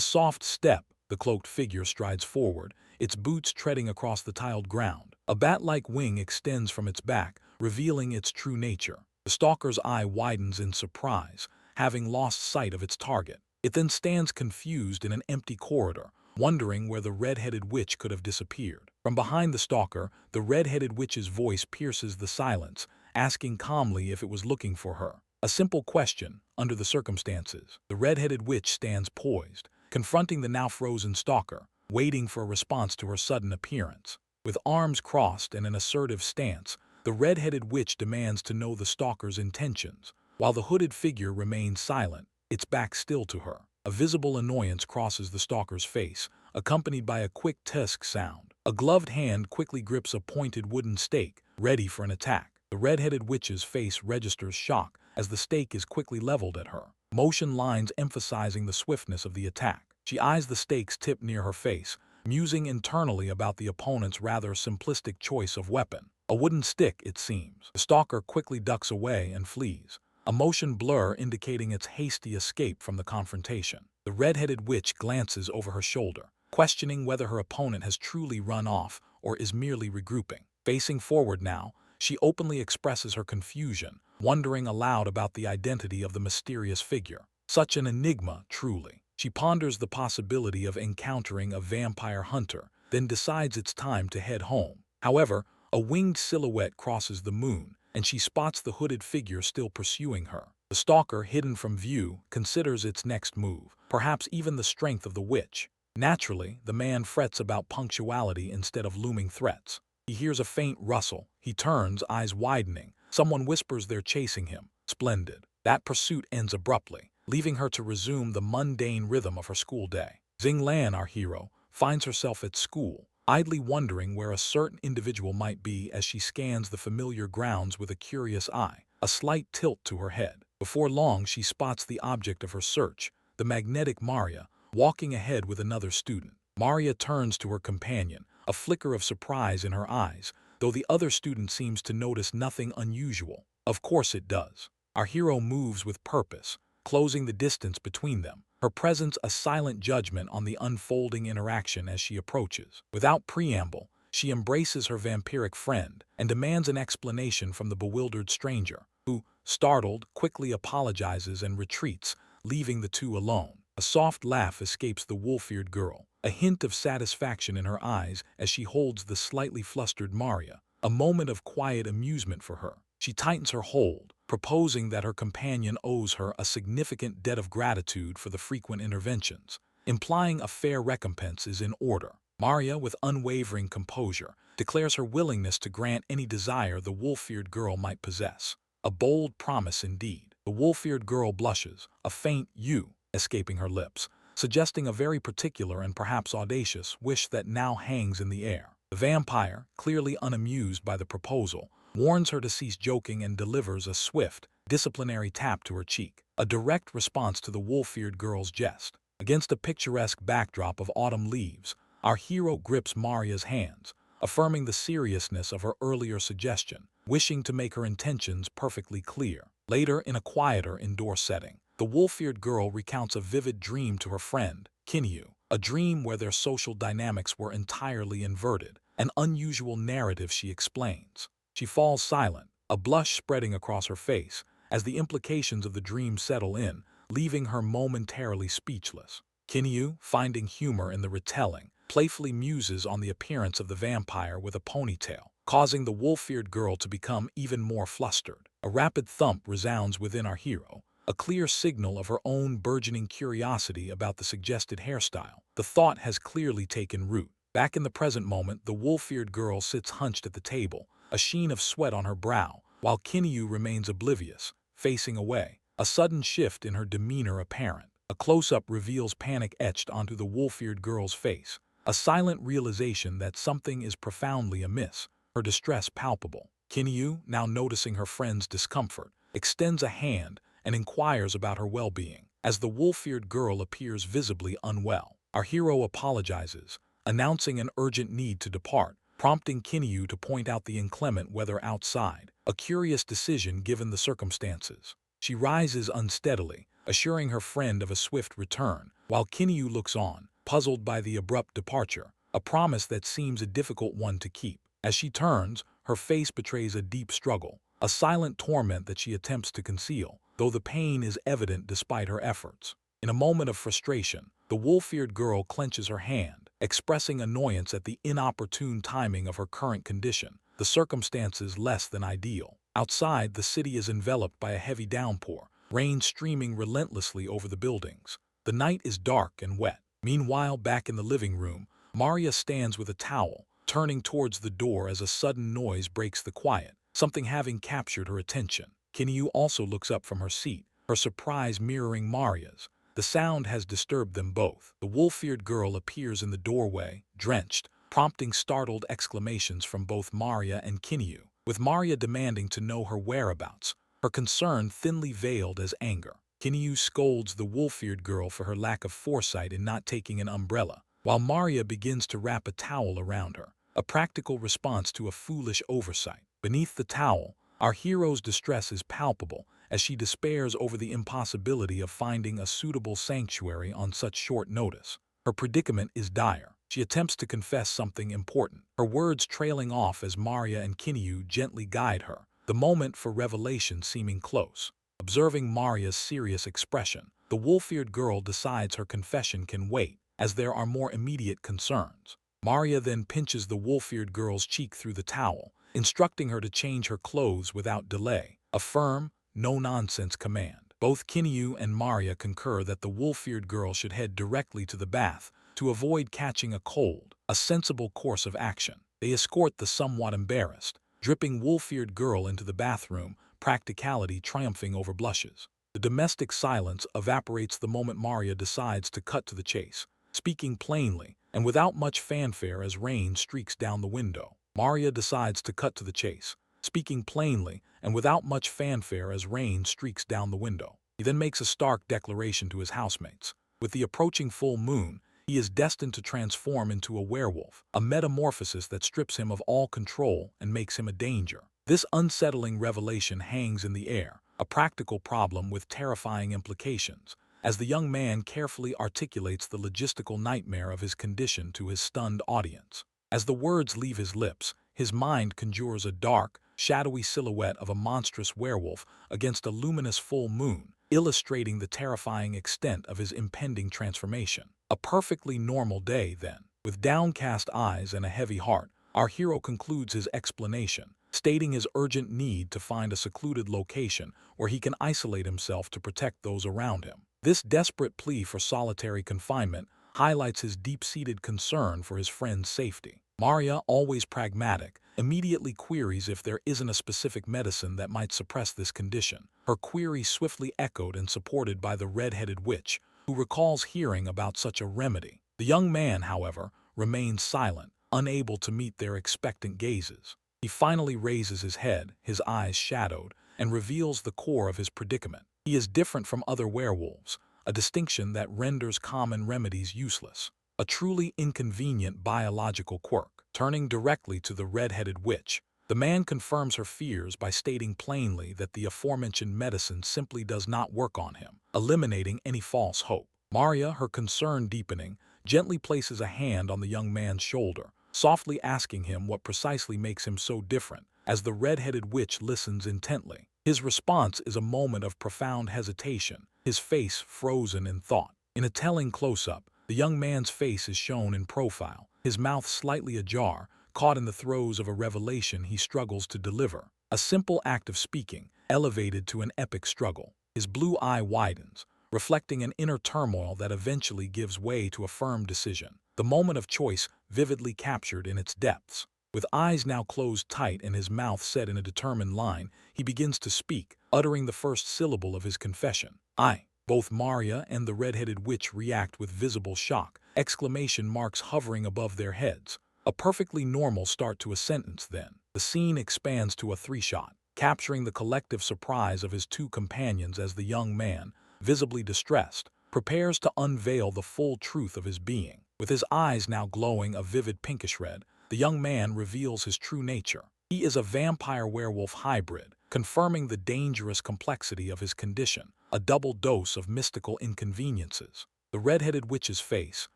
soft step, the cloaked figure strides forward, its boots treading across the tiled ground. A bat-like wing extends from its back, revealing its true nature. The stalker's eye widens in surprise, having lost sight of its target. It then stands confused in an empty corridor, wondering where the red-headed witch could have disappeared. From behind the stalker, the red-headed witch's voice pierces the silence, asking calmly if it was looking for her. A simple question, under the circumstances. The red-headed witch stands poised, confronting the now-frozen stalker, waiting for a response to her sudden appearance. With arms crossed and an assertive stance, the red-headed witch demands to know the stalker's intentions, while the hooded figure remains silent, its back still to her. A visible annoyance crosses the stalker's face, accompanied by a quick tusk sound. A gloved hand quickly grips a pointed wooden stake, ready for an attack. The red-headed witch's face registers shock as the stake is quickly leveled at her. motion lines emphasizing the swiftness of the attack. She eyes the stakes tipped near her face, musing internally about the opponent's rather simplistic choice of weapon. A wooden stick, it seems. The stalker quickly ducks away and flees, a motion blur indicating its hasty escape from the confrontation. The red-headed witch glances over her shoulder, questioning whether her opponent has truly run off or is merely regrouping. Facing forward now, she openly expresses her confusion, wondering aloud about the identity of the mysterious figure. Such an enigma, truly. She ponders the possibility of encountering a vampire hunter, then decides it's time to head home. However, a winged silhouette crosses the moon, and she spots the hooded figure still pursuing her. The stalker, hidden from view, considers its next move, perhaps even the strength of the witch. Naturally, the man frets about punctuality instead of looming threats. He hears a faint rustle. He turns, eyes widening. Someone whispers they're chasing him. Splendid. That pursuit ends abruptly, leaving her to resume the mundane rhythm of her school day. Xing Lan, our hero, finds herself at school, idly wondering where a certain individual might be as she scans the familiar grounds with a curious eye, a slight tilt to her head. Before long, she spots the object of her search, the magnetic Maria, walking ahead with another student. Maria turns to her companion, a flicker of surprise in her eyes, though the other student seems to notice nothing unusual. Of course it does. Our hero moves with purpose, closing the distance between them, her presence a silent judgment on the unfolding interaction as she approaches. Without preamble, she embraces her vampiric friend and demands an explanation from the bewildered stranger, who, startled, quickly apologizes and retreats, leaving the two alone. A soft laugh escapes the wolf-eared girl, a hint of satisfaction in her eyes as she holds the slightly flustered Maria, a moment of quiet amusement for her. She tightens her hold, proposing that her companion owes her a significant debt of gratitude for the frequent interventions, implying a fair recompense is in order. Maria, with unwavering composure, declares her willingness to grant any desire the wolf-eared girl might possess. A bold promise indeed. The wolf-eared girl blushes, a faint "you" escaping her lips, suggesting a very particular and perhaps audacious wish that now hangs in the air. The vampire, clearly unamused by the proposal, warns her to cease joking and delivers a swift, disciplinary tap to her cheek, a direct response to the wolf-eared girl's jest. Against a picturesque backdrop of autumn leaves, our hero grips Maria's hands, affirming the seriousness of her earlier suggestion, wishing to make her intentions perfectly clear. Later, in a quieter indoor setting, the wolf-eared girl recounts a vivid dream to her friend, Kinyu, a dream where their social dynamics were entirely inverted, an unusual narrative she explains. She falls silent, a blush spreading across her face, as the implications of the dream settle in, leaving her momentarily speechless. Kinyu, finding humor in the retelling, playfully muses on the appearance of the vampire with a ponytail, causing the wolf-eared girl to become even more flustered. A rapid thump resounds within our hero, a clear signal of her own burgeoning curiosity about the suggested hairstyle. The thought has clearly taken root. Back in the present moment, the wolf-eared girl sits hunched at the table, a sheen of sweat on her brow, while Kinyu remains oblivious, facing away, a sudden shift in her demeanor apparent. A close-up reveals panic etched onto the wolf-eared girl's face, a silent realization that something is profoundly amiss, her distress palpable. Kinyu, now noticing her friend's discomfort, extends a hand and inquires about her well-being. As the wolf-eared girl appears visibly unwell, our hero apologizes, announcing an urgent need to depart, prompting Kinyu to point out the inclement weather outside, a curious decision given the circumstances. She rises unsteadily, assuring her friend of a swift return, while Kinyu looks on, puzzled by the abrupt departure, a promise that seems a difficult one to keep. As she turns, her face betrays a deep struggle, a silent torment that she attempts to conceal, though the pain is evident despite her efforts. In a moment of frustration, the wolf-eared girl clenches her hand, expressing annoyance at the inopportune timing of her current condition, the circumstances less than ideal. Outside, the city is enveloped by a heavy downpour, rain streaming relentlessly over the buildings. The night is dark and wet. Meanwhile, back in the living room, Maria stands with a towel, turning towards the door as a sudden noise breaks the quiet, something having captured her attention. Kinyu also looks up from her seat, her surprise mirroring Maria's. The sound has disturbed them both. The wolf-eared girl appears in the doorway, drenched, prompting startled exclamations from both Maria and Kinyu, with Maria demanding to know her whereabouts, her concern thinly veiled as anger. Kinyu scolds the wolf-eared girl for her lack of foresight in not taking an umbrella, while Maria begins to wrap a towel around her, a practical response to a foolish oversight. Beneath the towel, our hero's distress is palpable as she despairs over the impossibility of finding a suitable sanctuary on such short notice. Her predicament is dire. She attempts to confess something important, her words trailing off as Maria and Kinyu gently guide her, the moment for revelation seeming close. Observing Maria's serious expression, the wolf-eared girl decides her confession can wait, as there are more immediate concerns. Maria then pinches the wolf-eared girl's cheek through the towel, instructing her to change her clothes without delay, a firm, no-nonsense command. Both Kinyu and Maria concur that the wolf-eared girl should head directly to the bath to avoid catching a cold, a sensible course of action. They escort the somewhat embarrassed, dripping wolf-eared girl into the bathroom, practicality triumphing over blushes. The domestic silence evaporates the moment Maria decides to cut to the chase, speaking plainly and without much fanfare as rain streaks down the window. Maria decides to cut to the chase, speaking plainly and without much fanfare as rain streaks down the window. He then makes a stark declaration to his housemates. With the approaching full moon, he is destined to transform into a werewolf, a metamorphosis that strips him of all control and makes him a danger. This unsettling revelation hangs in the air, a practical problem with terrifying implications, as the young man carefully articulates the logistical nightmare of his condition to his stunned audience. As the words leave his lips, his mind conjures a dark, shadowy silhouette of a monstrous werewolf against a luminous full moon, illustrating the terrifying extent of his impending transformation. A perfectly normal day, then. With downcast eyes and a heavy heart, our hero concludes his explanation, stating his urgent need to find a secluded location where he can isolate himself to protect those around him. This desperate plea for solitary confinement highlights his deep-seated concern for his friend's safety. Maria, always pragmatic, immediately queries if there isn't a specific medicine that might suppress this condition. Her query swiftly echoed and supported by the red-headed witch, who recalls hearing about such a remedy. The young man, however, remains silent, unable to meet their expectant gazes. He finally raises his head, his eyes shadowed, and reveals the core of his predicament. He is different from other werewolves, a distinction that renders common remedies useless. A truly inconvenient biological quirk. Turning directly to the red-headed witch, the man confirms her fears by stating plainly that the aforementioned medicine simply does not work on him, eliminating any false hope. Maria, her concern deepening, gently places a hand on the young man's shoulder, softly asking him what precisely makes him so different. As the red-headed witch listens intently, his response is a moment of profound hesitation, his face frozen in thought. In a telling close-up, the young man's face is shown in profile, his mouth slightly ajar, caught in the throes of a revelation he struggles to deliver. A simple act of speaking, elevated to an epic struggle. His blue eye widens, reflecting an inner turmoil that eventually gives way to a firm decision. The moment of choice vividly captured in its depths. With eyes now closed tight and his mouth set in a determined line, he begins to speak, uttering the first syllable of his confession. I. Both Maria and the red-headed witch react with visible shock, exclamation marks hovering above their heads. A perfectly normal start to a sentence then. The scene expands to a three-shot, capturing the collective surprise of his two companions as the young man, visibly distressed, prepares to unveil the full truth of his being. With his eyes now glowing a vivid pinkish red, the young man reveals his true nature. He is a vampire-werewolf hybrid, confirming the dangerous complexity of his condition, a double dose of mystical inconveniences. The red-headed witch's face,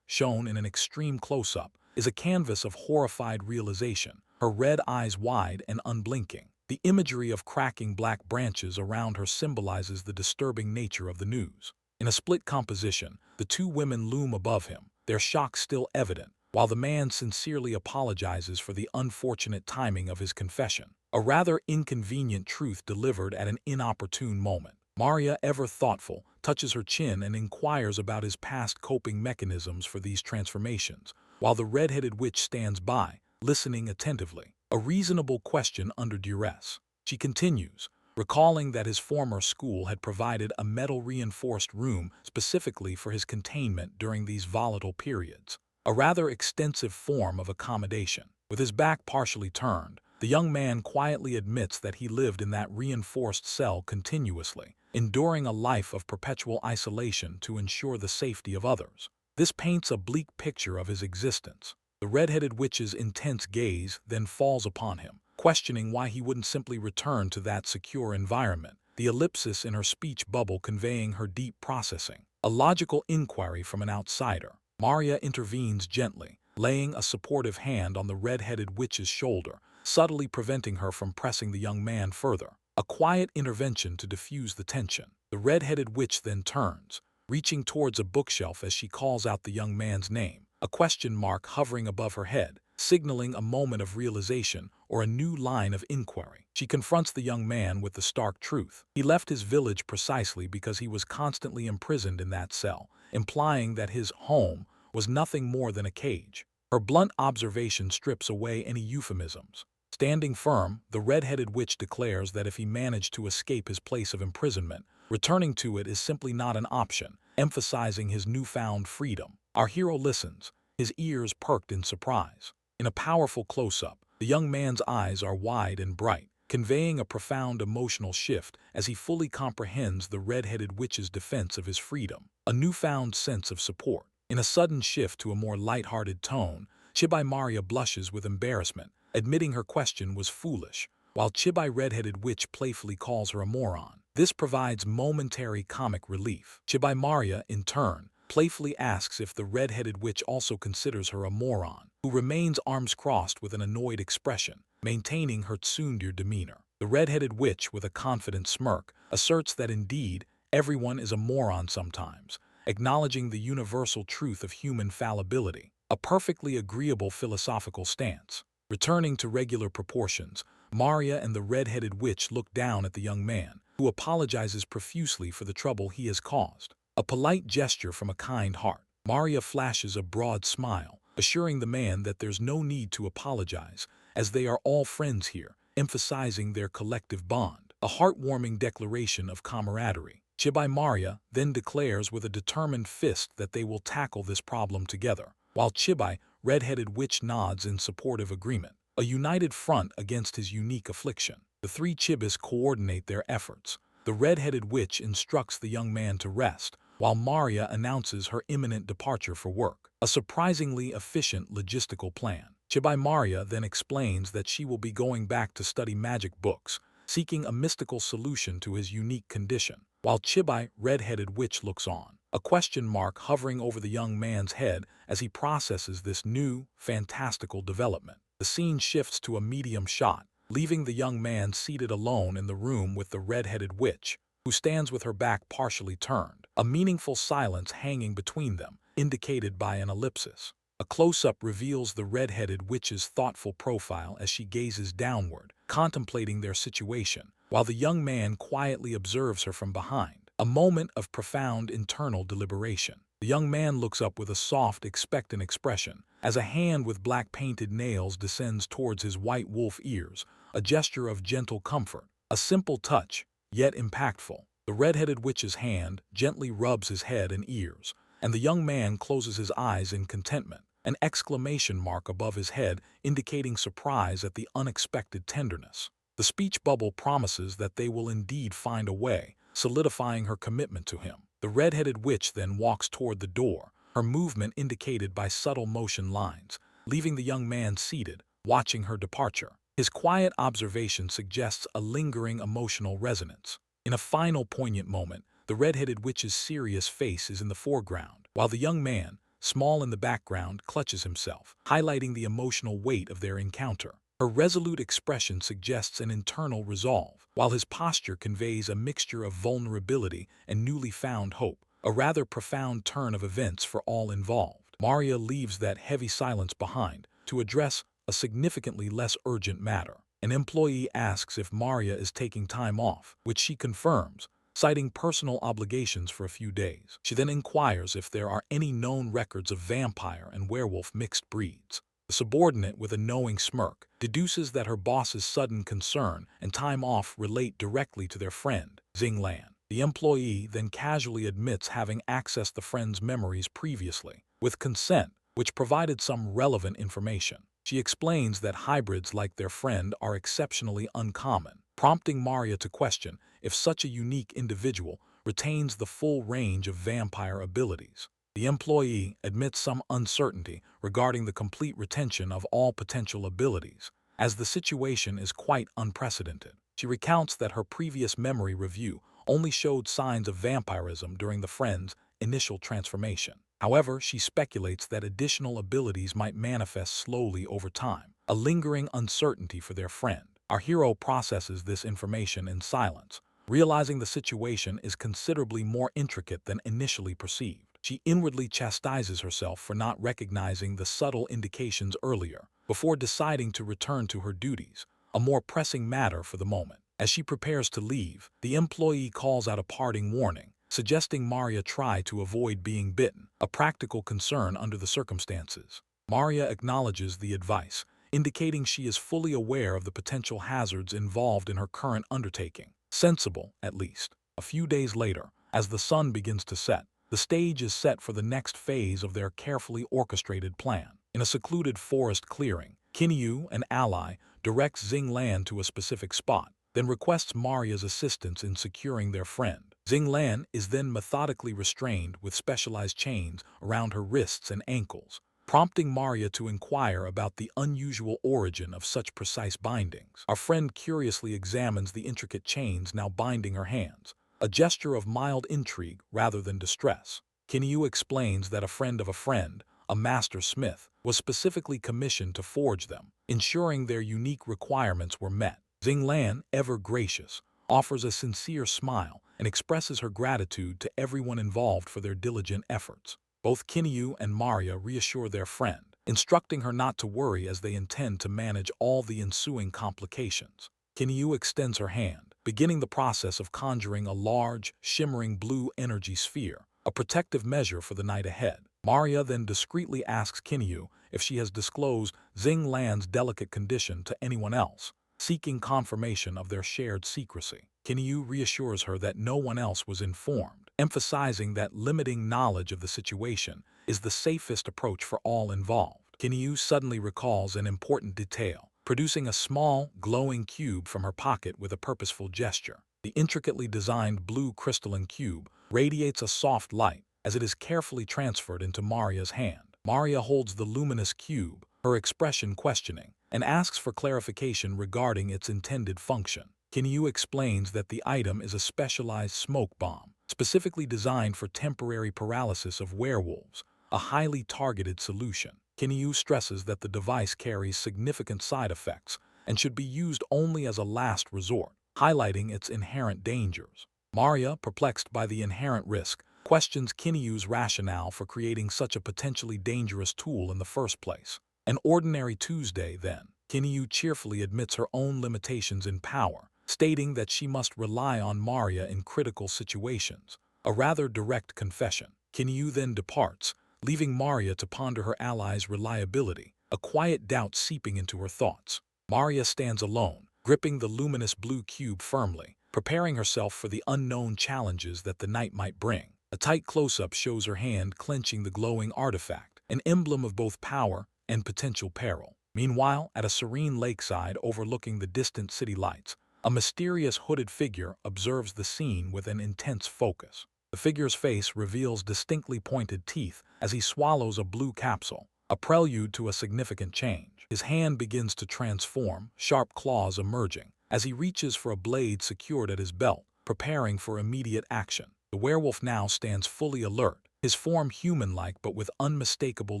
shown in an extreme close-up, is a canvas of horrified realization, her red eyes wide and unblinking. The imagery of cracking black branches around her symbolizes the disturbing nature of the news. In a split composition, the two women loom above him, their shock still evident, while the man sincerely apologizes for the unfortunate timing of his confession, a rather inconvenient truth delivered at an inopportune moment. Maria, ever thoughtful, touches her chin and inquires about his past coping mechanisms for these transformations, while the red-headed witch stands by, listening attentively. A reasonable question under duress. She continues, recalling that his former school had provided a metal-reinforced room specifically for his containment during these volatile periods. A rather extensive form of accommodation. With his back partially turned, the young man quietly admits that he lived in that reinforced cell continuously, enduring a life of perpetual isolation to ensure the safety of others. This paints a bleak picture of his existence. The red-headed witch's intense gaze then falls upon him, questioning why he wouldn't simply return to that secure environment, the ellipsis in her speech bubble conveying her deep processing. A logical inquiry from an outsider. Maria intervenes gently, laying a supportive hand on the red-headed witch's shoulder, subtly preventing her from pressing the young man further. A quiet intervention to diffuse the tension. The red-headed witch then turns, reaching towards a bookshelf as she calls out the young man's name, a question mark hovering above her head, signaling a moment of realization or a new line of inquiry. She confronts the young man with the stark truth. He left his village precisely because he was constantly imprisoned in that cell, implying that his home was nothing more than a cage. Her blunt observation strips away any euphemisms. Standing firm, the red-headed witch declares that if he managed to escape his place of imprisonment, returning to it is simply not an option, emphasizing his newfound freedom. Our hero listens, his ears perked in surprise. In a powerful close-up, the young man's eyes are wide and bright, conveying a profound emotional shift as he fully comprehends the red-headed witch's defense of his freedom. A newfound sense of support. In a sudden shift to a more light-hearted tone, Chibai Maria blushes with embarrassment, admitting her question was foolish, while Chibai red-headed witch playfully calls her a moron. This provides momentary comic relief. Chibai Maria, in turn, playfully asks if the red-headed witch also considers her a moron, who remains arms crossed with an annoyed expression, maintaining her tsundere demeanor. The red-headed witch, with a confident smirk, asserts that indeed, everyone is a moron sometimes, acknowledging the universal truth of human fallibility. A perfectly agreeable philosophical stance. Returning to regular proportions, Maria and the red-headed witch look down at the young man, who apologizes profusely for the trouble he has caused. A polite gesture from a kind heart. Maria flashes a broad smile, assuring the man that there's no need to apologize, as they are all friends here, emphasizing their collective bond. A heartwarming declaration of camaraderie. Chibai Maria then declares with a determined fist that they will tackle this problem together, while Chibai, red-headed witch, nods in supportive agreement. A united front against his unique affliction. The three Chibis coordinate their efforts. The red-headed witch instructs the young man to rest, while Maria announces her imminent departure for work. A surprisingly efficient logistical plan. Chibai Maria then explains that she will be going back to study magic books, seeking a mystical solution to his unique condition, while Chibai, red-headed witch, looks on, a question mark hovering over the young man's head as he processes this new, fantastical development. The scene shifts to a medium shot, leaving the young man seated alone in the room with the red-headed witch, who stands with her back partially turned, a meaningful silence hanging between them, indicated by an ellipsis. A close-up reveals the red-headed witch's thoughtful profile as she gazes downward, contemplating their situation, while the young man quietly observes her from behind. A moment of profound internal deliberation. The young man looks up with a soft, expectant expression, as a hand with black painted nails descends towards his white wolf ears, a gesture of gentle comfort. A simple touch, yet impactful. The red-headed witch's hand gently rubs his head and ears, and the young man closes his eyes in contentment, an exclamation mark above his head indicating surprise at the unexpected tenderness. The speech bubble promises that they will indeed find a way, solidifying her commitment to him. The red-headed witch then walks toward the door, her movement indicated by subtle motion lines, leaving the young man seated, watching her departure. His quiet observation suggests a lingering emotional resonance. In a final poignant moment, the red-headed witch's serious face is in the foreground, while the young man, small in the background, clutches himself, highlighting the emotional weight of their encounter. Her resolute expression suggests an internal resolve, while his posture conveys a mixture of vulnerability and newly found hope, a rather profound turn of events for all involved. Maria leaves that heavy silence behind to address a significantly less urgent matter. An employee asks if Maria is taking time off, which she confirms, citing personal obligations for a few days. She then inquires if there are any known records of vampire and werewolf mixed breeds. The subordinate, with a knowing smirk, deduces that her boss's sudden concern and time off relate directly to their friend, Xing. The employee then casually admits having accessed the friend's memories previously, with consent, which provided some relevant information. She explains that hybrids like their friend are exceptionally uncommon, prompting Maria to question if such a unique individual retains the full range of vampire abilities. The employee admits some uncertainty regarding the complete retention of all potential abilities, as the situation is quite unprecedented. She recounts that her previous memory review only showed signs of vampirism during the friend's initial transformation. However, she speculates that additional abilities might manifest slowly over time, a lingering uncertainty for their friend. Our hero processes this information in silence, realizing the situation is considerably more intricate than initially perceived. She inwardly chastises herself for not recognizing the subtle indications earlier, before deciding to return to her duties, a more pressing matter for the moment. As she prepares to leave, the employee calls out a parting warning, suggesting Maria try to avoid being bitten, a practical concern under the circumstances. Maria acknowledges the advice, indicating she is fully aware of the potential hazards involved in her current undertaking. Sensible, at least. A few days later, as the sun begins to set, the stage is set for the next phase of their carefully orchestrated plan. In a secluded forest clearing, Kinyu, an ally, directs Xing Lan to a specific spot, then requests Maria's assistance in securing their friend. Xing Lan is then methodically restrained with specialized chains around her wrists and ankles, prompting Maria to inquire about the unusual origin of such precise bindings. Our friend curiously examines the intricate chains now binding her hands, a gesture of mild intrigue rather than distress. Kinyu explains that a friend of a friend, a master smith, was specifically commissioned to forge them, ensuring their unique requirements were met. Xing Lan, ever gracious, offers a sincere smile and expresses her gratitude to everyone involved for their diligent efforts. Both Kinyu and Maria reassure their friend, instructing her not to worry as they intend to manage all the ensuing complications. Kinyu extends her hand, beginning the process of conjuring a large, shimmering blue energy sphere, a protective measure for the night ahead. Maria then discreetly asks Kinyu if she has disclosed Xing Lan's delicate condition to anyone else, seeking confirmation of their shared secrecy. Kinyu reassures her that no one else was informed, emphasizing that limiting knowledge of the situation is the safest approach for all involved. Kinyu suddenly recalls an important detail, producing a small, glowing cube from her pocket with a purposeful gesture. The intricately designed blue crystalline cube radiates a soft light as it is carefully transferred into Maria's hand. Maria holds the luminous cube, her expression questioning, and asks for clarification regarding its intended function. Kinyu explains that the item is a specialized smoke bomb, specifically designed for temporary paralysis of werewolves, a highly targeted solution. Kinyu stresses that the device carries significant side effects and should be used only as a last resort, highlighting its inherent dangers. Maria, perplexed by the inherent risk, questions Kinyu's rationale for creating such a potentially dangerous tool in the first place. An ordinary Tuesday, then. Kinyu cheerfully admits her own limitations in power, stating that she must rely on Maria in critical situations, a rather direct confession. Kinyu then departs, leaving Maria to ponder her ally's reliability, a quiet doubt seeping into her thoughts. Maria stands alone, gripping the luminous blue cube firmly, preparing herself for the unknown challenges that the night might bring. A tight close-up shows her hand clenching the glowing artifact, an emblem of both power and potential peril. Meanwhile, at a serene lakeside overlooking the distant city lights, a mysterious hooded figure observes the scene with an intense focus. The figure's face reveals distinctly pointed teeth as he swallows a blue capsule, a prelude to a significant change. His hand begins to transform, sharp claws emerging, as he reaches for a blade secured at his belt, preparing for immediate action. The werewolf now stands fully alert, his form human-like but with unmistakable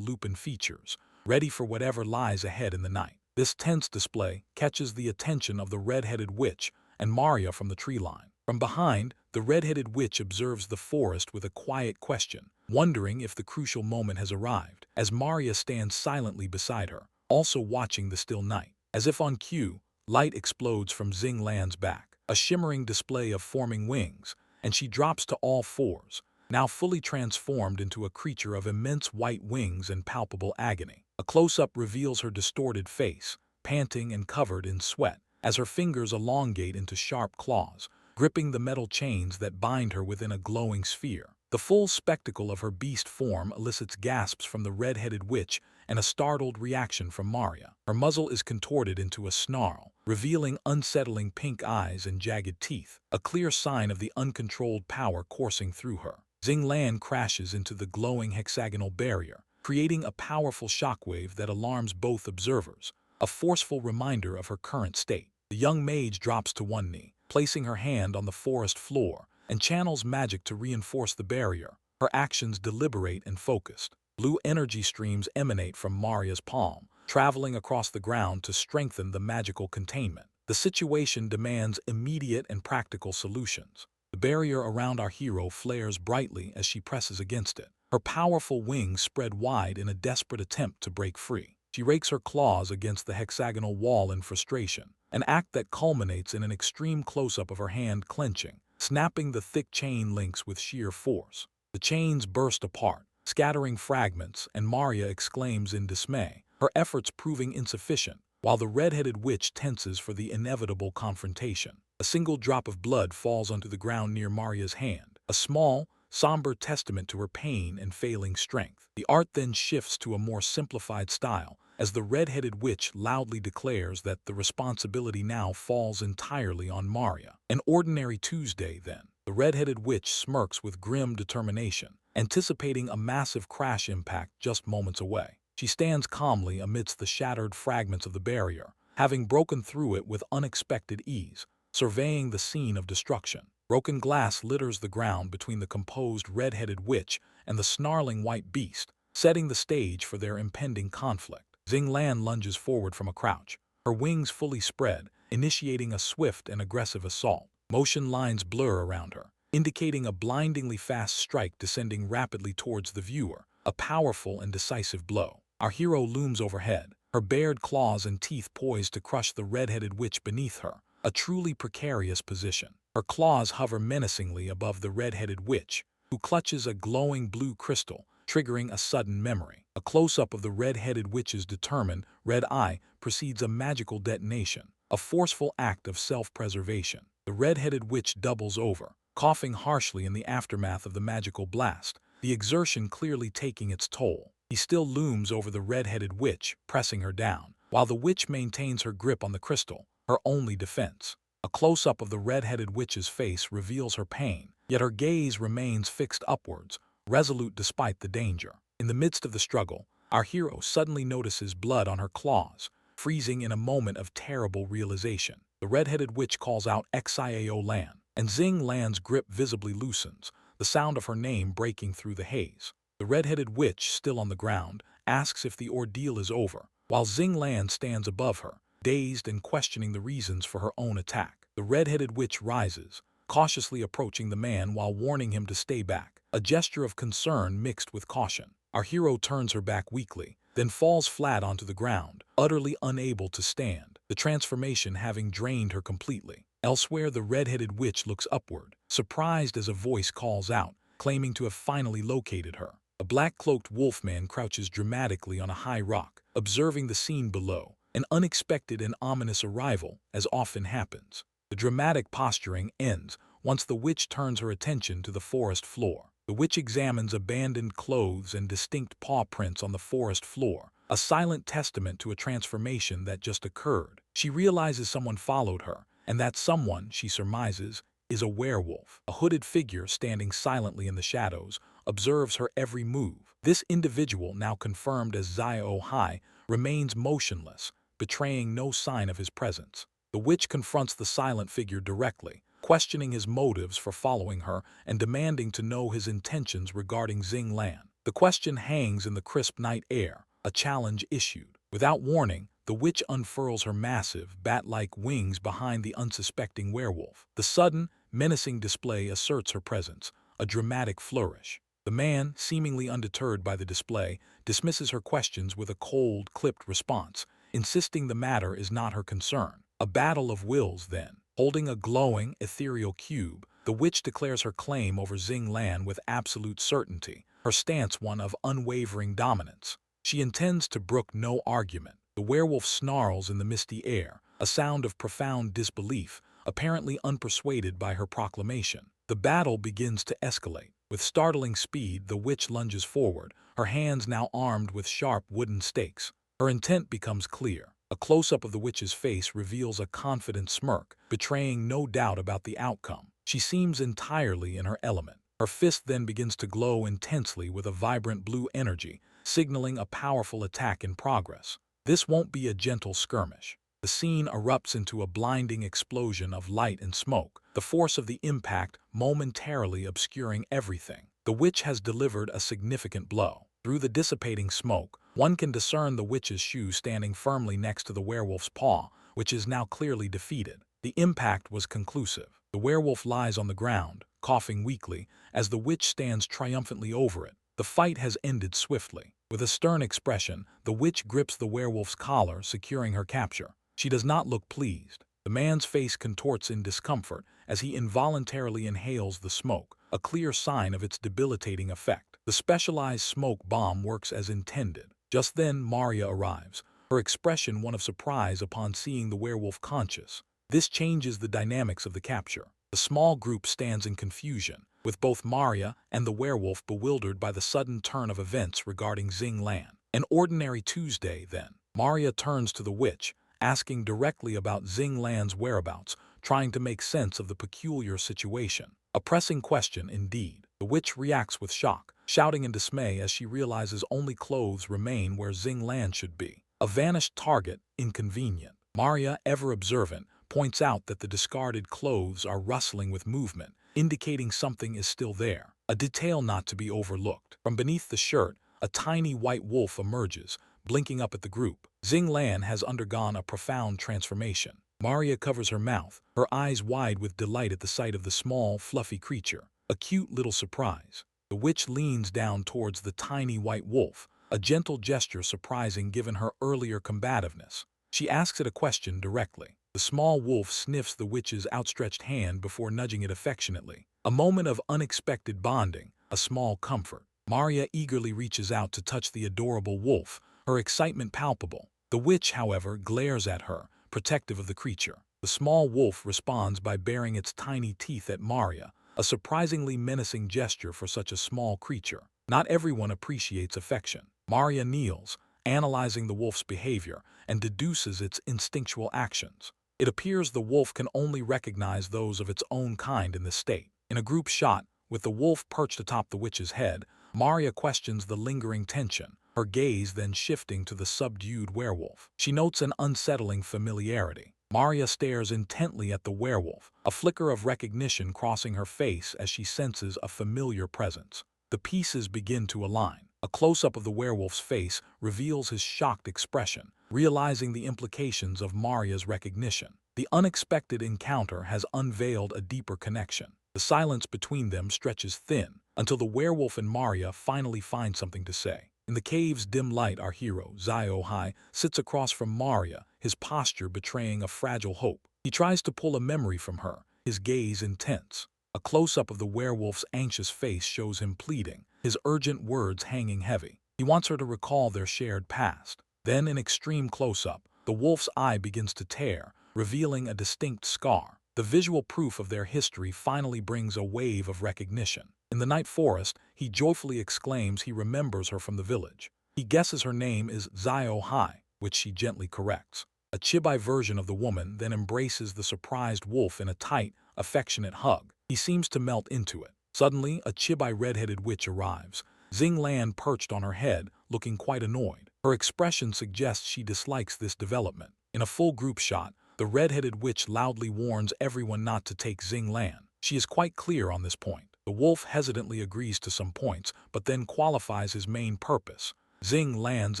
lupin features, ready for whatever lies ahead in the night. This tense display catches the attention of the red-headed witch and Maria from the tree line. From behind, the red-headed witch observes the forest with a quiet question, wondering if the crucial moment has arrived, as Maria stands silently beside her, also watching the still night. As if on cue, light explodes from Xing Lan's back, a shimmering display of forming wings, and she drops to all fours, now fully transformed into a creature of immense white wings and palpable agony. A close-up reveals her distorted face, panting and covered in sweat, as her fingers elongate into sharp claws, gripping the metal chains that bind her within a glowing sphere. The full spectacle of her beast form elicits gasps from the red-headed witch and a startled reaction from Maria. Her muzzle is contorted into a snarl, revealing unsettling pink eyes and jagged teeth, a clear sign of the uncontrolled power coursing through her. Xing Lan crashes into the glowing hexagonal barrier, creating a powerful shockwave that alarms both observers, a forceful reminder of her current state. The young mage drops to one knee, placing her hand on the forest floor, and channels magic to reinforce the barrier, her actions deliberate and focused. Blue energy streams emanate from Maria's palm, traveling across the ground to strengthen the magical containment. The situation demands immediate and practical solutions. The barrier around our hero flares brightly as she presses against it, her powerful wings spread wide in a desperate attempt to break free. She rakes her claws against the hexagonal wall in frustration, an act that culminates in an extreme close-up of her hand clenching, snapping the thick chain links with sheer force. The chains burst apart, scattering fragments, and Maria exclaims in dismay, her efforts proving insufficient, while the red-headed witch tenses for the inevitable confrontation. A single drop of blood falls onto the ground near Maria's hand, a small, somber testament to her pain and failing strength. The art then shifts to a more simplified style, as the red-headed witch loudly declares that the responsibility now falls entirely on Maria. An ordinary Tuesday, then. The red-headed witch smirks with grim determination, anticipating a massive crash impact just moments away. She stands calmly amidst the shattered fragments of the barrier, having broken through it with unexpected ease, surveying the scene of destruction. Broken glass litters the ground between the composed red-headed witch and the snarling white beast, setting the stage for their impending conflict. Xing Lan lunges forward from a crouch, her wings fully spread, initiating a swift and aggressive assault. Motion lines blur around her, indicating a blindingly fast strike descending rapidly towards the viewer, a powerful and decisive blow. Our hero looms overhead, her bared claws and teeth poised to crush the red-headed witch beneath her, a truly precarious position. Her claws hover menacingly above the red-headed witch, who clutches a glowing blue crystal, triggering a sudden memory. A close-up of the red-headed witch's determined red eye precedes a magical detonation, a forceful act of self-preservation. The red-headed witch doubles over, coughing harshly in the aftermath of the magical blast, the exertion clearly taking its toll. He still looms over the red-headed witch, pressing her down, while the witch maintains her grip on the crystal, her only defense. A close-up of the red-headed witch's face reveals her pain, yet her gaze remains fixed upwards, resolute despite the danger. In the midst of the struggle, our hero suddenly notices blood on her claws, freezing in a moment of terrible realization. The red-headed witch calls out Xio Lan, and Xing Lan's grip visibly loosens, the sound of her name breaking through the haze. The red-headed witch, still on the ground, asks if the ordeal is over, while Xing Lan stands above her, dazed and questioning the reasons for her own attack. The red-headed witch rises, cautiously approaching the man while warning him to stay back, a gesture of concern mixed with caution. Our hero turns her back weakly, then falls flat onto the ground, utterly unable to stand, the transformation having drained her completely. Elsewhere, the red-headed witch looks upward, surprised as a voice calls out, claiming to have finally located her. A black-cloaked wolfman crouches dramatically on a high rock, observing the scene below, an unexpected and ominous arrival, as often happens. The dramatic posturing ends once the witch turns her attention to the forest floor. The witch examines abandoned clothes and distinct paw prints on the forest floor, a silent testament to a transformation that just occurred. She realizes someone followed her, and that someone, she surmises, is a werewolf. A hooded figure standing silently in the shadows observes her every move. This individual, now confirmed as Zio Hai, remains motionless, betraying no sign of his presence. The witch confronts the silent figure directly, questioning his motives for following her and demanding to know his intentions regarding Xing Lan. The question hangs in the crisp night air, a challenge issued. Without warning, the witch unfurls her massive, bat-like wings behind the unsuspecting werewolf. The sudden, menacing display asserts her presence, a dramatic flourish. The man, seemingly undeterred by the display, dismisses her questions with a cold, clipped response, insisting the matter is not her concern. A battle of wills, then. Holding a glowing, ethereal cube, the witch declares her claim over Xing Lan with absolute certainty, her stance one of unwavering dominance. She intends to brook no argument. The werewolf snarls in the misty air, a sound of profound disbelief, apparently unpersuaded by her proclamation. The battle begins to escalate. With startling speed, the witch lunges forward, her hands now armed with sharp wooden stakes. Her intent becomes clear. A close-up of the witch's face reveals a confident smirk, betraying no doubt about the outcome. She seems entirely in her element. Her fist then begins to glow intensely with a vibrant blue energy, signaling a powerful attack in progress. This won't be a gentle skirmish. The scene erupts into a blinding explosion of light and smoke, the force of the impact momentarily obscuring everything. The witch has delivered a significant blow. Through the dissipating smoke, one can discern the witch's shoe standing firmly next to the werewolf's paw, which is now clearly defeated. The impact was conclusive. The werewolf lies on the ground, coughing weakly, as the witch stands triumphantly over it. The fight has ended swiftly. With a stern expression, the witch grips the werewolf's collar, securing her capture. She does not look pleased. The man's face contorts in discomfort as he involuntarily inhales the smoke, a clear sign of its debilitating effect. The specialized smoke bomb works as intended. Just then, Maria arrives, her expression one of surprise upon seeing the werewolf conscious. This changes the dynamics of the capture. The small group stands in confusion, with both Maria and the werewolf bewildered by the sudden turn of events regarding Xing Lan. An ordinary Tuesday, then. Maria turns to the witch, asking directly about Xing Lan's whereabouts, trying to make sense of the peculiar situation. A pressing question indeed. The witch reacts with shock, shouting in dismay as she realizes only clothes remain where Xing Lan should be. A vanished target, inconvenient. Maria, ever observant, points out that the discarded clothes are rustling with movement, indicating something is still there, a detail not to be overlooked. From beneath the shirt, a tiny white wolf emerges, blinking up at the group. Xing Lan has undergone a profound transformation. Maria covers her mouth, her eyes wide with delight at the sight of the small, fluffy creature. A cute little surprise. The witch leans down towards the tiny white wolf, a gentle gesture surprising given her earlier combativeness. She asks it a question directly. The small wolf sniffs the witch's outstretched hand before nudging it affectionately. A moment of unexpected bonding, a small comfort. Maria eagerly reaches out to touch the adorable wolf, her excitement palpable. The witch, however, glares at her, protective of the creature. The small wolf responds by baring its tiny teeth at Maria, a surprisingly menacing gesture for such a small creature. Not everyone appreciates affection. Maria kneels, analyzing the wolf's behavior, and deduces its instinctual actions. It appears the wolf can only recognize those of its own kind in this state. In a group shot, with the wolf perched atop the witch's head, Maria questions the lingering tension, her gaze then shifting to the subdued werewolf. She notes an unsettling familiarity. Maria stares intently at the werewolf, a flicker of recognition crossing her face as she senses a familiar presence. The pieces begin to align. A close-up of the werewolf's face reveals his shocked expression, realizing the implications of Maria's recognition. The unexpected encounter has unveiled a deeper connection. The silence between them stretches thin, until the werewolf and Maria finally find something to say. In the cave's dim light, our hero, Zio Hai, sits across from Maria, his posture betraying a fragile hope. He tries to pull a memory from her, his gaze intense. A close-up of the werewolf's anxious face shows him pleading, his urgent words hanging heavy. He wants her to recall their shared past. Then, in extreme close-up, the wolf's eye begins to tear, revealing a distinct scar. The visual proof of their history finally brings a wave of recognition. In the night forest, he joyfully exclaims he remembers her from the village. He guesses her name is Zio Hai, which she gently corrects. A chibi version of the woman then embraces the surprised wolf in a tight, affectionate hug. He seems to melt into it. Suddenly, a chibi red-headed witch arrives, Xing Lan perched on her head, looking quite annoyed. Her expression suggests she dislikes this development. In a full group shot, the red-headed witch loudly warns everyone not to take Xing Lan. She is quite clear on this point. The wolf hesitantly agrees to some points, but then qualifies his main purpose, Xing Lan's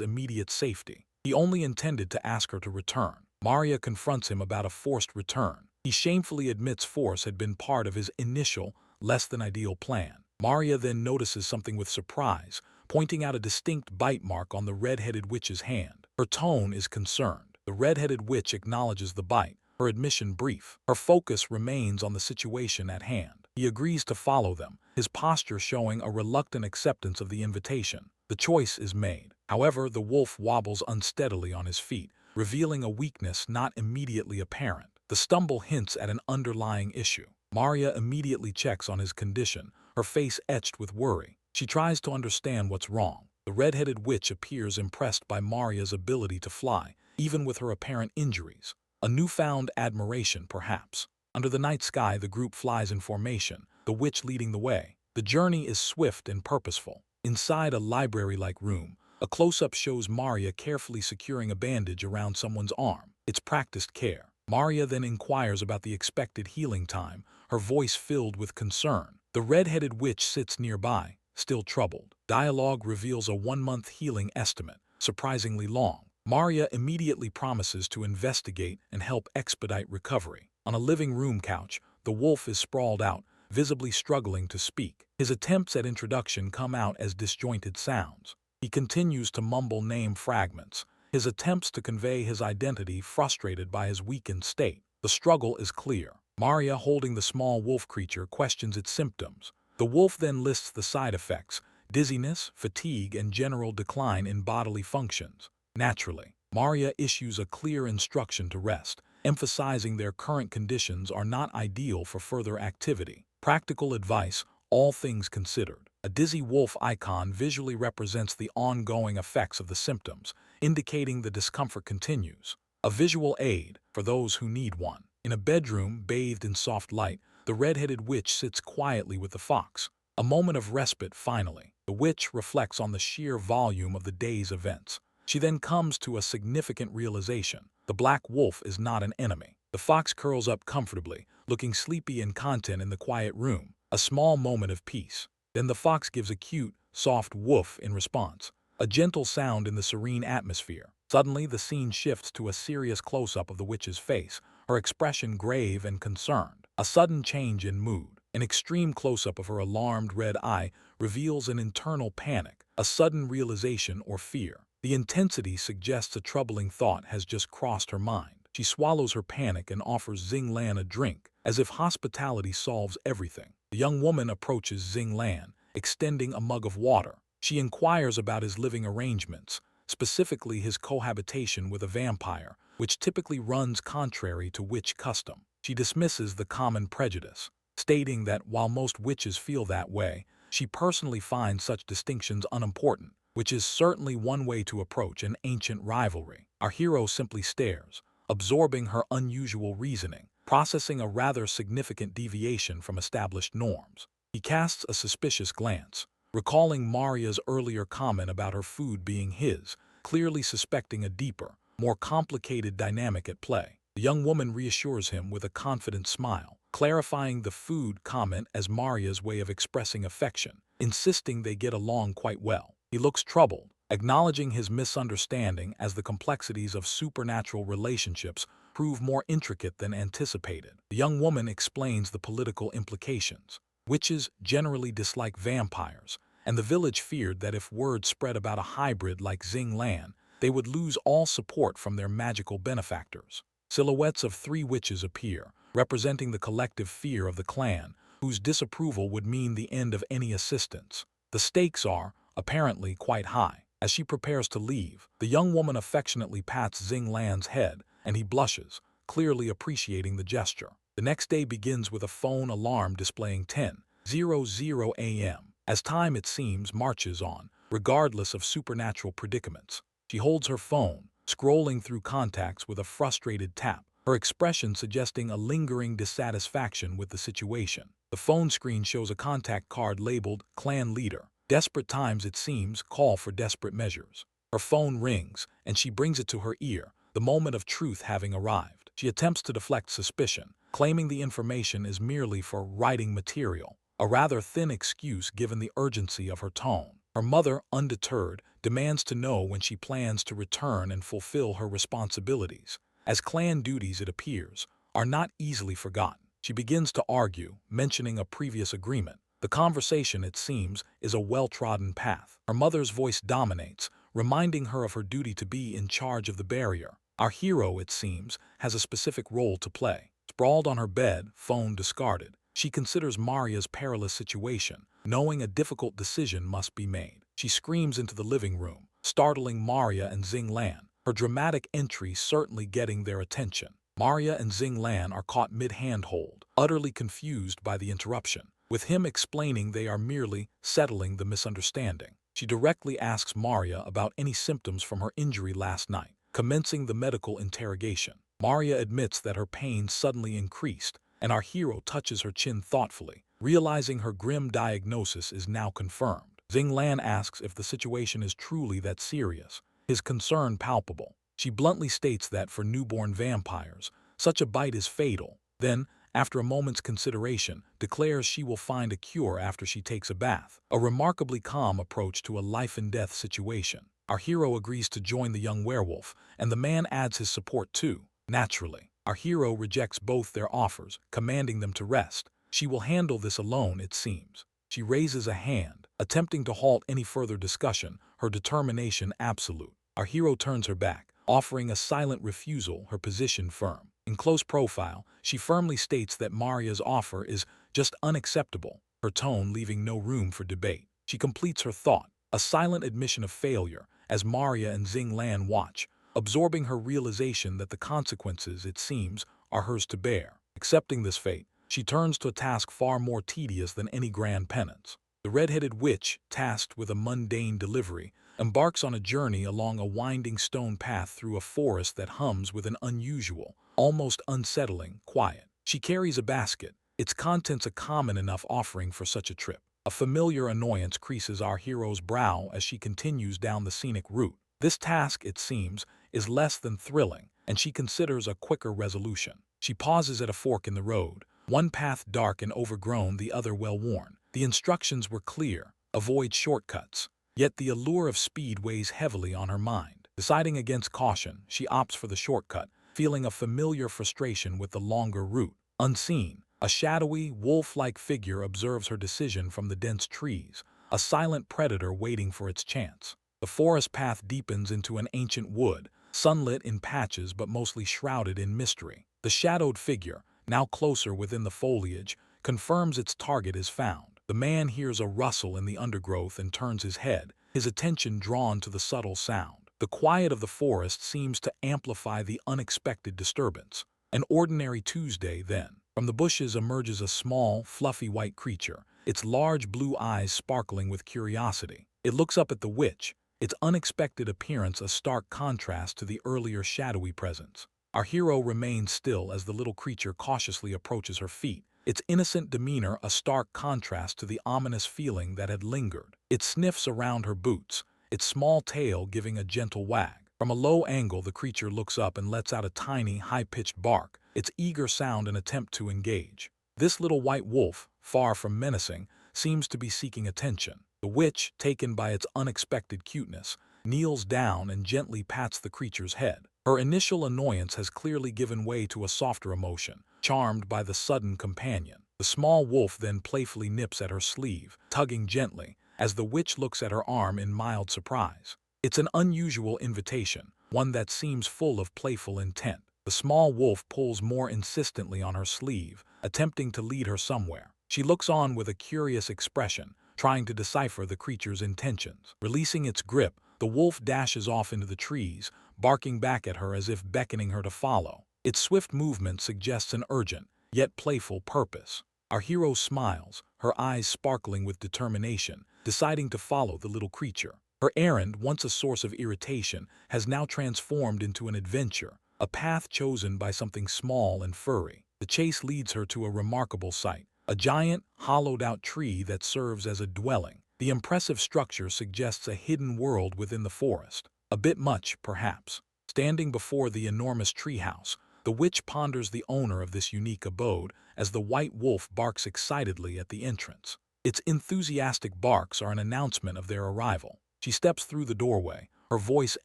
immediate safety. He only intended to ask her to return. Maria confronts him about a forced return. He shamefully admits force had been part of his initial, less-than-ideal plan. Maria then notices something with surprise, pointing out a distinct bite mark on the red-headed witch's hand. Her tone is concerned. The red-headed witch acknowledges the bite, her admission brief. Her focus remains on the situation at hand. He agrees to follow them, his posture showing a reluctant acceptance of the invitation. The choice is made. However, the wolf wobbles unsteadily on his feet, revealing a weakness not immediately apparent. The stumble hints at an underlying issue. Maria immediately checks on his condition, her face etched with worry. She tries to understand what's wrong. The red-headed witch appears impressed by Maria's ability to fly, even with her apparent injuries. A newfound admiration, perhaps. Under the night sky, the group flies in formation, the witch leading the way. The journey is swift and purposeful. Inside a library-like room, a close-up shows Maria carefully securing a bandage around someone's arm. It's practiced care. Maria then inquires about the expected healing time, her voice filled with concern. The red-headed witch sits nearby, still troubled. Dialogue reveals a 1-month healing estimate, surprisingly long. Maria immediately promises to investigate and help expedite recovery. On a living room couch, the wolf is sprawled out, visibly struggling to speak. His attempts at introduction come out as disjointed sounds. He continues to mumble name fragments, his attempts to convey his identity frustrated by his weakened state. The struggle is clear. Maria, holding the small wolf creature, questions its symptoms. The wolf then lists the side effects: dizziness, fatigue, and general decline in bodily functions. Naturally, Maria issues a clear instruction to rest, emphasizing their current conditions are not ideal for further activity. Practical advice, all things considered. A dizzy wolf icon visually represents the ongoing effects of the symptoms, indicating the discomfort continues. A visual aid for those who need one. In a bedroom bathed in soft light, the red-headed witch sits quietly with the fox. A moment of respite finally. The witch reflects on the sheer volume of the day's events. She then comes to a significant realization. The black wolf is not an enemy. The fox curls up comfortably, looking sleepy and content in the quiet room. A small moment of peace. Then the fox gives a cute, soft woof in response. A gentle sound in the serene atmosphere. Suddenly, the scene shifts to a serious close-up of the witch's face, her expression grave and concerned. A sudden change in mood. An extreme close-up of her alarmed red eye reveals an internal panic, a sudden realization or fear. The intensity suggests a troubling thought has just crossed her mind. She swallows her panic and offers Xing Lan a drink, as if hospitality solves everything. The young woman approaches Xing Lan, extending a mug of water. She inquires about his living arrangements, specifically his cohabitation with a vampire, which typically runs contrary to witch custom. She dismisses the common prejudice, stating that while most witches feel that way, she personally finds such distinctions unimportant, which is certainly one way to approach an ancient rivalry. Our hero simply stares, absorbing her unusual reasoning, processing a rather significant deviation from established norms. He casts a suspicious glance, recalling Maria's earlier comment about her food being his, clearly suspecting a deeper, more complicated dynamic at play. The young woman reassures him with a confident smile, clarifying the food comment as Maria's way of expressing affection, insisting they get along quite well. He looks troubled, acknowledging his misunderstanding as the complexities of supernatural relationships prove more intricate than anticipated. The young woman explains the political implications. Witches generally dislike vampires, and the village feared that if word spread about a hybrid like Xing Lan, they would lose all support from their magical benefactors. Silhouettes of 3 witches appear, representing the collective fear of the clan, whose disapproval would mean the end of any assistance. The stakes are, apparently, quite high. As she prepares to leave, the young woman affectionately pats Xing Lan's head, and he blushes, clearly appreciating the gesture. The next day begins with a phone alarm displaying 10:00 a.m. As time, it seems, marches on, regardless of supernatural predicaments. She holds her phone, scrolling through contacts with a frustrated tap, her expression suggesting a lingering dissatisfaction with the situation. The phone screen shows a contact card labeled Clan Leader. Desperate times, it seems, call for desperate measures. Her phone rings, and she brings it to her ear, the moment of truth having arrived. She attempts to deflect suspicion, claiming the information is merely for writing material, a rather thin excuse given the urgency of her tone. Her mother, undeterred, demands to know when she plans to return and fulfill her responsibilities, as clan duties, it appears, are not easily forgotten. She begins to argue, mentioning a previous agreement. The conversation, it seems, is a well-trodden path. Her mother's voice dominates, reminding her of her duty to be in charge of the barrier. Our hero, it seems, has a specific role to play. Sprawled on her bed, phone discarded, she considers Maria's perilous situation, knowing a difficult decision must be made. She screams into the living room, startling Maria and Xing Lan, her dramatic entry certainly getting their attention. Maria and Xing Lan are caught mid-handhold, utterly confused by the interruption. with him explaining they are merely settling the misunderstanding. She directly asks Maria about any symptoms from her injury last night, commencing the medical interrogation. Maria admits that her pain suddenly increased, and our hero touches her chin thoughtfully, realizing her grim diagnosis is now confirmed. Xing asks if the situation is truly that serious, his concern palpable. She bluntly states that for newborn vampires, such a bite is fatal, then, after a moment's consideration, declares she will find a cure after she takes a bath. A remarkably calm approach to a life-and-death situation. Our hero agrees to join the young werewolf, and the man adds his support too. Naturally, our hero rejects both their offers, commanding them to rest. She will handle this alone, it seems. She raises a hand, attempting to halt any further discussion, her determination absolute. Our hero turns her back, offering a silent refusal, her position firm. In close profile, she firmly states that Maria's offer is just unacceptable, her tone leaving no room for debate. She completes her thought, a silent admission of failure, as Maria and Xing watch, absorbing her realization that the consequences, it seems, are hers to bear. Accepting this fate, she turns to a task far more tedious than any grand penance. The red-headed witch, tasked with a mundane delivery, embarks on a journey along a winding stone path through a forest that hums with an unusual, almost unsettling, quiet. She carries a basket, its contents a common enough offering for such a trip. A familiar annoyance creases our hero's brow as she continues down the scenic route. This task, it seems, is less than thrilling, and she considers a quicker resolution. She pauses at a fork in the road, one path dark and overgrown, the other well-worn. The instructions were clear: avoid shortcuts. Yet the allure of speed weighs heavily on her mind. Deciding against caution, she opts for the shortcut, feeling a familiar frustration with the longer route. Unseen, a shadowy, wolf-like figure observes her decision from the dense trees, a silent predator waiting for its chance. The forest path deepens into an ancient wood, sunlit in patches but mostly shrouded in mystery. The shadowed figure, now closer within the foliage, confirms its target is found. The man hears a rustle in the undergrowth and turns his head, his attention drawn to the subtle sound. The quiet of the forest seems to amplify the unexpected disturbance. An ordinary Tuesday, then. From the bushes emerges a small, fluffy white creature, its large blue eyes sparkling with curiosity. It looks up at the witch, its unexpected appearance a stark contrast to the earlier shadowy presence. Our hero remains still as the little creature cautiously approaches her feet, its innocent demeanor a stark contrast to the ominous feeling that had lingered. It sniffs around her boots, its small tail giving a gentle wag. From a low angle, the creature looks up and lets out a tiny, high-pitched bark, its eager sound an attempt to engage. This little white wolf, far from menacing, seems to be seeking attention. The witch, taken by its unexpected cuteness, kneels down and gently pats the creature's head. Her initial annoyance has clearly given way to a softer emotion, charmed by the sudden companion. The small wolf then playfully nips at her sleeve, tugging gently, as the witch looks at her arm in mild surprise. It's an unusual invitation, one that seems full of playful intent. The small wolf pulls more insistently on her sleeve, attempting to lead her somewhere. She looks on with a curious expression, trying to decipher the creature's intentions. Releasing its grip, the wolf dashes off into the trees, barking back at her as if beckoning her to follow. Its swift movement suggests an urgent, yet playful purpose. Our hero smiles, her eyes sparkling with determination, deciding to follow the little creature. Her errand, once a source of irritation, has now transformed into an adventure, a path chosen by something small and furry. The chase leads her to a remarkable sight, a giant, hollowed-out tree that serves as a dwelling. The impressive structure suggests a hidden world within the forest. A bit much, perhaps. Standing before the enormous treehouse, the witch ponders the owner of this unique abode as the white wolf barks excitedly at the entrance. Its enthusiastic barks are an announcement of their arrival. She steps through the doorway, her voice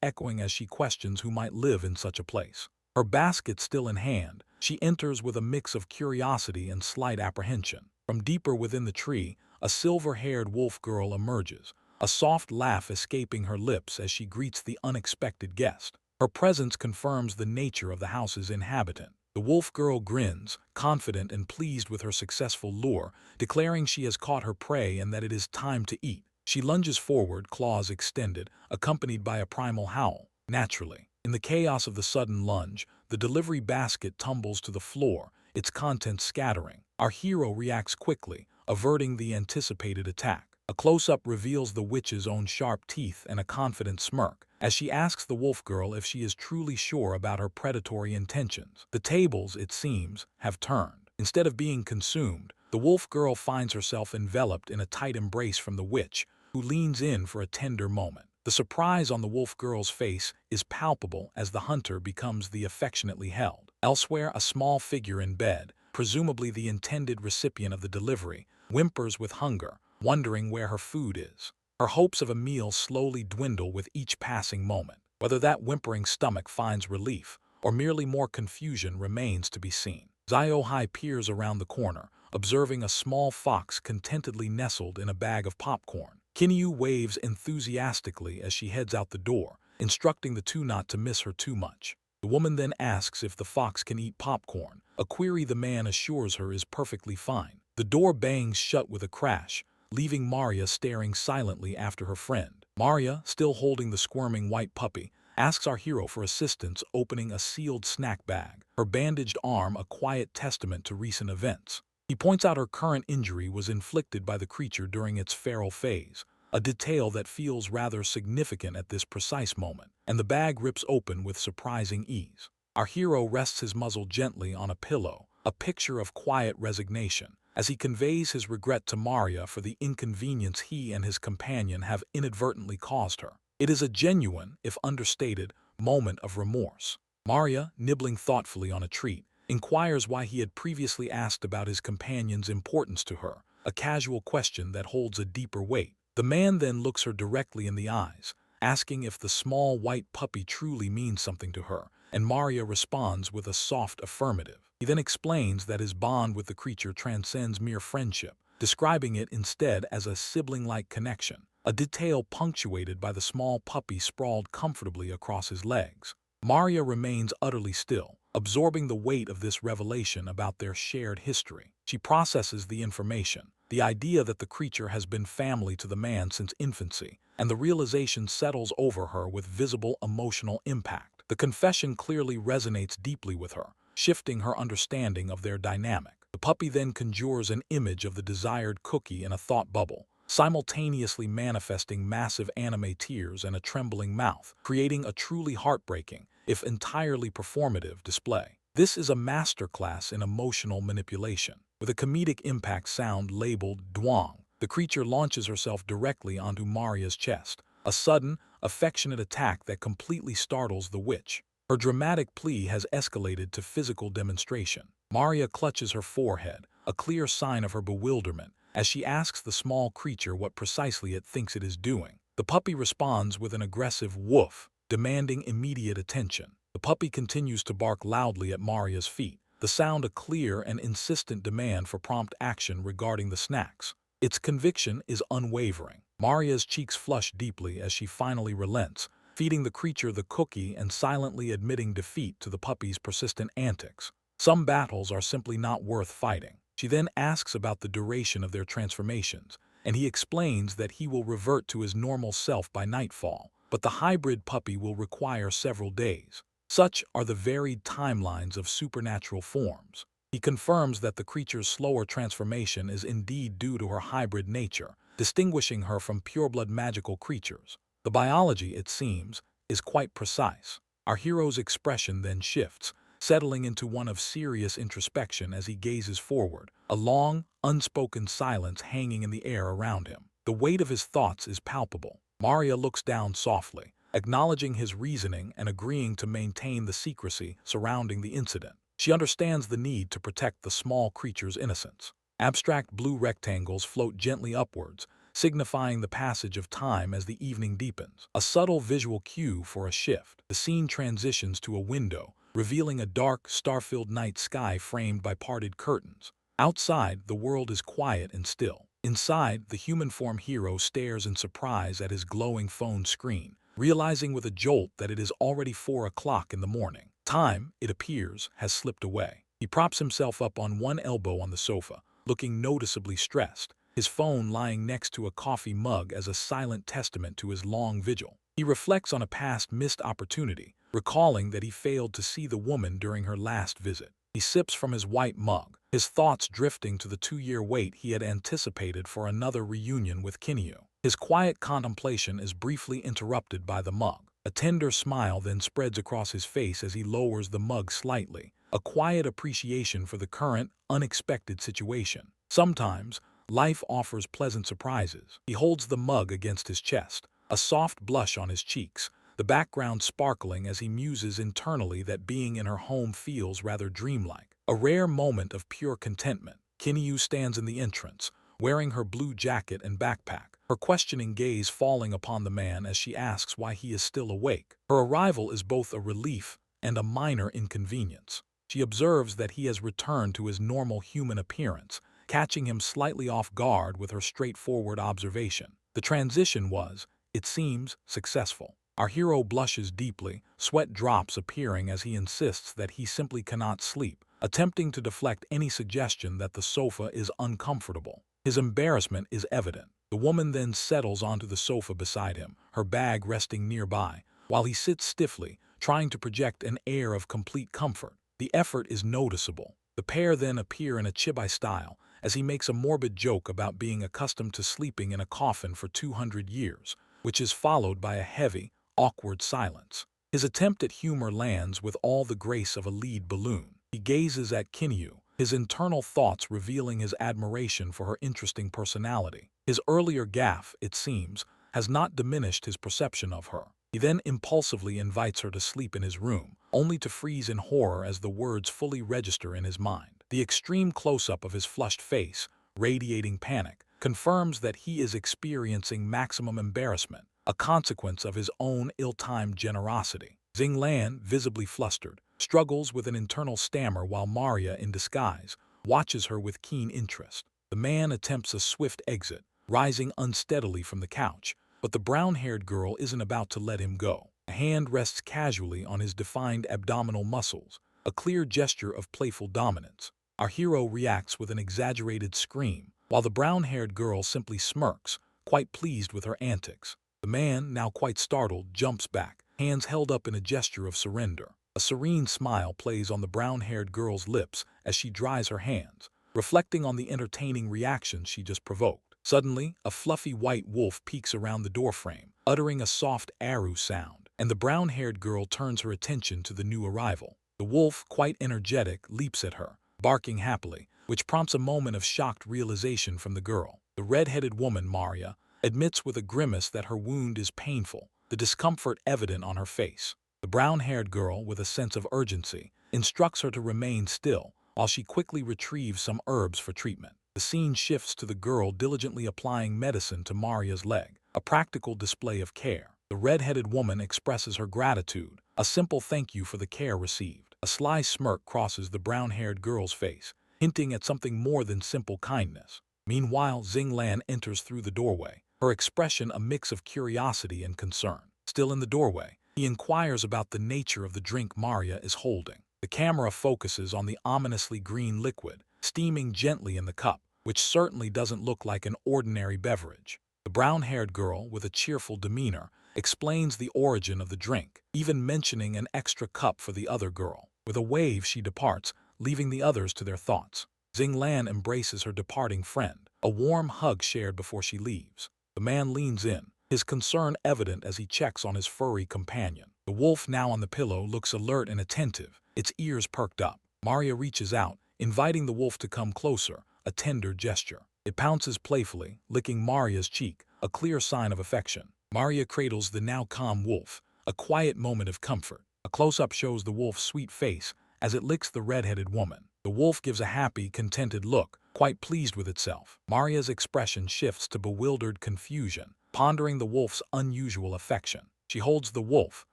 echoing as she questions who might live in such a place. Her basket still in hand, she enters with a mix of curiosity and slight apprehension. From deeper within the tree, a silver-haired wolf girl emerges, a soft laugh escaping her lips as she greets the unexpected guest. Her presence confirms the nature of the house's inhabitant. The wolf girl grins, confident and pleased with her successful lure, declaring she has caught her prey and that it is time to eat. She lunges forward, claws extended, accompanied by a primal howl. Naturally, in the chaos of the sudden lunge, the delivery basket tumbles to the floor, its contents scattering. Our hero reacts quickly, averting the anticipated attack. A close-up reveals the witch's own sharp teeth and a confident smirk, as she asks the wolf girl if she is truly sure about her predatory intentions. The tables, it seems, have turned. Instead of being consumed, the wolf girl finds herself enveloped in a tight embrace from the witch, who leans in for a tender moment. The surprise on the wolf girl's face is palpable as the hunter becomes the affectionately held. Elsewhere, a small figure in bed, presumably the intended recipient of the delivery, whimpers with hunger, wondering where her food is. Her hopes of a meal slowly dwindle with each passing moment. Whether that whimpering stomach finds relief, or merely more confusion, remains to be seen. Ziohai peers around the corner, observing a small fox contentedly nestled in a bag of popcorn. Kinyu waves enthusiastically as she heads out the door, instructing the two not to miss her too much. The woman then asks if the fox can eat popcorn, a query the man assures her is perfectly fine. The door bangs shut with a crash, leaving Maria staring silently after her friend. Maria, still holding the squirming white puppy, asks our hero for assistance opening a sealed snack bag, her bandaged arm a quiet testament to recent events. He points out her current injury was inflicted by the creature during its feral phase, a detail that feels rather significant at this precise moment, and the bag rips open with surprising ease. Our hero rests his muzzle gently on a pillow, a picture of quiet resignation, as he conveys his regret to Maria for the inconvenience he and his companion have inadvertently caused her. It is a genuine, if understated, moment of remorse. Maria, nibbling thoughtfully on a treat, inquires why he had previously asked about his companion's importance to her, a casual question that holds a deeper weight. The man then looks her directly in the eyes, asking if the small white puppy truly means something to her, and Maria responds with a soft affirmative. He then explains that his bond with the creature transcends mere friendship, describing it instead as a sibling-like connection, a detail punctuated by the small puppy sprawled comfortably across his legs. Maria remains utterly still, absorbing the weight of this revelation about their shared history. She processes the information, the idea that the creature has been family to the man since infancy, and the realization settles over her with visible emotional impact. The confession clearly resonates deeply with her, shifting her understanding of their dynamic. The puppy then conjures an image of the desired cookie in a thought bubble, simultaneously manifesting massive anime tears and a trembling mouth, creating a truly heartbreaking, if entirely performative, display. This is a masterclass in emotional manipulation. With a comedic impact sound labeled Duang, the creature launches herself directly onto Maria's chest, a sudden, affectionate attack that completely startles the witch. Her dramatic plea has escalated to physical demonstration. Maria clutches her forehead, a clear sign of her bewilderment, as she asks the small creature what precisely it thinks it is doing. The puppy responds with an aggressive woof, demanding immediate attention. The puppy continues to bark loudly at Maria's feet, the sound a clear and insistent demand for prompt action regarding the snacks. Its conviction is unwavering. Maria's cheeks flush deeply as she finally relents, feeding the creature the cookie and silently admitting defeat to the puppy's persistent antics. Some battles are simply not worth fighting. She then asks about the duration of their transformations, and he explains that he will revert to his normal self by nightfall, but the hybrid puppy will require several days. Such are the varied timelines of supernatural forms. He confirms that the creature's slower transformation is indeed due to her hybrid nature, distinguishing her from pureblood magical creatures. The biology, it seems, is quite precise. Our hero's expression then shifts, settling into one of serious introspection as he gazes forward, a long, unspoken silence hanging in the air around him. The weight of his thoughts is palpable. Maria looks down softly, acknowledging his reasoning and agreeing to maintain the secrecy surrounding the incident. She understands the need to protect the small creature's innocence. Abstract blue rectangles float gently upwards, signifying the passage of time as the evening deepens. A subtle visual cue for a shift. The scene transitions to a window, revealing a dark, star-filled night sky framed by parted curtains. Outside, the world is quiet and still. Inside, the human-form hero stares in surprise at his glowing phone screen, realizing with a jolt that it is already 4 o'clock in the morning. Time, it appears, has slipped away. He props himself up on one elbow on the sofa, looking noticeably stressed, his phone lying next to a coffee mug as a silent testament to his long vigil. He reflects on a past missed opportunity, recalling that he failed to see the woman during her last visit. He sips from his white mug, his thoughts drifting to the 2-year wait he had anticipated for another reunion with Kinyu. His quiet contemplation is briefly interrupted by the mug. A tender smile then spreads across his face as he lowers the mug slightly, a quiet appreciation for the current, unexpected situation. Sometimes, life offers pleasant surprises. He holds the mug against his chest, a soft blush on his cheeks, the background sparkling as he muses internally that being in her home feels rather dreamlike. A rare moment of pure contentment. Kinyu stands in the entrance, wearing her blue jacket and backpack, her questioning gaze falling upon the man as she asks why he is still awake. Her arrival is both a relief and a minor inconvenience. She observes that he has returned to his normal human appearance, catching him slightly off guard with her straightforward observation. The transition was, it seems, successful. Our hero blushes deeply, sweat drops appearing as he insists that he simply cannot sleep, attempting to deflect any suggestion that the sofa is uncomfortable. His embarrassment is evident. The woman then settles onto the sofa beside him, her bag resting nearby, while he sits stiffly, trying to project an air of complete comfort. The effort is noticeable. The pair then appear in a chibai style, as he makes a morbid joke about being accustomed to sleeping in a coffin for 200 years, which is followed by a heavy, awkward silence. His attempt at humor lands with all the grace of a lead balloon. He gazes at Kinyu, his internal thoughts revealing his admiration for her interesting personality. His earlier gaffe, it seems, has not diminished his perception of her. He then impulsively invites her to sleep in his room, only to freeze in horror as the words fully register in his mind. The extreme close-up of his flushed face, radiating panic, confirms that he is experiencing maximum embarrassment, a consequence of his own ill-timed generosity. Xing Lan, visibly flustered, struggles with an internal stammer while Maria, in disguise, watches her with keen interest. The man attempts a swift exit, rising unsteadily from the couch, but the brown-haired girl isn't about to let him go. A hand rests casually on his defined abdominal muscles, a clear gesture of playful dominance. Our hero reacts with an exaggerated scream, while the brown-haired girl simply smirks, quite pleased with her antics. The man, now quite startled, jumps back, hands held up in a gesture of surrender. A serene smile plays on the brown-haired girl's lips as she dries her hands, reflecting on the entertaining reaction she just provoked. Suddenly, a fluffy white wolf peeks around the doorframe, uttering a soft aru sound, and the brown-haired girl turns her attention to the new arrival. The wolf, quite energetic, leaps at her, barking happily, which prompts a moment of shocked realization from the girl. The red-headed woman, Maria, admits with a grimace that her wound is painful, the discomfort evident on her face. The brown-haired girl, with a sense of urgency, instructs her to remain still while she quickly retrieves some herbs for treatment. The scene shifts to the girl diligently applying medicine to Maria's leg, a practical display of care. The red-headed woman expresses her gratitude, a simple thank you for the care received. A sly smirk crosses the brown-haired girl's face, hinting at something more than simple kindness. Meanwhile, Xing Lan enters through the doorway, her expression a mix of curiosity and concern. Still in the doorway, he inquires about the nature of the drink Maria is holding. The camera focuses on the ominously green liquid, steaming gently in the cup, which certainly doesn't look like an ordinary beverage. The brown-haired girl, with a cheerful demeanor, explains the origin of the drink, even mentioning an extra cup for the other girl. With a wave, she departs, leaving the others to their thoughts. Xing Lan embraces her departing friend, a warm hug shared before she leaves. The man leans in, his concern evident as he checks on his furry companion. The wolf, now on the pillow, looks alert and attentive, its ears perked up. Maria reaches out, inviting the wolf to come closer, a tender gesture. It pounces playfully, licking Maria's cheek, a clear sign of affection. Maria cradles the now calm wolf, a quiet moment of comfort. A close-up shows the wolf's sweet face as it licks the red-headed woman. The wolf gives a happy, contented look, quite pleased with itself. Maria's expression shifts to bewildered confusion, pondering the wolf's unusual affection. She holds the wolf,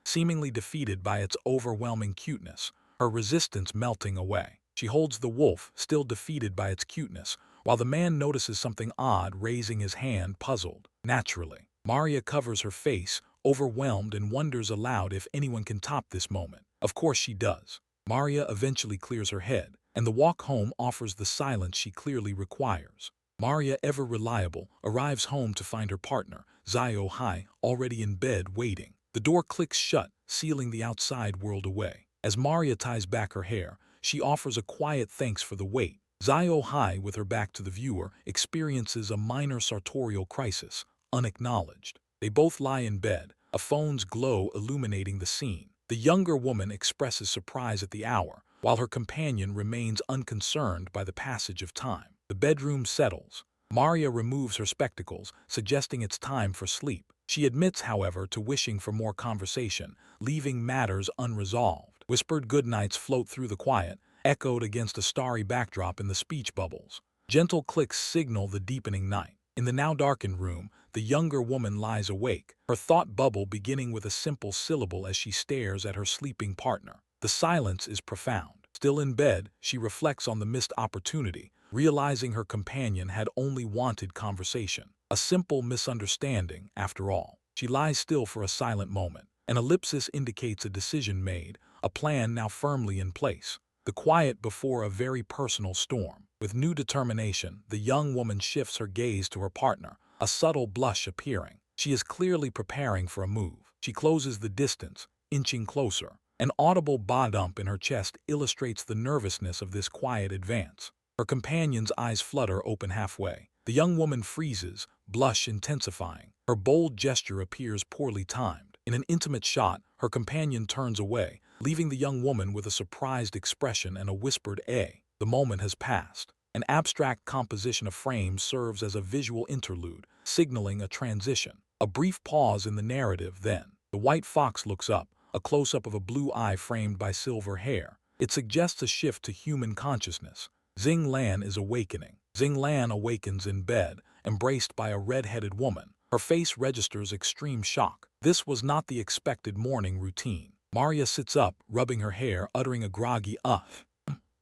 seemingly defeated by its overwhelming cuteness, her resistance melting away. She holds the wolf, still defeated by its cuteness, while the man notices something odd, raising his hand, puzzled. Naturally, Maria covers her face, overwhelmed, and wonders aloud if anyone can top this moment. Of course she does. Maria eventually clears her head, and the walk home offers the silence she clearly requires. Maria, ever reliable, arrives home to find her partner, Zio Hai, already in bed waiting. The door clicks shut, sealing the outside world away. As Maria ties back her hair, she offers a quiet thanks for the wait, Zio Hai, with her back to the viewer, experiences a minor sartorial crisis, unacknowledged. They both lie in bed, a phone's glow illuminating the scene. The younger woman expresses surprise at the hour, while her companion remains unconcerned by the passage of time. The bedroom settles. Maria removes her spectacles, suggesting it's time for sleep. She admits, however, to wishing for more conversation, leaving matters unresolved. Whispered goodnights float through the quiet, echoed against a starry backdrop in the speech bubbles. Gentle clicks signal the deepening night. In the now darkened room, the younger woman lies awake, her thought bubble beginning with a simple syllable as she stares at her sleeping partner. The silence is profound. Still in bed, she reflects on the missed opportunity, realizing her companion had only wanted conversation. A simple misunderstanding, after all. She lies still for a silent moment. An ellipsis indicates a decision made, a plan now firmly in place. The quiet before a very personal storm. With new determination, the young woman shifts her gaze to her partner, a subtle blush appearing. She is clearly preparing for a move. She closes the distance, inching closer. An audible ba-dump in her chest illustrates the nervousness of this quiet advance. Her companion's eyes flutter open halfway. The young woman freezes, blush intensifying. Her bold gesture appears poorly timed. In an intimate shot, her companion turns away, leaving the young woman with a surprised expression and a whispered "eh." The moment has passed. An abstract composition of frames serves as a visual interlude, signaling a transition. A brief pause in the narrative, then. The white fox looks up, a close-up of a blue eye framed by silver hair. It suggests a shift to human consciousness. Xing Lan is awakening. Xing Lan awakens in bed, embraced by a red-headed woman. Her face registers extreme shock. This was not the expected morning routine. Maria sits up, rubbing her hair, uttering a groggy "ugh."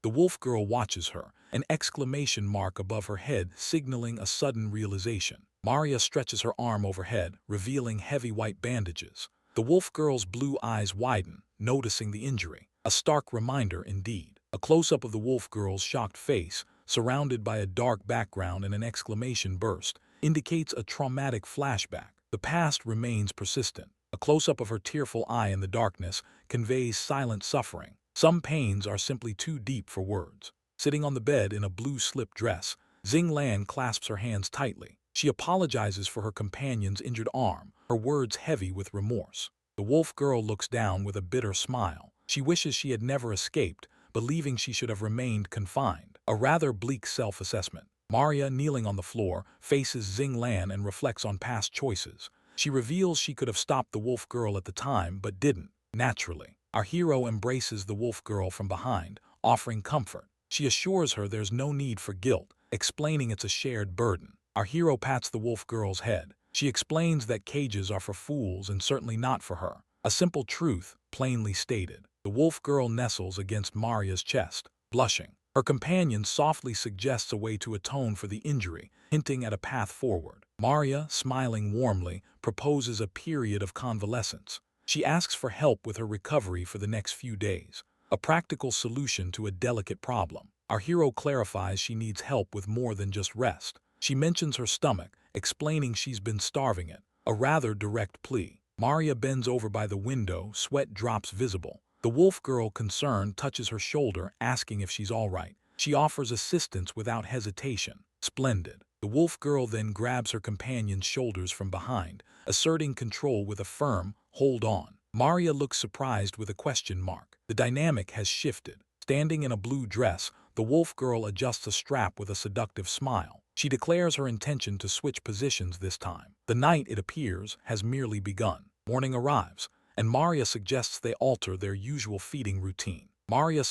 The wolf girl watches her, an exclamation mark above her head signaling a sudden realization. Maria stretches her arm overhead, revealing heavy white bandages. The wolf girl's blue eyes widen, noticing the injury. A stark reminder indeed. A close-up of the wolf girl's shocked face, surrounded by a dark background and an exclamation burst, indicates a traumatic flashback. The past remains persistent. A close-up of her tearful eye in the darkness conveys silent suffering. Some pains are simply too deep for words. Sitting on the bed in a blue slip dress, Xing Lan clasps her hands tightly. She apologizes for her companion's injured arm, her words heavy with remorse. The wolf girl looks down with a bitter smile. She wishes she had never escaped, believing she should have remained confined. A rather bleak self-assessment. Maria, kneeling on the floor, faces Xing Lan and reflects on past choices. She reveals she could have stopped the wolf girl at the time, but didn't, naturally. Our hero embraces the wolf girl from behind, offering comfort. She assures her there's no need for guilt, explaining it's a shared burden. Our hero pats the wolf girl's head. She explains that cages are for fools and certainly not for her. A simple truth, plainly stated. The wolf girl nestles against Maria's chest, blushing. Her companion softly suggests a way to atone for the injury, hinting at a path forward. Maria, smiling warmly, proposes a period of convalescence. She asks for help with her recovery for the next few days, a practical solution to a delicate problem. Our hero clarifies she needs help with more than just rest. She mentions her stomach, explaining she's been starving it, a rather direct plea. Maria bends over by the window, sweat drops visible. The wolf girl, concerned, touches her shoulder, asking if she's all right. She offers assistance without hesitation. Splendid. The wolf girl then grabs her companion's shoulders from behind, asserting control with a firm, "Hold on." Maria looks surprised with a question mark. The dynamic has shifted. Standing in a blue dress, the wolf girl adjusts a strap with a seductive smile. She declares her intention to switch positions this time. The night, it appears, has merely begun. Morning arrives, and Maria suggests they alter their usual feeding routine. Asking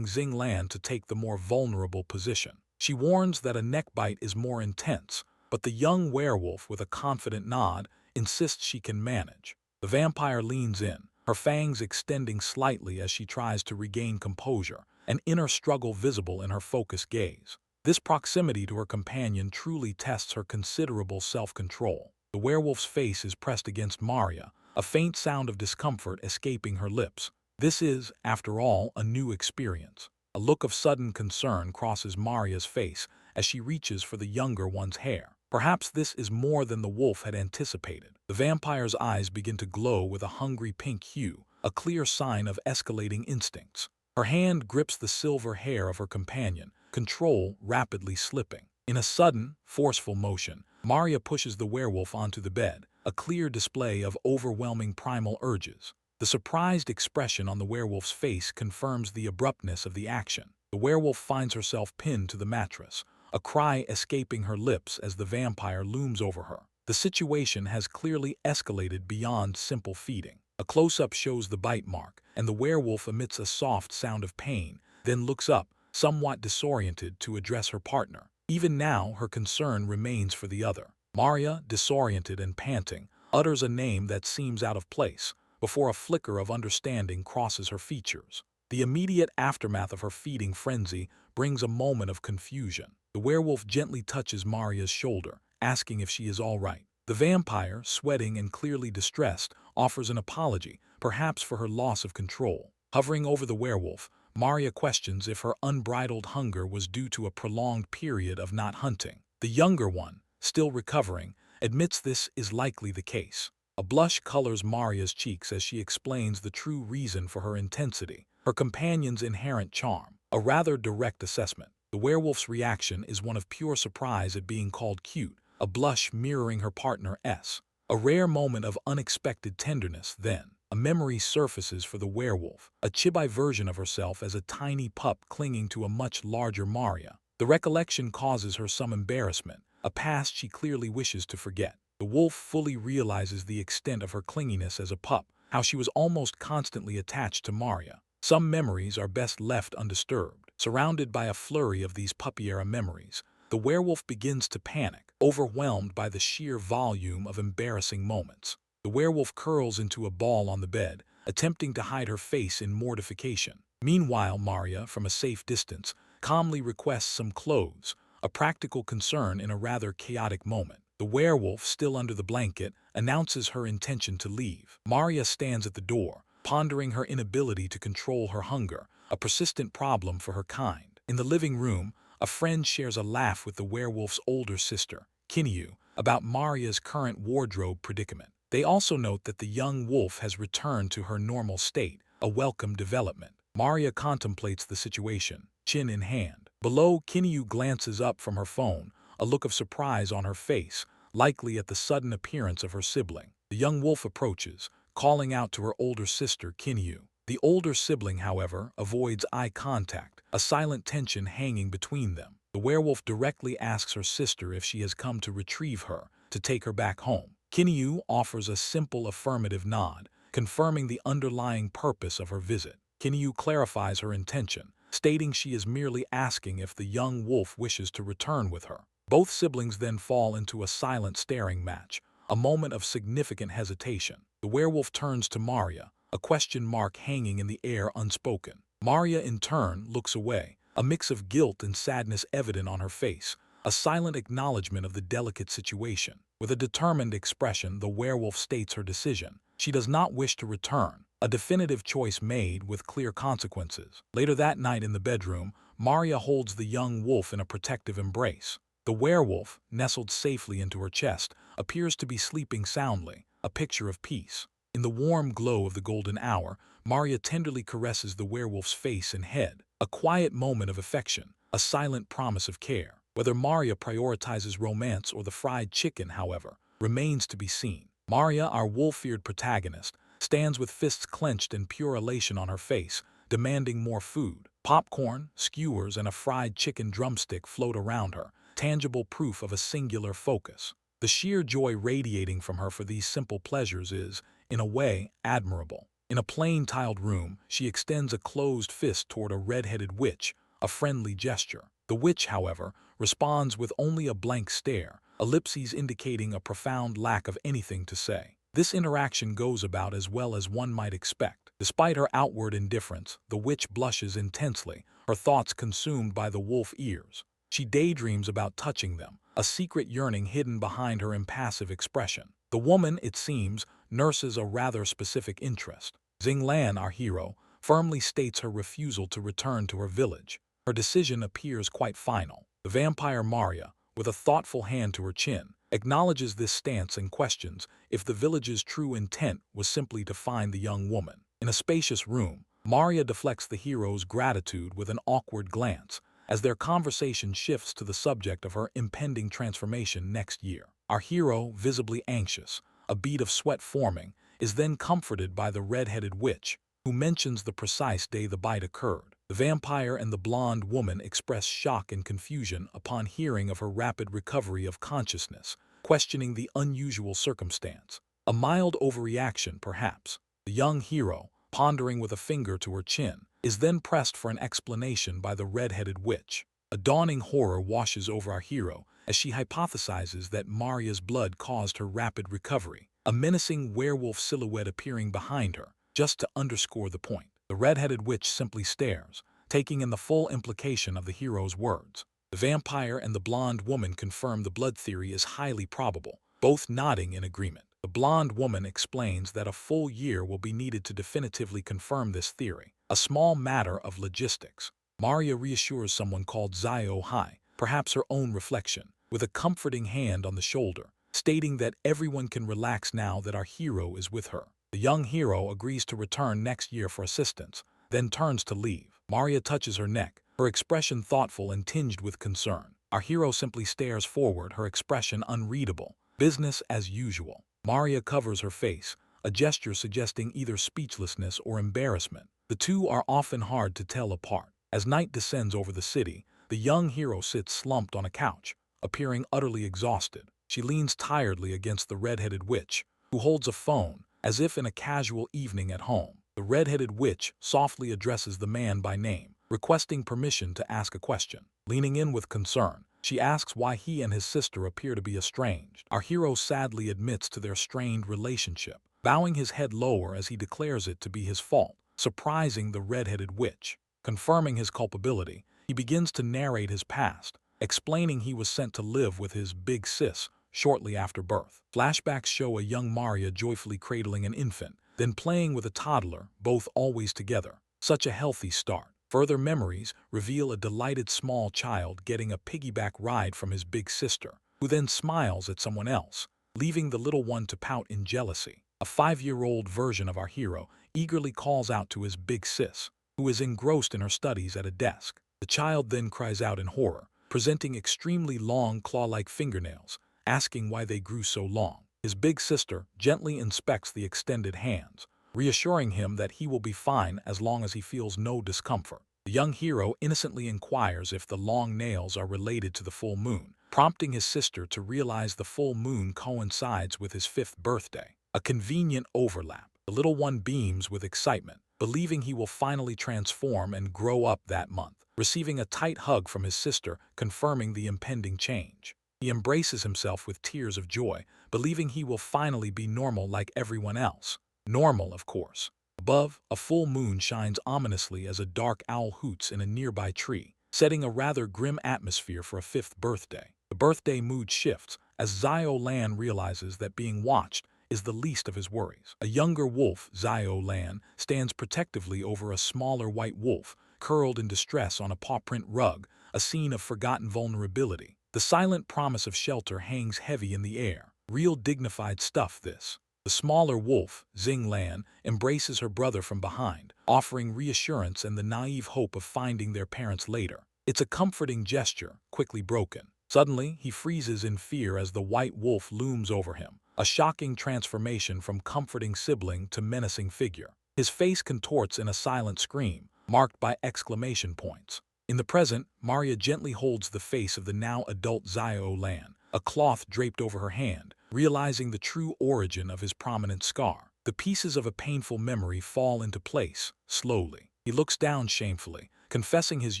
Xing Lan to take the more vulnerable position. She warns that a neck bite is more intense, but the young werewolf, with a confident nod, insists she can manage. The vampire leans in, her fangs extending slightly as she tries to regain composure, an inner struggle visible in her focused gaze. This proximity to her companion truly tests her considerable self-control. The werewolf's face is pressed against Maria, a faint sound of discomfort escaping her lips. This is, after all, a new experience. A look of sudden concern crosses Maria's face as she reaches for the younger one's hair. Perhaps this is more than the wolf had anticipated. The vampire's eyes begin to glow with a hungry pink hue, a clear sign of escalating instincts. Her hand grips the silver hair of her companion, control rapidly slipping. In a sudden, forceful motion, Maria pushes the werewolf onto the bed, a clear display of overwhelming primal urges. The surprised expression on the werewolf's face confirms the abruptness of the action. The werewolf finds herself pinned to the mattress, a cry escaping her lips as the vampire looms over her. The situation has clearly escalated beyond simple feeding. A close-up shows the bite mark, and the werewolf emits a soft sound of pain, then looks up, somewhat disoriented, to address her partner. Even now, her concern remains for the other. Maria, disoriented and panting, utters a name that seems out of place, before a flicker of understanding crosses her features. The immediate aftermath of her feeding frenzy brings a moment of confusion. The werewolf gently touches Maria's shoulder, asking if she is all right. The vampire, sweating and clearly distressed, offers an apology, perhaps for her loss of control. Hovering over the werewolf, Maria questions if her unbridled hunger was due to a prolonged period of not hunting. The younger one, still recovering, admits this is likely the case. A blush colors Maria's cheeks as she explains the true reason for her intensity, her companion's inherent charm. A rather direct assessment. The werewolf's reaction is one of pure surprise at being called cute, a blush mirroring her partner's. A rare moment of unexpected tenderness. Then, a memory surfaces for the werewolf, a chibi version of herself as a tiny pup clinging to a much larger Maria. The recollection causes her some embarrassment, a past she clearly wishes to forget. The wolf fully realizes the extent of her clinginess as a pup, how she was almost constantly attached to Maria. Some memories are best left undisturbed. Surrounded by a flurry of these puppy-era memories, the werewolf begins to panic, overwhelmed by the sheer volume of embarrassing moments. The werewolf curls into a ball on the bed, attempting to hide her face in mortification. Meanwhile, Maria, from a safe distance, calmly requests some clothes, a practical concern in a rather chaotic moment. The werewolf, still under the blanket, announces her intention to leave. Maria stands at the door, pondering her inability to control her hunger, a persistent problem for her kind. In the living room, a friend shares a laugh with the werewolf's older sister, Kinyu, about Maria's current wardrobe predicament. They also note that the young wolf has returned to her normal state, a welcome development. Maria contemplates the situation, chin in hand. Below, Kinyu glances up from her phone, a look of surprise on her face, likely at the sudden appearance of her sibling. The young wolf approaches, calling out to her older sister, Kinyu. The older sibling, however, avoids eye contact, a silent tension hanging between them. The werewolf directly asks her sister if she has come to retrieve her, to take her back home. Kinyu offers a simple affirmative nod, confirming the underlying purpose of her visit. Kinyu clarifies her intention, stating she is merely asking if the young wolf wishes to return with her. Both siblings then fall into a silent staring match, a moment of significant hesitation. The werewolf turns to Maria, a question mark hanging in the air unspoken. Maria, in turn, looks away, a mix of guilt and sadness evident on her face, a silent acknowledgement of the delicate situation. With a determined expression, the werewolf states her decision. She does not wish to return, a definitive choice made with clear consequences. Later that night in the bedroom, Maria holds the young wolf in a protective embrace. The werewolf, nestled safely into her chest, appears to be sleeping soundly, a picture of peace. In the warm glow of the golden hour, Maria tenderly caresses the werewolf's face and head, a quiet moment of affection, a silent promise of care. Whether Maria prioritizes romance or the fried chicken, however, remains to be seen. Maria, our wolf-eared protagonist, stands with fists clenched and pure elation on her face, demanding more food. Popcorn, skewers, and a fried chicken drumstick float around her, tangible proof of a singular focus. The sheer joy radiating from her for these simple pleasures is, in a way, admirable. In a plain tiled room, she extends a closed fist toward a red-headed witch, a friendly gesture. The witch, however, responds with only a blank stare, ellipses indicating a profound lack of anything to say. This interaction goes about as well as one might expect. Despite her outward indifference, the witch blushes intensely, her thoughts consumed by the wolf ears. She daydreams about touching them, a secret yearning hidden behind her impassive expression. The woman, it seems, nurses a rather specific interest. Xing, our hero, firmly states her refusal to return to her village. Her decision appears quite final. The vampire Maria, with a thoughtful hand to her chin, acknowledges this stance and questions if the village's true intent was simply to find the young woman. In a spacious room, Maria deflects the hero's gratitude with an awkward glance, as their conversation shifts to the subject of her impending transformation next year. Our hero, visibly anxious, a bead of sweat forming, is then comforted by the red-headed witch, who mentions the precise day the bite occurred. The vampire and the blonde woman express shock and confusion upon hearing of her rapid recovery of consciousness, questioning the unusual circumstance. A mild overreaction, perhaps. The young hero, pondering with a finger to her chin, is then pressed for an explanation by the red-headed witch. A dawning horror washes over our hero as she hypothesizes that Maria's blood caused her rapid recovery, a menacing werewolf silhouette appearing behind her, just to underscore the point. The red-headed witch simply stares, taking in the full implication of the hero's words. The vampire and the blonde woman confirm the blood theory is highly probable, both nodding in agreement. The blonde woman explains that a full year will be needed to definitively confirm this theory, a small matter of logistics. Maria reassures someone called Zio Hai, perhaps her own reflection, with a comforting hand on the shoulder, stating that everyone can relax now that our hero is with her. The young hero agrees to return next year for assistance, then turns to leave. Maria touches her neck, her expression thoughtful and tinged with concern. Our hero simply stares forward, her expression unreadable. Business as usual. Maria covers her face, a gesture suggesting either speechlessness or embarrassment. The two are often hard to tell apart. As night descends over the city, the young hero sits slumped on a couch, appearing utterly exhausted. She leans tiredly against the red-headed witch, who holds a phone, as if in a casual evening at home. The red-headed witch softly addresses the man by name, requesting permission to ask a question. Leaning in with concern, she asks why he and his sister appear to be estranged. Our hero sadly admits to their strained relationship, bowing his head lower as he declares it to be his fault, surprising the red-headed witch. Confirming his culpability, he begins to narrate his past, explaining he was sent to live with his big sis shortly after birth. Flashbacks show a young Maria joyfully cradling an infant, then playing with a toddler, both always together. Such a healthy start. Further memories reveal a delighted small child getting a piggyback ride from his big sister, who then smiles at someone else, leaving the little one to pout in jealousy. A 5-year-old version of our hero eagerly calls out to his big sis, who is engrossed in her studies at a desk. The child then cries out in horror, presenting extremely long claw-like fingernails, asking why they grew so long. His big sister gently inspects the extended hands, reassuring him that he will be fine as long as he feels no discomfort. The young hero innocently inquires if the long nails are related to the full moon, prompting his sister to realize the full moon coincides with his 5th birthday. A convenient overlap. The little one beams with excitement, believing he will finally transform and grow up that month, receiving a tight hug from his sister, confirming the impending change. He embraces himself with tears of joy, believing he will finally be normal like everyone else. Normal, of course. Above, a full moon shines ominously as a dark owl hoots in a nearby tree, setting a rather grim atmosphere for a 5th birthday. The birthday mood shifts as Zio Lan realizes that being watched is the least of his worries. A younger wolf, Zio Lan, stands protectively over a smaller white wolf, curled in distress on a paw-print rug, a scene of forgotten vulnerability. The silent promise of shelter hangs heavy in the air. Real dignified stuff, this. The smaller wolf, Xing Lan, embraces her brother from behind, offering reassurance and the naive hope of finding their parents later. It's a comforting gesture, quickly broken. Suddenly, he freezes in fear as the white wolf looms over him, a shocking transformation from comforting sibling to menacing figure. His face contorts in a silent scream, marked by exclamation points. In the present, Maria gently holds the face of the now adult Zio Lan, a cloth draped over her hand, realizing the true origin of his prominent scar. The pieces of a painful memory fall into place, slowly. He looks down shamefully, confessing his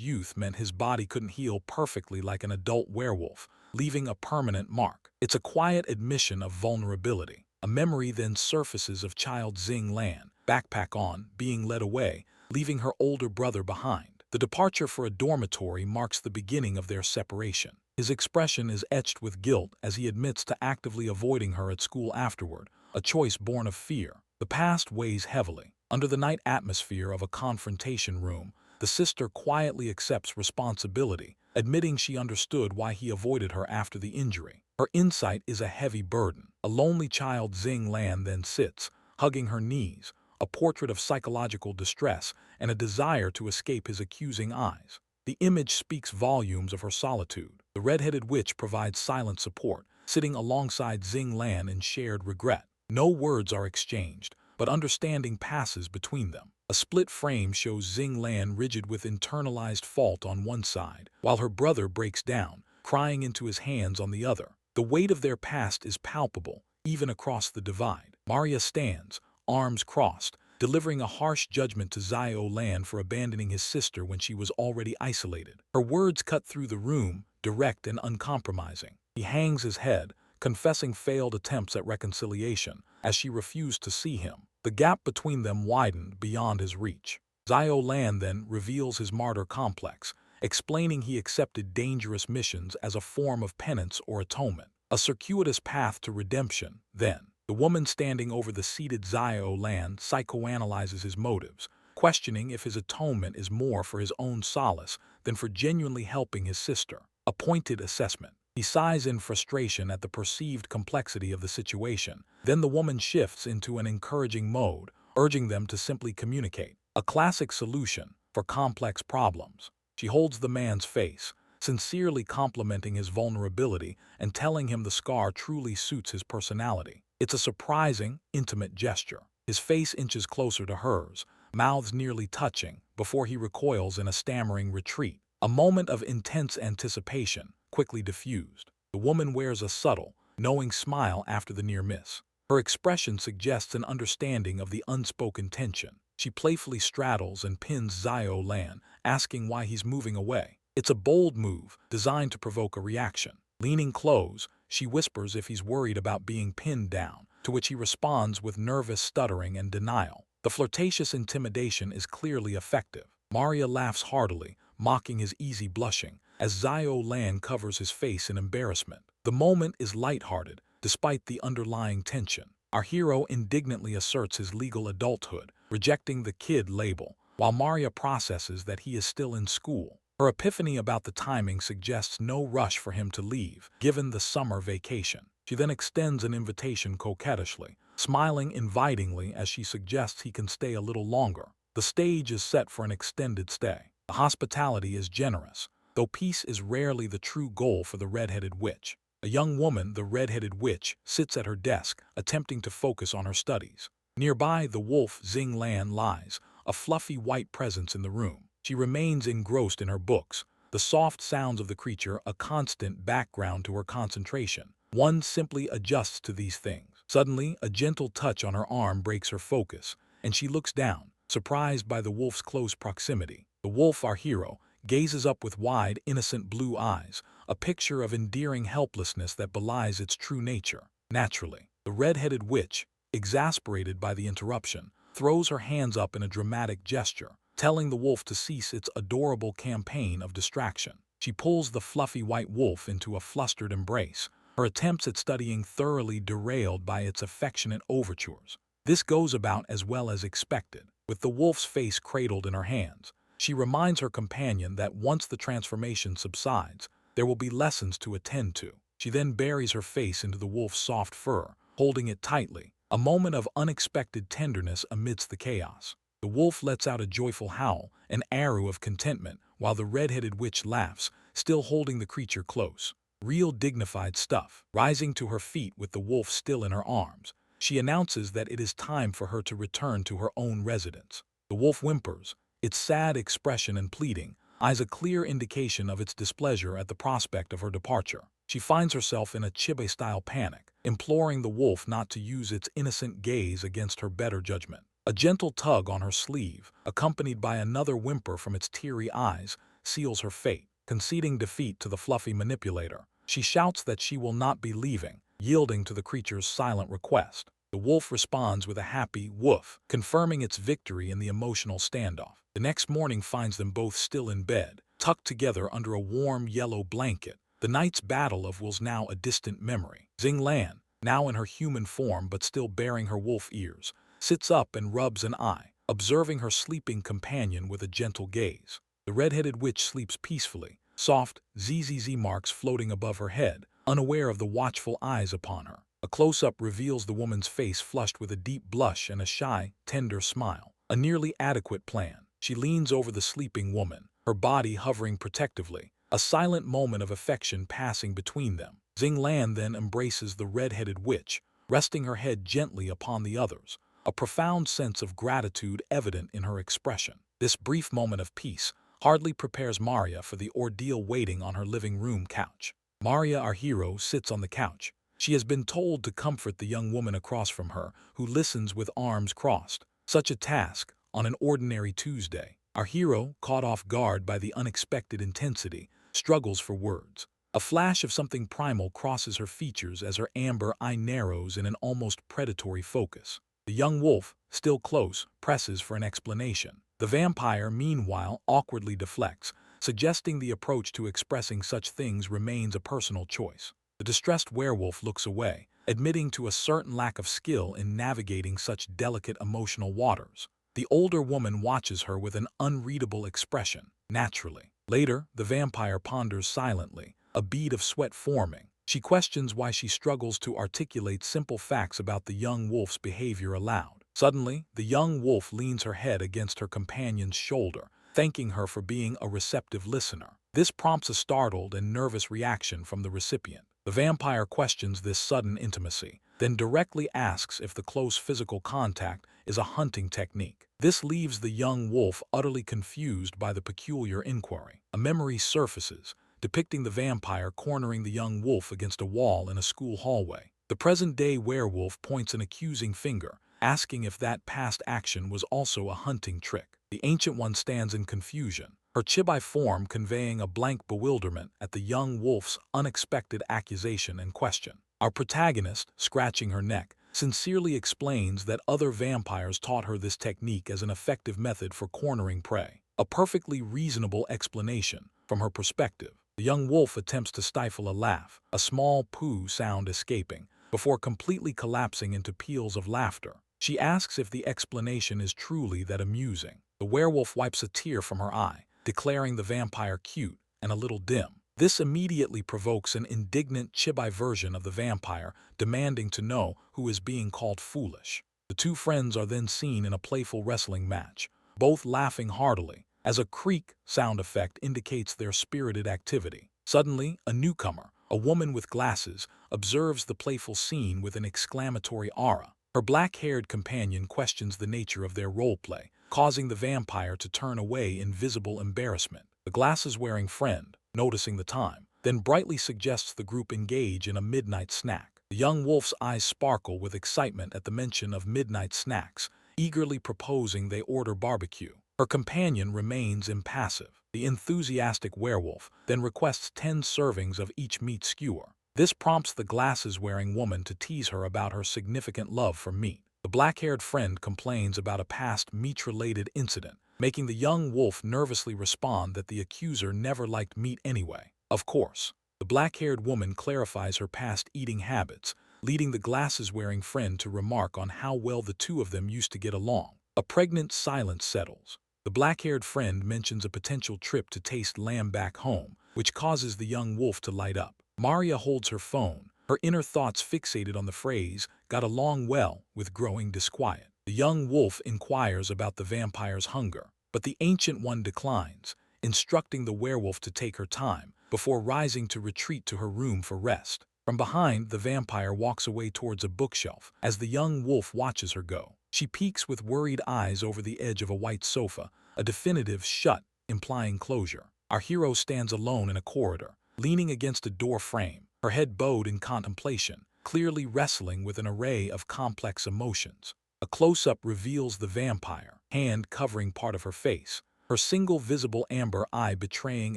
youth meant his body couldn't heal perfectly like an adult werewolf, leaving a permanent mark. It's a quiet admission of vulnerability. A memory then surfaces of child Xing Lan, backpack on, being led away, leaving her older brother behind. The departure for a dormitory marks the beginning of their separation. His expression is etched with guilt as he admits to actively avoiding her at school afterward, a choice born of fear. The past weighs heavily. Under the night atmosphere of a confrontation room, the sister quietly accepts responsibility, admitting she understood why he avoided her after the injury. Her insight is a heavy burden. A lonely child Xing Lan then sits, hugging her knees, a portrait of psychological distress and a desire to escape his accusing eyes. The image speaks volumes of her solitude. The red-headed witch provides silent support, sitting alongside Xing Lan in shared regret. No words are exchanged, but understanding passes between them. A split frame shows Xing Lan rigid with internalized fault on one side, while her brother breaks down, crying into his hands on the other. The weight of their past is palpable, even across the divide. Maria stands, arms crossed, delivering a harsh judgment to Zio Lan for abandoning his sister when she was already isolated. Her words cut through the room, direct and uncompromising. He hangs his head, confessing failed attempts at reconciliation, as she refused to see him. The gap between them widened beyond his reach. Zio Lan then reveals his martyr complex, explaining he accepted dangerous missions as a form of penance or atonement, a circuitous path to redemption. Then, the woman standing over the seated Zio Lan psychoanalyzes his motives, questioning if his atonement is more for his own solace than for genuinely helping his sister. A pointed assessment. He sighs in frustration at the perceived complexity of the situation. Then the woman shifts into an encouraging mode, urging them to simply communicate. A classic solution for complex problems. She holds the man's face, sincerely complimenting his vulnerability and telling him the scar truly suits his personality. It's a surprising, intimate gesture. His face inches closer to hers, mouths nearly touching, before he recoils in a stammering retreat. A moment of intense anticipation, quickly diffused. The woman wears a subtle, knowing smile after the near miss. Her expression suggests an understanding of the unspoken tension. She playfully straddles and pins Zio Lan, asking why he's moving away. It's a bold move, designed to provoke a reaction. Leaning close, she whispers if he's worried about being pinned down, to which he responds with nervous stuttering and denial. The flirtatious intimidation is clearly effective. Maria laughs heartily, mocking his easy blushing, as Zio Lan covers his face in embarrassment. The moment is lighthearted, despite the underlying tension. Our hero indignantly asserts his legal adulthood, rejecting the kid label, while Maria processes that he is still in school. Her epiphany about the timing suggests no rush for him to leave, given the summer vacation. She then extends an invitation coquettishly, smiling invitingly as she suggests he can stay a little longer. The stage is set for an extended stay. The hospitality is generous, though peace is rarely the true goal for the red-headed witch. A young woman, the red-headed witch, sits at her desk, attempting to focus on her studies. Nearby, the wolf Xing Lan lies, a fluffy white presence in the room. She remains engrossed in her books, the soft sounds of the creature a constant background to her concentration. One simply adjusts to these things. Suddenly, a gentle touch on her arm breaks her focus, and she looks down, surprised by the wolf's close proximity. The wolf, our hero, gazes up with wide, innocent blue eyes, a picture of endearing helplessness that belies its true nature. Naturally, the red-headed witch, exasperated by the interruption, throws her hands up in a dramatic gesture, telling the wolf to cease its adorable campaign of distraction. She pulls the fluffy white wolf into a flustered embrace, her attempts at studying thoroughly derailed by its affectionate overtures. This goes about as well as expected. With the wolf's face cradled in her hands, she reminds her companion that once the transformation subsides, there will be lessons to attend to. She then buries her face into the wolf's soft fur, holding it tightly, a moment of unexpected tenderness amidst the chaos. The wolf lets out a joyful howl, an arrow of contentment, while the red-headed witch laughs, still holding the creature close. Real dignified stuff. Rising to her feet with the wolf still in her arms, she announces that it is time for her to return to her own residence. The wolf whimpers, its sad expression and pleading eyes a clear indication of its displeasure at the prospect of her departure. She finds herself in a Chibe-style panic, imploring the wolf not to use its innocent gaze against her better judgment. A gentle tug on her sleeve, accompanied by another whimper from its teary eyes, seals her fate. Conceding defeat to the fluffy manipulator, she shouts that she will not be leaving, yielding to the creature's silent request. The wolf responds with a happy woof, confirming its victory in the emotional standoff. The next morning finds them both still in bed, tucked together under a warm yellow blanket. The night's battle of was now a distant memory. Xing Lan, now in her human form but still bearing her wolf ears, sits up and rubs an eye, observing her sleeping companion with a gentle gaze. The red-headed witch sleeps peacefully, soft ZZZ marks floating above her head, unaware of the watchful eyes upon her. A close-up reveals the woman's face flushed with a deep blush and a shy, tender smile. A nearly adequate plan. She leans over the sleeping woman, her body hovering protectively, a silent moment of affection passing between them. Xing Lan then embraces the red-headed witch, resting her head gently upon the others, a profound sense of gratitude evident in her expression. This brief moment of peace hardly prepares Maria for the ordeal waiting on her living room couch. Maria, our hero, sits on the couch. She has been told to comfort the young woman across from her, who listens with arms crossed. Such a task, on an ordinary Tuesday. Our hero, caught off guard by the unexpected intensity, struggles for words. A flash of something primal crosses her features as her amber eye narrows in an almost predatory focus. The young wolf, still close, presses for an explanation. The vampire, meanwhile, awkwardly deflects, suggesting the approach to expressing such things remains a personal choice. The distressed werewolf looks away, admitting to a certain lack of skill in navigating such delicate emotional waters. The older woman watches her with an unreadable expression, naturally. Later, the vampire ponders silently, a bead of sweat forming. She questions why she struggles to articulate simple facts about the young wolf's behavior aloud. Suddenly, the young wolf leans her head against her companion's shoulder, thanking her for being a receptive listener. This prompts a startled and nervous reaction from the recipient. The vampire questions this sudden intimacy, then directly asks if the close physical contact is a hunting technique. This leaves the young wolf utterly confused by the peculiar inquiry. A memory surfaces, depicting the vampire cornering the young wolf against a wall in a school hallway. The present-day werewolf points an accusing finger, asking if that past action was also a hunting trick. The ancient one stands in confusion, her chibi form conveying a blank bewilderment at the young wolf's unexpected accusation and question. Our protagonist, scratching her neck, sincerely explains that other vampires taught her this technique as an effective method for cornering prey. A perfectly reasonable explanation, from her perspective. The young wolf attempts to stifle a laugh, a small poo sound escaping, before completely collapsing into peals of laughter. She asks if the explanation is truly that amusing. The werewolf wipes a tear from her eye, declaring the vampire cute and a little dim. This immediately provokes an indignant chibi version of the vampire, demanding to know who is being called foolish. The two friends are then seen in a playful wrestling match, both laughing heartily, as a creak sound effect indicates their spirited activity. Suddenly, a newcomer, a woman with glasses, observes the playful scene with an exclamatory aura. Her black-haired companion questions the nature of their roleplay, causing the vampire to turn away in visible embarrassment. The glasses-wearing friend, noticing the time, then brightly suggests the group engage in a midnight snack. The young wolf's eyes sparkle with excitement at the mention of midnight snacks, eagerly proposing they order barbecue. Her companion remains impassive. The enthusiastic werewolf then requests 10 servings of each meat skewer. This prompts the glasses-wearing woman to tease her about her significant love for meat. The black-haired friend complains about a past meat-related incident, making the young wolf nervously respond that the accuser never liked meat anyway. Of course, the black-haired woman clarifies her past eating habits, leading the glasses-wearing friend to remark on how well the two of them used to get along. A pregnant silence settles. The black-haired friend mentions a potential trip to taste lamb back home, which causes the young wolf to light up. Maria holds her phone, her inner thoughts fixated on the phrase, "got along well," with growing disquiet. The young wolf inquires about the vampire's hunger, but the ancient one declines, instructing the werewolf to take her time, before rising to retreat to her room for rest. From behind, the vampire walks away towards a bookshelf as the young wolf watches her go. She peeks with worried eyes over the edge of a white sofa, a definitive shut, implying closure. Our hero stands alone in a corridor, leaning against a door frame, her head bowed in contemplation, clearly wrestling with an array of complex emotions. A close-up reveals the vampire, hand covering part of her face, her single visible amber eye betraying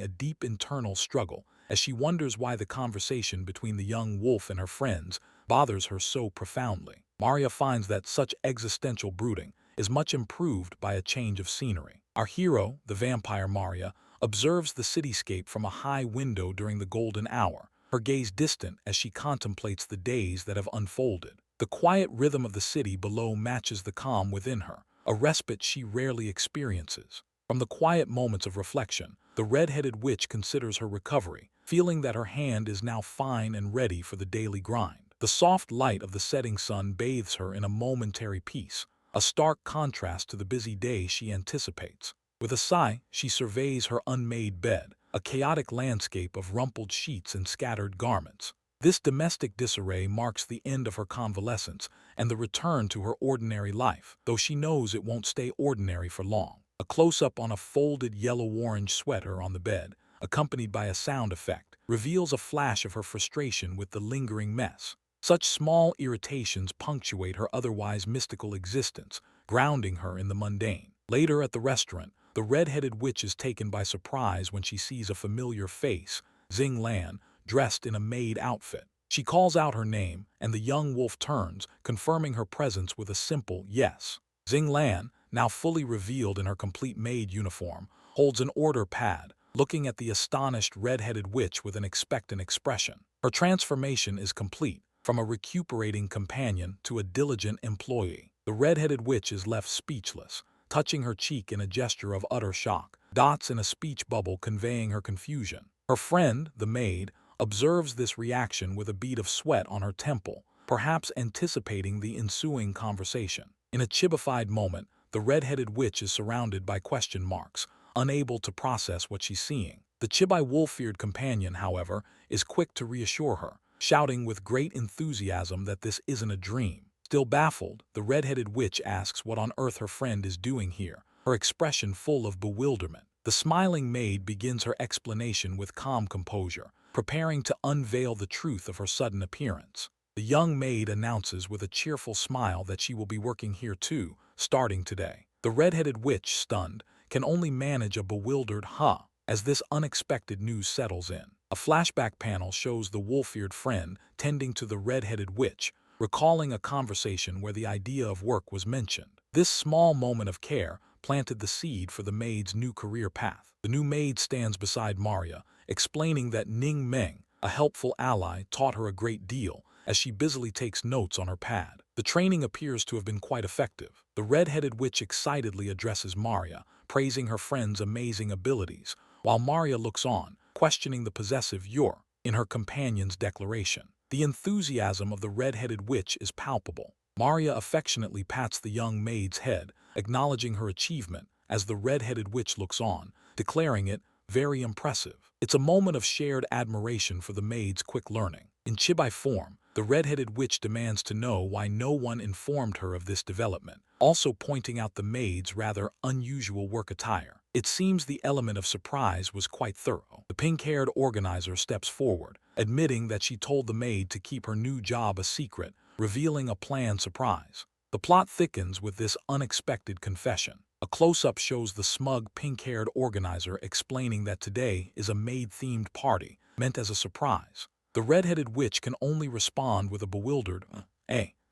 a deep internal struggle as she wonders why the conversation between the young wolf and her friends bothers her so profoundly. Maria finds that such existential brooding is much improved by a change of scenery. Our hero, the vampire Maria, observes the cityscape from a high window during the golden hour, her gaze distant as she contemplates the days that have unfolded. The quiet rhythm of the city below matches the calm within her, a respite she rarely experiences. From the quiet moments of reflection, the red-headed witch considers her recovery, feeling that her hand is now fine and ready for the daily grind. The soft light of the setting sun bathes her in a momentary peace, a stark contrast to the busy day she anticipates. With a sigh, she surveys her unmade bed, a chaotic landscape of rumpled sheets and scattered garments. This domestic disarray marks the end of her convalescence and the return to her ordinary life, though she knows it won't stay ordinary for long. A close-up on a folded yellow-orange sweater on the bed, accompanied by a sound effect, reveals a flash of her frustration with the lingering mess. Such small irritations punctuate her otherwise mystical existence, grounding her in the mundane. Later at the restaurant, the red-headed witch is taken by surprise when she sees a familiar face, Xing, dressed in a maid outfit. She calls out her name, and the young wolf turns, confirming her presence with a simple yes. Xing, now fully revealed in her complete maid uniform, holds an order pad, looking at the astonished red-headed witch with an expectant expression. Her transformation is complete, from a recuperating companion to a diligent employee. The red-headed witch is left speechless, touching her cheek in a gesture of utter shock, dots in a speech bubble conveying her confusion. Her friend, the maid, observes this reaction with a bead of sweat on her temple, perhaps anticipating the ensuing conversation. In a chibified moment, the red-headed witch is surrounded by question marks, unable to process what she's seeing. The chibi wolf-feared companion, however, is quick to reassure her, shouting with great enthusiasm that this isn't a dream. Still baffled, the red-headed witch asks what on earth her friend is doing here, her expression full of bewilderment. The smiling maid begins her explanation with calm composure, preparing to unveil the truth of her sudden appearance. The young maid announces with a cheerful smile that she will be working here too, starting today. The red-headed witch, stunned, can only manage a bewildered huh as this unexpected news settles in. A flashback panel shows the wolf-eared friend tending to the red-headed witch, recalling a conversation where the idea of work was mentioned. This small moment of care planted the seed for the maid's new career path. The new maid stands beside Maria, explaining that Ning Meng, a helpful ally, taught her a great deal, as she busily takes notes on her pad. The training appears to have been quite effective. The red-headed witch excitedly addresses Maria, praising her friend's amazing abilities, while Maria looks on, questioning the possessive "you're" in her companion's declaration. The enthusiasm of the red-headed witch is palpable. Maria affectionately pats the young maid's head, acknowledging her achievement, as the red-headed witch looks on, declaring it very impressive. It's a moment of shared admiration for the maid's quick learning. In chibi form, the red-headed witch demands to know why no one informed her of this development, also pointing out the maid's rather unusual work attire. It seems the element of surprise was quite thorough. The pink-haired organizer steps forward, admitting that she told the maid to keep her new job a secret, revealing a planned surprise. The plot thickens with this unexpected confession. A close-up shows the smug pink-haired organizer explaining that today is a maid-themed party, meant as a surprise. The red-headed witch can only respond with a bewildered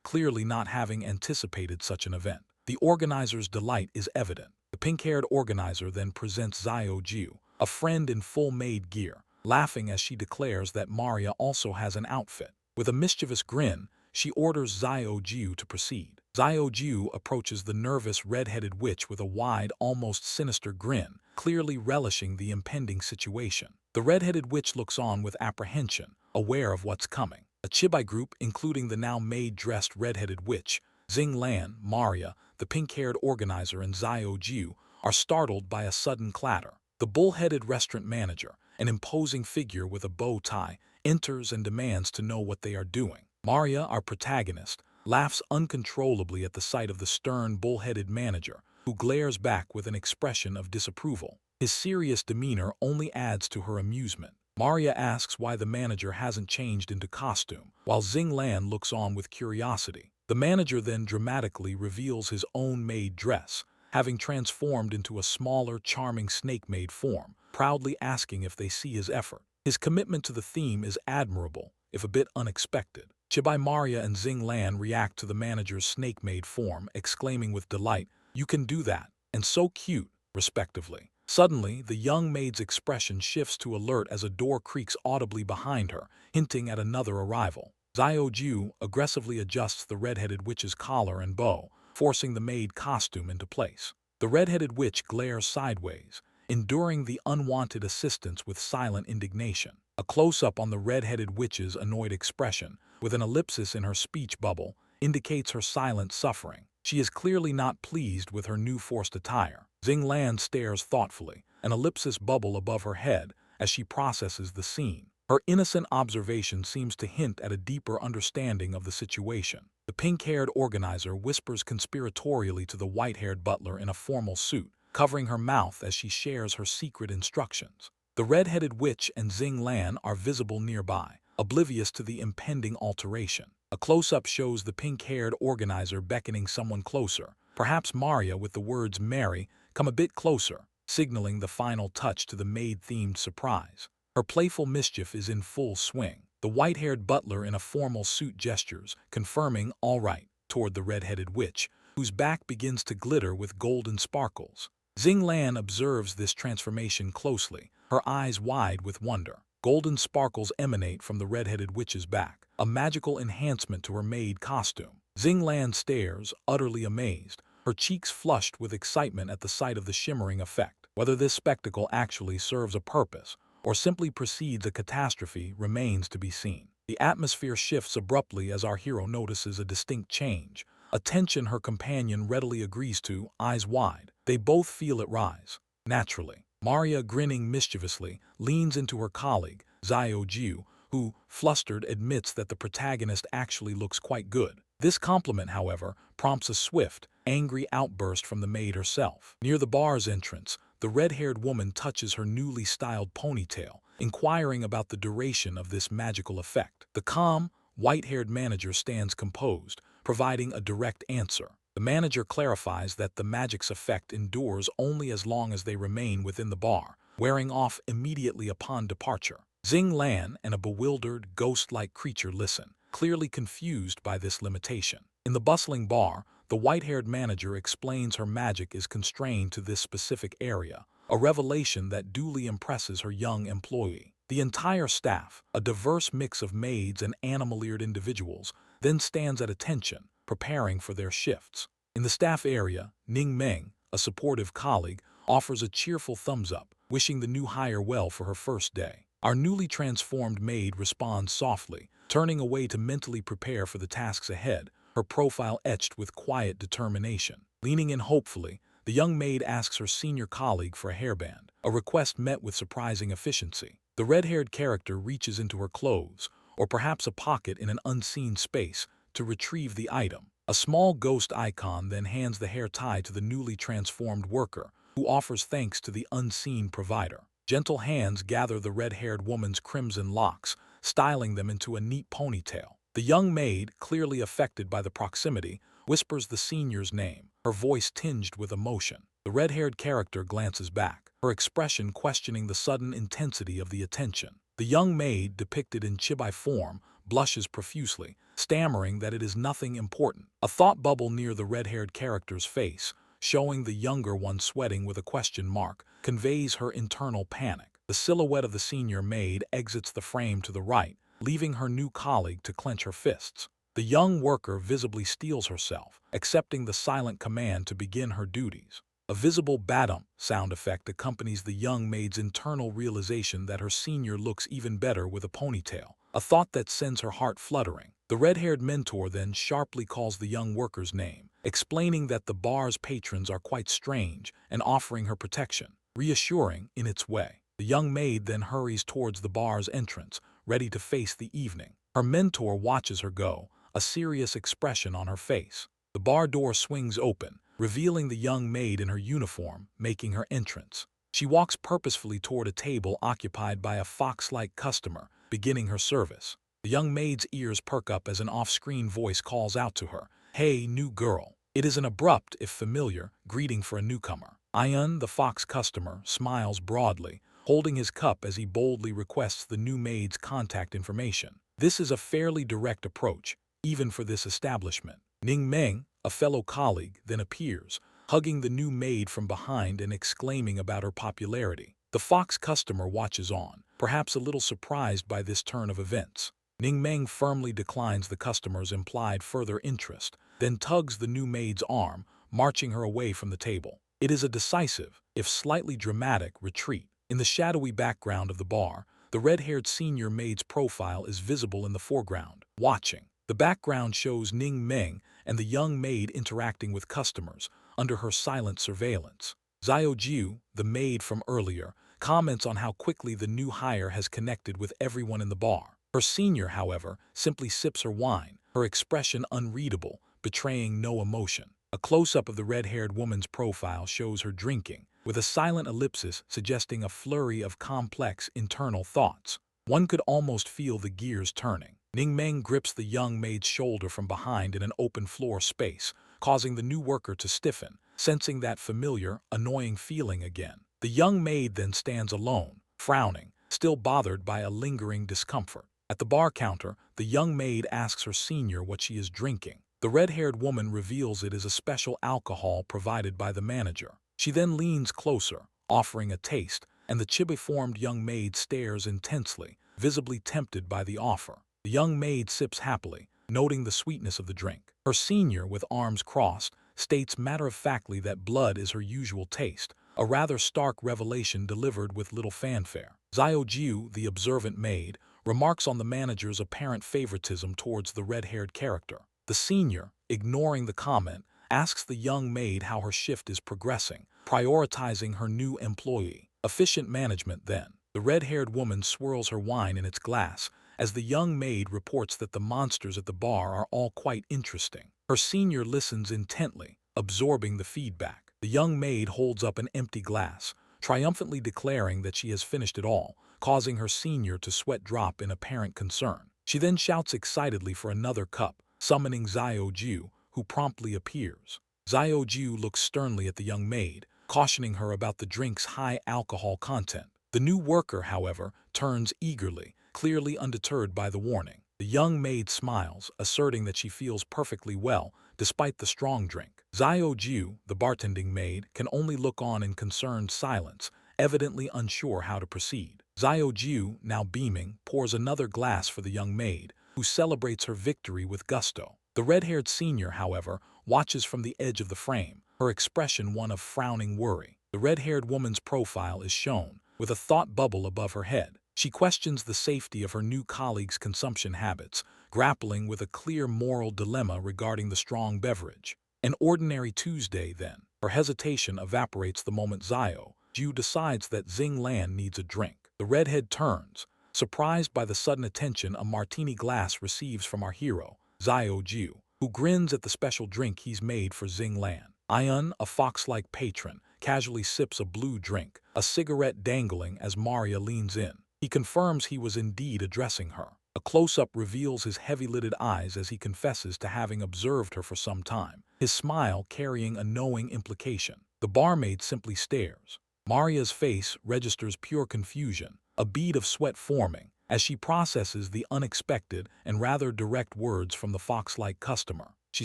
clearly not having anticipated such an event. The organizer's delight is evident. The pink-haired organizer then presents Xiao, a friend in full maid gear, laughing as she declares that Maria also has an outfit. With a mischievous grin, she orders Xiao to proceed. Xiao approaches the nervous red-headed witch with a wide, almost sinister grin, clearly relishing the impending situation. The red-headed witch looks on with apprehension, aware of what's coming. A chibi group, including the now maid-dressed red-headed witch, Xing, Maria, the pink-haired organizer, and Xiao, are startled by a sudden clatter. The bull-headed restaurant manager, an imposing figure with a bow tie, enters and demands to know what they are doing. Maria, our protagonist, laughs uncontrollably at the sight of the stern, bull-headed manager, who glares back with an expression of disapproval. His serious demeanor only adds to her amusement. Maria asks why the manager hasn't changed into costume, while Xing looks on with curiosity. The manager then dramatically reveals his own maid dress, having transformed into a smaller, charming snake-maid form, proudly asking if they see his effort. His commitment to the theme is admirable, if a bit unexpected. Chibi Maria and Xing react to the manager's snake-maid form, exclaiming with delight, "You can do that," and "so cute," respectively. Suddenly, the young maid's expression shifts to alert as a door creaks audibly behind her, hinting at another arrival. Xiao aggressively adjusts the red-headed witch's collar and bow, forcing the maid costume into place. The red-headed witch glares sideways, enduring the unwanted assistance with silent indignation. A close-up on the red-headed witch's annoyed expression, with an ellipsis in her speech bubble, indicates her silent suffering. She is clearly not pleased with her new forced attire. Xing Lan stares thoughtfully, an ellipsis bubble above her head, as she processes the scene. Her innocent observation seems to hint at a deeper understanding of the situation. The pink-haired organizer whispers conspiratorially to the white-haired butler in a formal suit, covering her mouth as she shares her secret instructions. The red-headed witch and Xing Lan are visible nearby, oblivious to the impending alteration. A close-up shows the pink-haired organizer beckoning someone closer, perhaps Maria, with the words "Mary, come a bit closer," signaling the final touch to the maid-themed surprise. Her playful mischief is in full swing. The white-haired butler in a formal suit gestures, confirming "all right" toward the red-headed witch, whose back begins to glitter with golden sparkles. Xing Lan observes this transformation closely, her eyes wide with wonder. Golden sparkles emanate from the red-headed witch's back, a magical enhancement to her maid costume. Xing Lan stares, utterly amazed, her cheeks flushed with excitement at the sight of the shimmering effect. Whether this spectacle actually serves a purpose or simply precedes a catastrophe remains to be seen. The atmosphere shifts abruptly as our hero notices a distinct change, a tension her companion readily agrees to, eyes wide. They both feel it rise. Naturally, Maria, grinning mischievously, leans into her colleague, Xiao Jiu, who, flustered, admits that the protagonist actually looks quite good. This compliment, however, prompts a swift, angry outburst from the maid herself. Near the bar's entrance, the red-haired woman touches her newly styled ponytail, inquiring about the duration of this magical effect. The calm, white-haired manager stands composed, providing a direct answer. The manager clarifies that the magic's effect endures only as long as they remain within the bar, wearing off immediately upon departure. Xing Lan and a bewildered, ghost-like creature listen, clearly confused by this limitation. In the bustling bar, the white-haired manager explains her magic is constrained to this specific area, a revelation that duly impresses her young employee. The entire staff, a diverse mix of maids and animal-eared individuals, then stands at attention, preparing for their shifts. In the staff area, Ning Meng, a supportive colleague, offers a cheerful thumbs-up, wishing the new hire well for her first day. Our newly transformed maid responds softly, turning away to mentally prepare for the tasks ahead, her profile etched with quiet determination. Leaning in hopefully, the young maid asks her senior colleague for a hairband, a request met with surprising efficiency. The red-haired character reaches into her clothes, or perhaps a pocket in an unseen space, to retrieve the item. A small ghost icon then hands the hair tie to the newly transformed worker, who offers thanks to the unseen provider. Gentle hands gather the red-haired woman's crimson locks, styling them into a neat ponytail. The young maid, clearly affected by the proximity, whispers the senior's name, her voice tinged with emotion. The red-haired character glances back, her expression questioning the sudden intensity of the attention. The young maid, depicted in chibi form, blushes profusely, stammering that it is nothing important. A thought bubble near the red-haired character's face, showing the younger one sweating with a question mark, conveys her internal panic. The silhouette of the senior maid exits the frame to the right, leaving her new colleague to clench her fists. The young worker visibly steels herself, accepting the silent command to begin her duties. A visible "badum" sound effect accompanies the young maid's internal realization that her senior looks even better with a ponytail, a thought that sends her heart fluttering. The red-haired mentor then sharply calls the young worker's name, explaining that the bar's patrons are quite strange and offering her protection, reassuring in its way. The young maid then hurries towards the bar's entrance, ready to face the evening. Her mentor watches her go, a serious expression on her face. The bar door swings open, revealing the young maid in her uniform, making her entrance. She walks purposefully toward a table occupied by a fox-like customer, beginning her service. The young maid's ears perk up as an off-screen voice calls out to her, "Hey, new girl." It is an abrupt, if familiar, greeting for a newcomer. Ian, the fox customer, smiles broadly, holding his cup as he boldly requests the new maid's contact information. This is a fairly direct approach, even for this establishment. Ning Meng, a fellow colleague, then appears, hugging the new maid from behind and exclaiming about her popularity. The fox customer watches on, perhaps a little surprised by this turn of events. Ning Meng firmly declines the customer's implied further interest, then tugs the new maid's arm, marching her away from the table. It is a decisive, if slightly dramatic, retreat. In the shadowy background of the bar, The red-haired senior maid's profile is visible in the foreground, watching. The background shows Ning Meng and the young maid interacting with customers under her silent surveillance. Xiao Jiu, the maid from earlier, comments on how quickly the new hire has connected with everyone in the bar. Her senior, however, simply sips her wine, her expression unreadable, betraying no emotion. A close-up of the red-haired woman's profile shows her drinking, with a silent ellipsis suggesting a flurry of complex internal thoughts. One could almost feel the gears turning. Ning Meng grips the young maid's shoulder from behind in an open floor space, causing the new worker to stiffen, sensing that familiar, annoying feeling again. The young maid then stands alone, frowning, still bothered by a lingering discomfort. At the bar counter, the young maid asks her senior what she is drinking. The red-haired woman reveals it is a special alcohol provided by the manager. She then leans closer, offering a taste, and the chibi-formed young maid stares intensely, visibly tempted by the offer. The young maid sips happily, noting the sweetness of the drink. Her senior, with arms crossed, states matter-of-factly that blood is her usual taste, a rather stark revelation delivered with little fanfare. Xiao Jiu, the observant maid, remarks on the manager's apparent favoritism towards the red-haired character. The senior, ignoring the comment, asks the young maid how her shift is progressing, prioritizing her new employee. Efficient management then. The red-haired woman swirls her wine in its glass, as the young maid reports that the monsters at the bar are all quite interesting. Her senior listens intently, absorbing the feedback. The young maid holds up an empty glass, triumphantly declaring that she has finished it all, causing her senior to sweat drop in apparent concern. She then shouts excitedly for another cup, summoning Xiao Jiu, who promptly appears. Xiao Jiu looks sternly at the young maid, cautioning her about the drink's high alcohol content. The new worker, however, turns eagerly, clearly undeterred by the warning. The young maid smiles, asserting that she feels perfectly well, despite the strong drink. Xiao Jiu, the bartending maid, can only look on in concerned silence, evidently unsure how to proceed. Xiao Jiu, now beaming, pours another glass for the young maid, who celebrates her victory with gusto. The red-haired senior, however, watches from the edge of the frame, her expression one of frowning worry. The red-haired woman's profile is shown, with a thought bubble above her head. She questions the safety of her new colleague's consumption habits, grappling with a clear moral dilemma regarding the strong beverage. An ordinary Tuesday, then. Her hesitation evaporates the moment Xiao Jiu decides that Xing Lan needs a drink. The redhead turns, surprised by the sudden attention a martini glass receives from our hero, Xiao Jiu, who grins at the special drink he's made for Xing Lan. Ian, a fox-like patron, casually sips a blue drink, a cigarette dangling as Maria leans in. He confirms he was indeed addressing her. A close-up reveals his heavy-lidded eyes as he confesses to having observed her for some time, his smile carrying a knowing implication. The barmaid simply stares. Maria's face registers pure confusion, a bead of sweat forming, as she processes the unexpected and rather direct words from the fox-like customer. She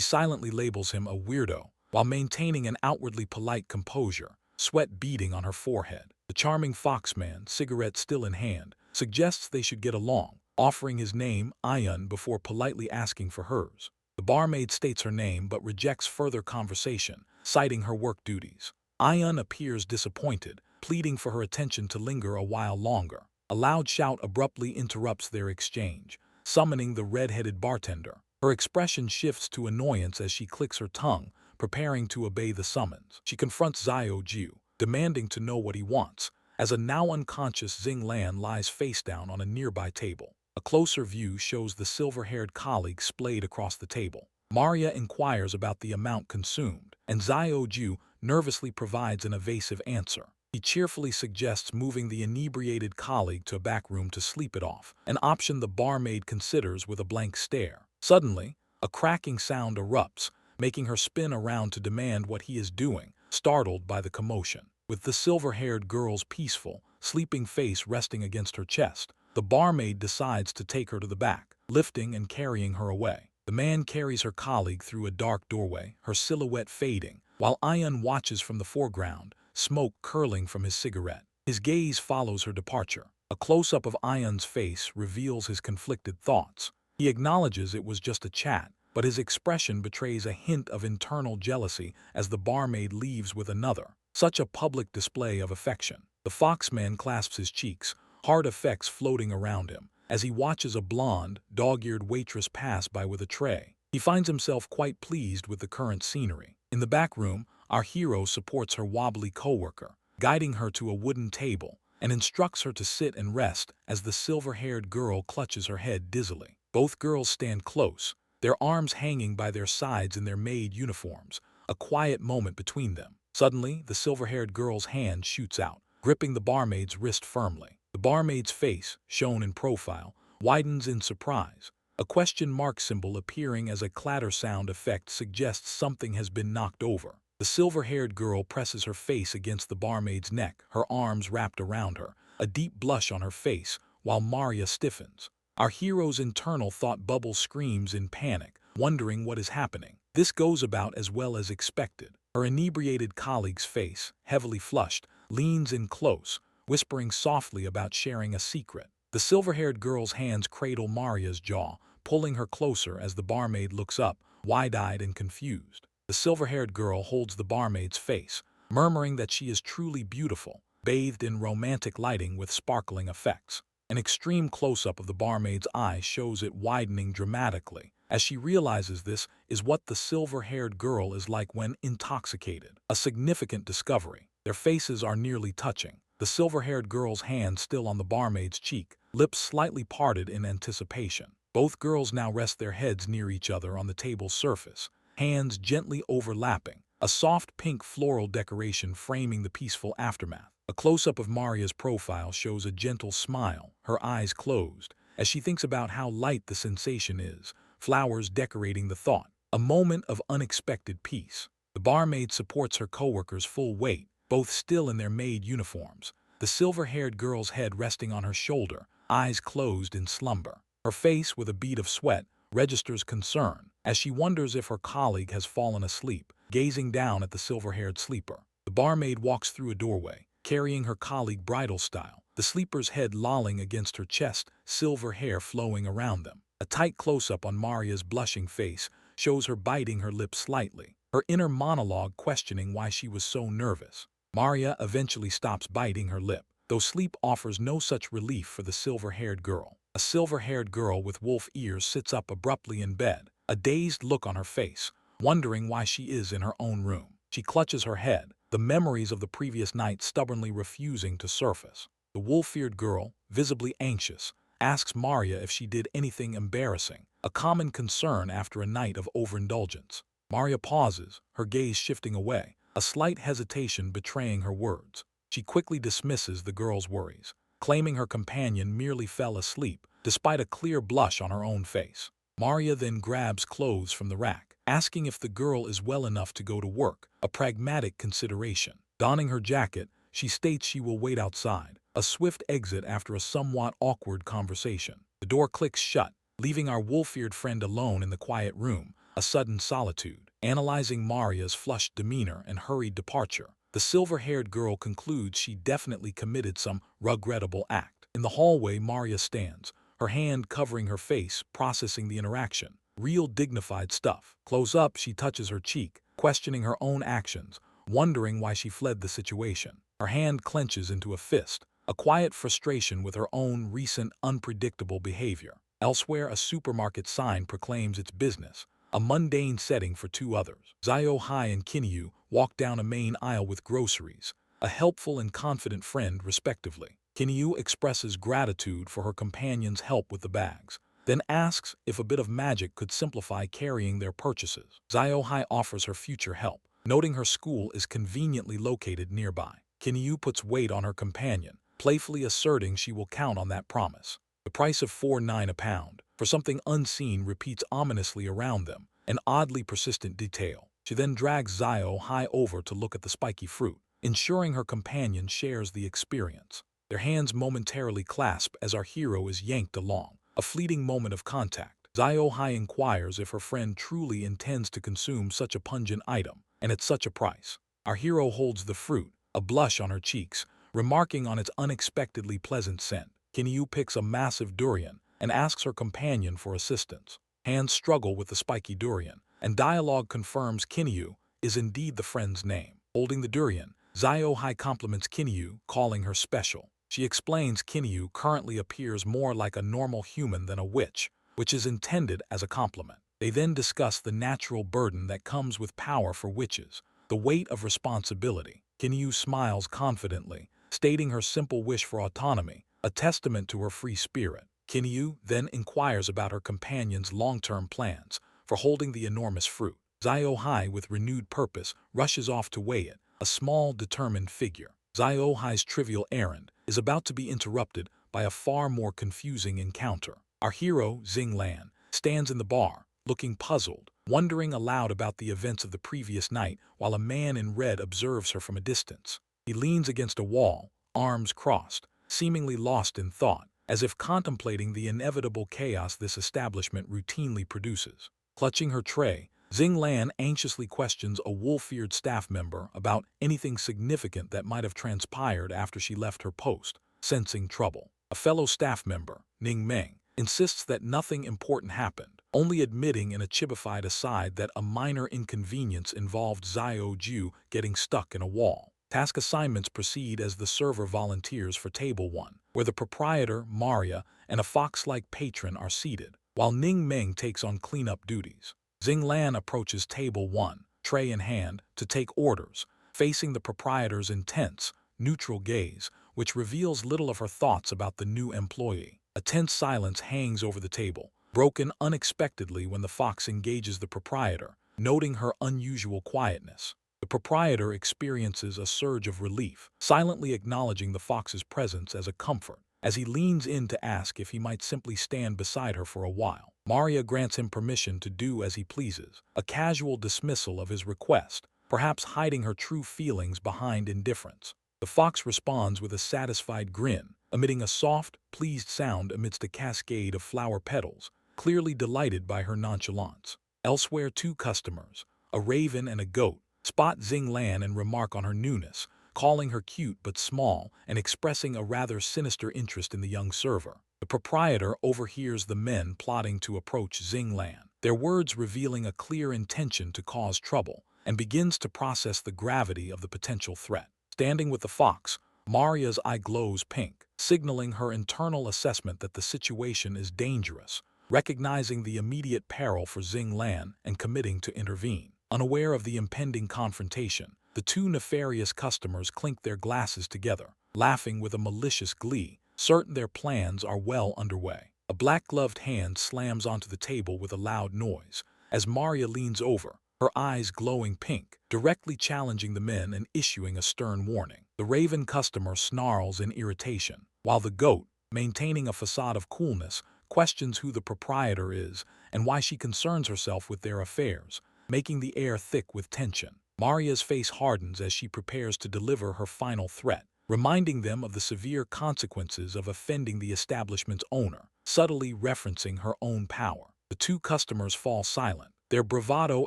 silently labels him a weirdo, while maintaining an outwardly polite composure, sweat beading on her forehead. The charming foxman, cigarette still in hand, suggests they should get along, offering his name, Ian, before politely asking for hers. The barmaid states her name but rejects further conversation, citing her work duties. Ian appears disappointed, pleading for her attention to linger a while longer. A loud shout abruptly interrupts their exchange, summoning the red-headed bartender. Her expression shifts to annoyance as she clicks her tongue, preparing to obey the summons. She confronts Xiao Jiu, demanding to know what he wants, as a now unconscious Xing Lan lies face down on a nearby table. A closer view shows the silver-haired colleague splayed across the table. Maria inquires about the amount consumed, and Xiao Jiu nervously provides an evasive answer. He cheerfully suggests moving the inebriated colleague to a back room to sleep it off, an option the barmaid considers with a blank stare. Suddenly, a cracking sound erupts, making her spin around to demand what he is doing, startled by the commotion. With the silver-haired girl's peaceful, sleeping face resting against her chest, the barmaid decides to take her to the back, lifting and carrying her away. The man carries her colleague through a dark doorway, her silhouette fading, while Ian watches from the foreground, smoke curling from his cigarette. His gaze follows her departure. A close-up of Ian's face reveals his conflicted thoughts. He acknowledges it was just a chat, but his expression betrays a hint of internal jealousy as the barmaid leaves with another. Such a public display of affection. The foxman clasps his cheeks, heart effects floating around him, as he watches a blonde, dog-eared waitress pass by with a tray. He finds himself quite pleased with the current scenery. In the back room, our hero supports her wobbly coworker, guiding her to a wooden table, and instructs her to sit and rest as the silver-haired girl clutches her head dizzily. Both girls stand close, their arms hanging by their sides in their maid uniforms, a quiet moment between them. Suddenly, the silver-haired girl's hand shoots out, gripping the barmaid's wrist firmly. The barmaid's face, shown in profile, widens in surprise. A question mark symbol appearing as a clatter sound effect suggests something has been knocked over. The silver-haired girl presses her face against the barmaid's neck, her arms wrapped around her, a deep blush on her face, while Maria stiffens. Our hero's internal thought bubble screams in panic, wondering what is happening. This goes about as well as expected. Her inebriated colleague's face, heavily flushed, leans in close, whispering softly about sharing a secret. The silver-haired girl's hands cradle Maria's jaw, pulling her closer as the barmaid looks up, wide-eyed and confused. The silver-haired girl holds the barmaid's face, murmuring that she is truly beautiful, bathed in romantic lighting with sparkling effects. An extreme close-up of the barmaid's eye shows it widening dramatically, as she realizes this is what the silver-haired girl is like when intoxicated. A significant discovery. Their faces are nearly touching, the silver-haired girl's hand still on the barmaid's cheek, lips slightly parted in anticipation. Both girls now rest their heads near each other on the table's surface, hands gently overlapping, a soft pink floral decoration framing the peaceful aftermath. A close-up of Maria's profile shows a gentle smile, her eyes closed, as she thinks about how light the sensation is, flowers decorating the thought. A moment of unexpected peace. The barmaid supports her coworker's full weight, both still in their maid uniforms, the silver-haired girl's head resting on her shoulder, eyes closed in slumber. Her face, with a bead of sweat, registers concern, as she wonders if her colleague has fallen asleep, gazing down at the silver-haired sleeper. The barmaid walks through a doorway, carrying her colleague bridal style, the sleeper's head lolling against her chest, silver hair flowing around them. A tight close-up on Maria's blushing face shows her biting her lip slightly, her inner monologue questioning why she was so nervous. Maria eventually stops biting her lip, though sleep offers no such relief for the silver-haired girl. A silver-haired girl with wolf ears sits up abruptly in bed, a dazed look on her face, wondering why she is in her own room. She clutches her head, the memories of the previous night stubbornly refusing to surface. The wolf-eared girl, visibly anxious, asks Maria if she did anything embarrassing, a common concern after a night of overindulgence. Maria pauses, her gaze shifting away, a slight hesitation betraying her words. She quickly dismisses the girl's worries, claiming her companion merely fell asleep, despite a clear blush on her own face. Maria then grabs clothes from the rack, asking if the girl is well enough to go to work, a pragmatic consideration. Donning her jacket, she states she will wait outside, a swift exit after a somewhat awkward conversation. The door clicks shut, leaving our wolf-eared friend alone in the quiet room, a sudden solitude. Analyzing Maria's flushed demeanor and hurried departure, the silver-haired girl concludes she definitely committed some regrettable act. In the hallway, Maria stands, her hand covering her face, processing the interaction. Real dignified stuff. Close up, she touches her cheek, questioning her own actions, wondering why she fled the situation. Her hand clenches into a fist, a quiet frustration with her own recent unpredictable behavior. Elsewhere, a supermarket sign proclaims its business, a mundane setting for two others. Zio Hai and Kinyu walk down a main aisle with groceries, a helpful and confident friend respectively. Kinyu expresses gratitude for her companion's help with the bags, then asks if a bit of magic could simplify carrying their purchases. Zio Hai offers her future help, noting her school is conveniently located nearby. Kinyu puts weight on her companion, playfully asserting she will count on that promise. The price of $4.9 a pound for something unseen repeats ominously around them, an oddly persistent detail. She then drags Zio Hai over to look at the spiky fruit, ensuring her companion shares the experience. Their hands momentarily clasp as our hero is yanked along, a fleeting moment of contact. Zio Hai inquires if her friend truly intends to consume such a pungent item, and at such a price. Our hero holds the fruit, a blush on her cheeks, remarking on its unexpectedly pleasant scent. Kinyu picks a massive durian and asks her companion for assistance. Hands struggle with the spiky durian, and dialogue confirms Kinyu is indeed the friend's name. Holding the durian, Zio Hai compliments Kinyu, calling her special. She explains Kinyu currently appears more like a normal human than a witch, which is intended as a compliment. They then discuss the natural burden that comes with power for witches, the weight of responsibility. Kinyu smiles confidently, stating her simple wish for autonomy, a testament to her free spirit. Kinyu then inquires about her companion's long-term plans for holding the enormous fruit. Ziohai, with renewed purpose, rushes off to weigh it, a small, determined figure. Ziohai's trivial errand is about to be interrupted by a far more confusing encounter. Our hero, Xing Lan, stands in the bar, looking puzzled, wondering aloud about the events of the previous night while a man in red observes her from a distance. He leans against a wall, arms crossed, seemingly lost in thought, as if contemplating the inevitable chaos this establishment routinely produces. Clutching her tray, Xing Lan anxiously questions a wolf-eared staff member about anything significant that might have transpired after she left her post, sensing trouble. A fellow staff member, Ning Meng, insists that nothing important happened, only admitting in a chibified aside that a minor inconvenience involved Zio Ju getting stuck in a wall. Task assignments proceed as the server volunteers for Table 1, where the proprietor, Maria, and a fox-like patron are seated, while Ning Meng takes on cleanup duties. Xing Lan approaches Table 1, tray in hand, to take orders, facing the proprietor's intense, neutral gaze, which reveals little of her thoughts about the new employee. A tense silence hangs over the table, broken unexpectedly when the fox engages the proprietor, noting her unusual quietness. The proprietor experiences a surge of relief, silently acknowledging the fox's presence as a comfort, as he leans in to ask if he might simply stand beside her for a while. Maria grants him permission to do as he pleases, a casual dismissal of his request, perhaps hiding her true feelings behind indifference. The fox responds with a satisfied grin, emitting a soft, pleased sound amidst a cascade of flower petals, clearly delighted by her nonchalance. Elsewhere, two customers, a raven and a goat, spot Xing Lan and remark on her newness, calling her cute but small and expressing a rather sinister interest in the young server. The proprietor overhears the men plotting to approach Xing Lan, their words revealing a clear intention to cause trouble, and begins to process the gravity of the potential threat. Standing with the fox, Maria's eye glows pink, signaling her internal assessment that the situation is dangerous, recognizing the immediate peril for Xing Lan and committing to intervene. Unaware of the impending confrontation, the two nefarious customers clink their glasses together, laughing with a malicious glee, certain their plans are well underway. A black-gloved hand slams onto the table with a loud noise, as Maria leans over, her eyes glowing pink, directly challenging the men and issuing a stern warning. The raven customer snarls in irritation, while the goat, maintaining a facade of coolness, questions who the proprietor is and why she concerns herself with their affairs, making the air thick with tension. Maria's face hardens as she prepares to deliver her final threat, reminding them of the severe consequences of offending the establishment's owner, subtly referencing her own power. The two customers fall silent, their bravado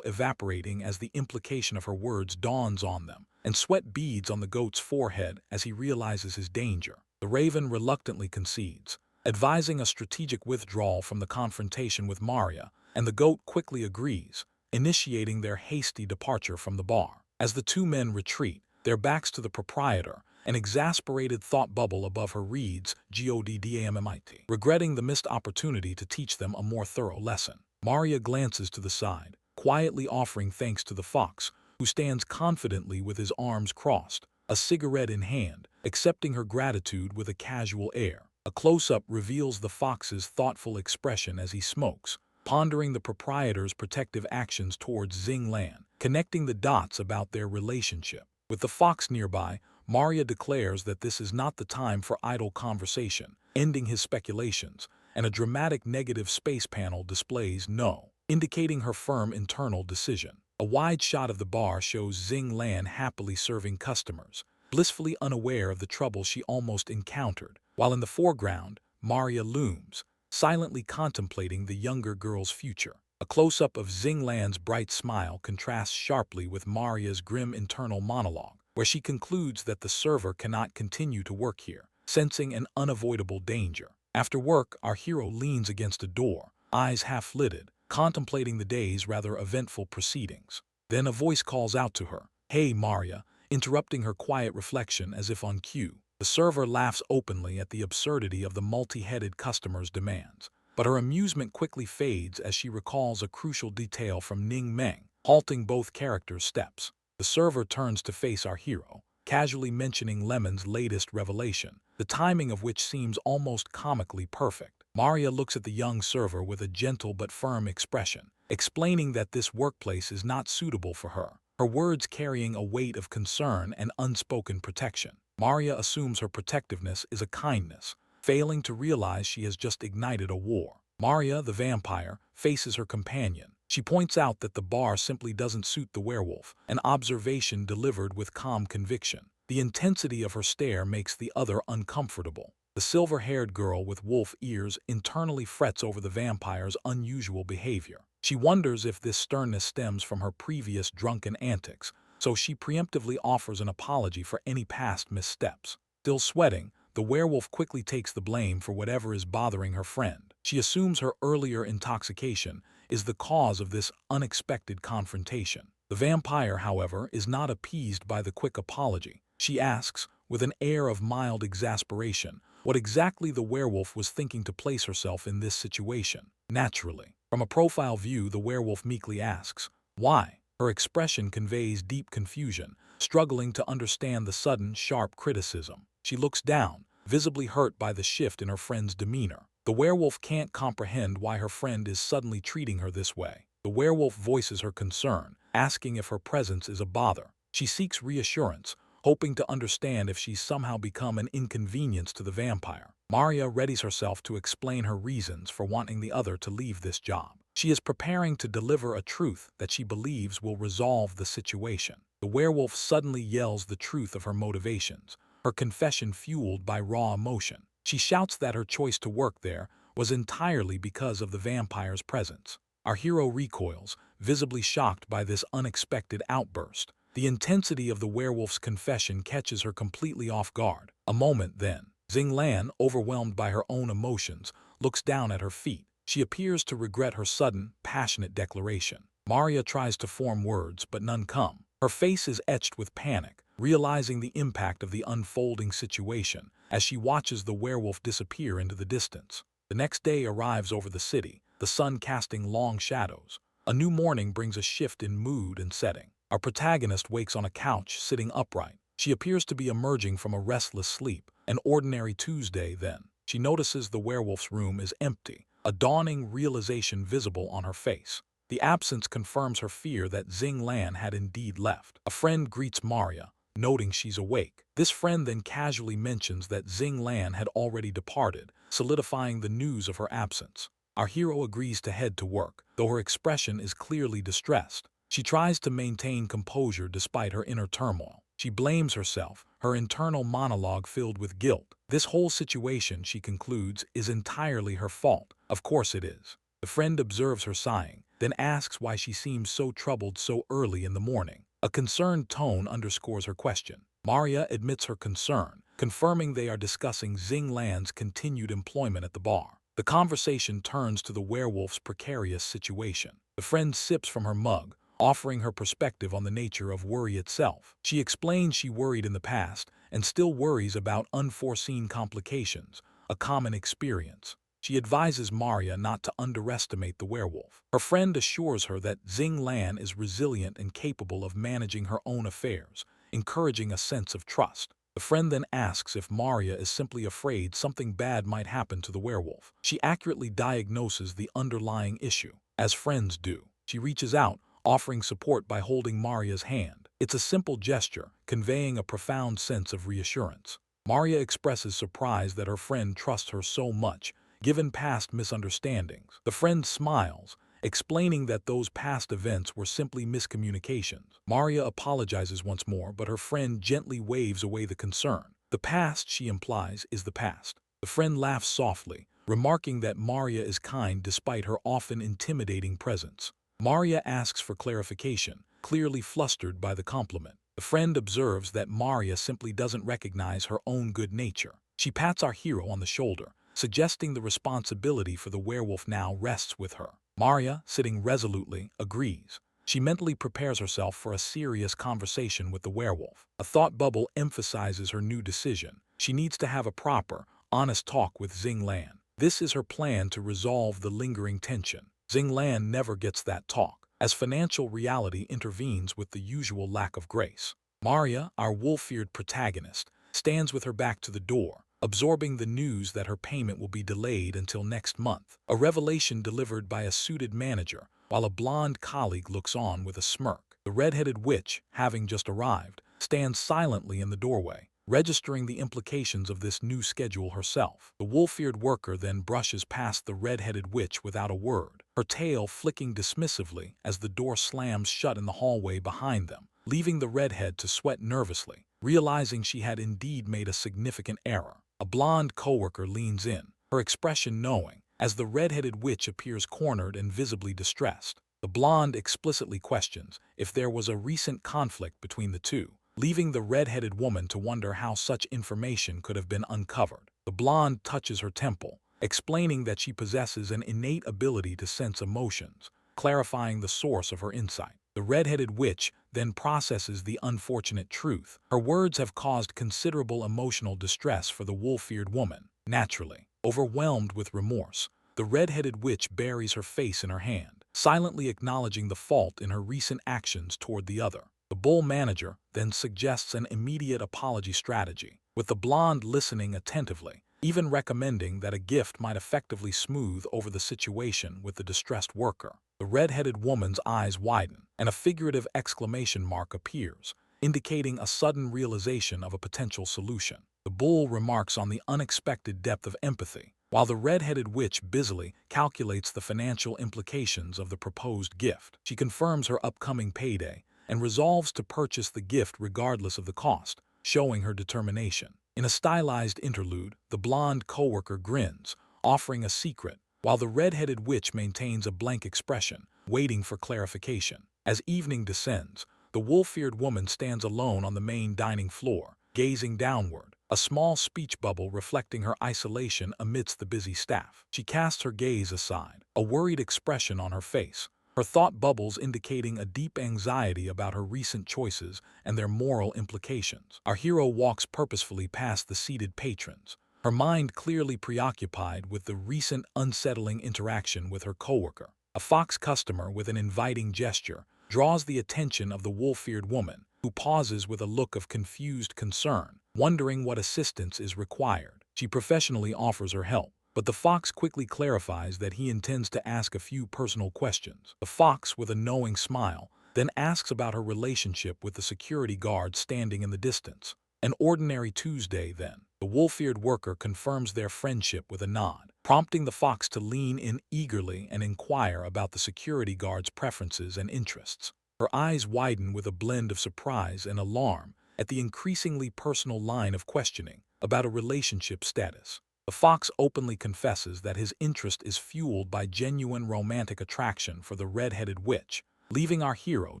evaporating as the implication of her words dawns on them, and sweat beads on the goat's forehead as he realizes his danger. The raven reluctantly concedes, advising a strategic withdrawal from the confrontation with Maria, and the goat quickly agrees, initiating their hasty departure from the bar. As the two men retreat, their backs to the proprietor, an exasperated thought bubble above her reads, "Goddamnit," regretting the missed opportunity to teach them a more thorough lesson. Maria glances to the side, quietly offering thanks to the fox, who stands confidently with his arms crossed, a cigarette in hand, accepting her gratitude with a casual air. A close-up reveals the fox's thoughtful expression as he smokes, pondering the proprietor's protective actions towards Xing Lan, connecting the dots about their relationship. With the fox nearby, Maria declares that this is not the time for idle conversation, ending his speculations, and a dramatic negative space panel displays "no," indicating her firm internal decision. A wide shot of the bar shows Xing Lan happily serving customers, blissfully unaware of the trouble she almost encountered, while in the foreground, Maria looms, silently contemplating the younger girl's future. A close-up of Xing Lan's bright smile contrasts sharply with Maria's grim internal monologue, where she concludes that the server cannot continue to work here, sensing an unavoidable danger. After work, our hero leans against a door, eyes half-lidded, contemplating the day's rather eventful proceedings. Then a voice calls out to her, "Hey, Maria," interrupting her quiet reflection as if on cue. The server laughs openly at the absurdity of the multi-headed customer's demands, but her amusement quickly fades as she recalls a crucial detail from Ning Meng, halting both characters' steps. The server turns to face our hero, casually mentioning Lemon's latest revelation, the timing of which seems almost comically perfect. Maria looks at the young server with a gentle but firm expression, explaining that this workplace is not suitable for her, her words carrying a weight of concern and unspoken protection. Maria assumes her protectiveness is a kindness, failing to realize she has just ignited a war. Maria, the vampire, faces her companion. She points out that the bar simply doesn't suit the werewolf, an observation delivered with calm conviction. The intensity of her stare makes the other uncomfortable. The silver-haired girl with wolf ears internally frets over the vampire's unusual behavior. She wonders if this sternness stems from her previous drunken antics, so she preemptively offers an apology for any past missteps. Still sweating, the werewolf quickly takes the blame for whatever is bothering her friend. She assumes her earlier intoxication is the cause of this unexpected confrontation. The vampire, however, is not appeased by the quick apology. She asks, with an air of mild exasperation, what exactly the werewolf was thinking to place herself in this situation. Naturally, from a profile view, the werewolf meekly asks, "Why?" Her expression conveys deep confusion, struggling to understand the sudden, sharp criticism. She looks down, visibly hurt by the shift in her friend's demeanor. The werewolf can't comprehend why her friend is suddenly treating her this way. The werewolf voices her concern, asking if her presence is a bother. She seeks reassurance, hoping to understand if she's somehow become an inconvenience to the vampire. Maria readies herself to explain her reasons for wanting the other to leave this job. She is preparing to deliver a truth that she believes will resolve the situation. The werewolf suddenly yells the truth of her motivations, her confession fueled by raw emotion. She shouts that her choice to work there was entirely because of the vampire's presence. Our hero recoils, visibly shocked by this unexpected outburst. The intensity of the werewolf's confession catches her completely off guard. A moment then, Xing Lan, overwhelmed by her own emotions, looks down at her feet. She appears to regret her sudden, passionate declaration. Maria tries to form words, but none come. Her face is etched with panic, realizing the impact of the unfolding situation as she watches the werewolf disappear into the distance. The next day arrives over the city, the sun casting long shadows. A new morning brings a shift in mood and setting. Our protagonist wakes on a couch, sitting upright. She appears to be emerging from a restless sleep. An ordinary Tuesday, then. She notices the werewolf's room is empty, a dawning realization visible on her face. The absence confirms her fear that Xing Lan had indeed left. A friend greets Maria, noting she's awake. This friend then casually mentions that Xing Lan had already departed, solidifying the news of her absence. Our hero agrees to head to work, though her expression is clearly distressed. She tries to maintain composure despite her inner turmoil. She blames herself, her internal monologue filled with guilt. This whole situation, she concludes, is entirely her fault. Of course it is. The friend observes her sighing, then asks why she seems so troubled so early in the morning. A concerned tone underscores her question. Maria admits her concern, confirming they are discussing Xing Lan's continued employment at the bar. The conversation turns to the werewolf's precarious situation. The friend sips from her mug, offering her perspective on the nature of worry itself. She explains she worried in the past and still worries about unforeseen complications, a common experience. She advises Maria not to underestimate the werewolf. Her friend assures her that Xing Lan is resilient and capable of managing her own affairs, encouraging a sense of trust. The friend then asks if Maria is simply afraid something bad might happen to the werewolf. She accurately diagnoses the underlying issue, as friends do. She reaches out, offering support by holding Maria's hand. It's a simple gesture, conveying a profound sense of reassurance. Maria expresses surprise that her friend trusts her so much, given past misunderstandings. The friend smiles, explaining that those past events were simply miscommunications. Maria apologizes once more, but her friend gently waves away the concern. The past, she implies, is the past. The friend laughs softly, remarking that Maria is kind despite her often intimidating presence. Maria asks for clarification, clearly flustered by the compliment. The friend observes that Maria simply doesn't recognize her own good nature. She pats our hero on the shoulder, suggesting the responsibility for the werewolf now rests with her. Maria, sitting resolutely, agrees. She mentally prepares herself for a serious conversation with the werewolf. A thought bubble emphasizes her new decision. She needs to have a proper, honest talk with Xing Lan. This is her plan to resolve the lingering tension. Xing Lan never gets that talk, as financial reality intervenes with the usual lack of grace. Maria, our wolf-eared protagonist, stands with her back to the door, absorbing the news that her payment will be delayed until next month, a revelation delivered by a suited manager, while a blonde colleague looks on with a smirk. The red-headed witch, having just arrived, stands silently in the doorway, registering the implications of this new schedule herself. The wolf-eared worker then brushes past the red-headed witch without a word, her tail flicking dismissively as the door slams shut in the hallway behind them, leaving the redhead to sweat nervously, realizing she had indeed made a significant error. A blonde coworker leans in, her expression knowing, as the red-headed witch appears cornered and visibly distressed. The blonde explicitly questions if there was a recent conflict between the two, leaving the red-headed woman to wonder how such information could have been uncovered. The blonde touches her temple, explaining that she possesses an innate ability to sense emotions, clarifying the source of her insight. The red-headed witch then processes the unfortunate truth. Her words have caused considerable emotional distress for the wolf-eared woman. Naturally, overwhelmed with remorse, the red-headed witch buries her face in her hand, silently acknowledging the fault in her recent actions toward the other. The bull manager then suggests an immediate apology strategy, with the blonde listening attentively, even recommending that a gift might effectively smooth over the situation with the distressed worker. The red-headed woman's eyes widen, and a figurative exclamation mark appears, indicating a sudden realization of a potential solution. The bull remarks on the unexpected depth of empathy, while the red-headed witch busily calculates the financial implications of the proposed gift. She confirms her upcoming payday and resolves to purchase the gift regardless of the cost, showing her determination. In a stylized interlude, the blonde coworker grins, offering a secret, while the red-headed witch maintains a blank expression, waiting for clarification. As evening descends, the wolf-eared woman stands alone on the main dining floor, gazing downward, a small speech bubble reflecting her isolation amidst the busy staff. She casts her gaze aside, a worried expression on her face, her thought bubbles indicating a deep anxiety about her recent choices and their moral implications. Our hero walks purposefully past the seated patrons, her mind clearly preoccupied with the recent unsettling interaction with her coworker. A fox customer with an inviting gesture draws the attention of the wolf-eared woman, who pauses with a look of confused concern, wondering what assistance is required. She professionally offers her help, but the fox quickly clarifies that he intends to ask a few personal questions. The fox, with a knowing smile, then asks about her relationship with the security guard standing in the distance. An ordinary Tuesday, then. The wolf-eared worker confirms their friendship with a nod, prompting the fox to lean in eagerly and inquire about the security guard's preferences and interests. Her eyes widen with a blend of surprise and alarm at the increasingly personal line of questioning about a relationship status. The fox openly confesses that his interest is fueled by genuine romantic attraction for the red-headed witch, leaving our hero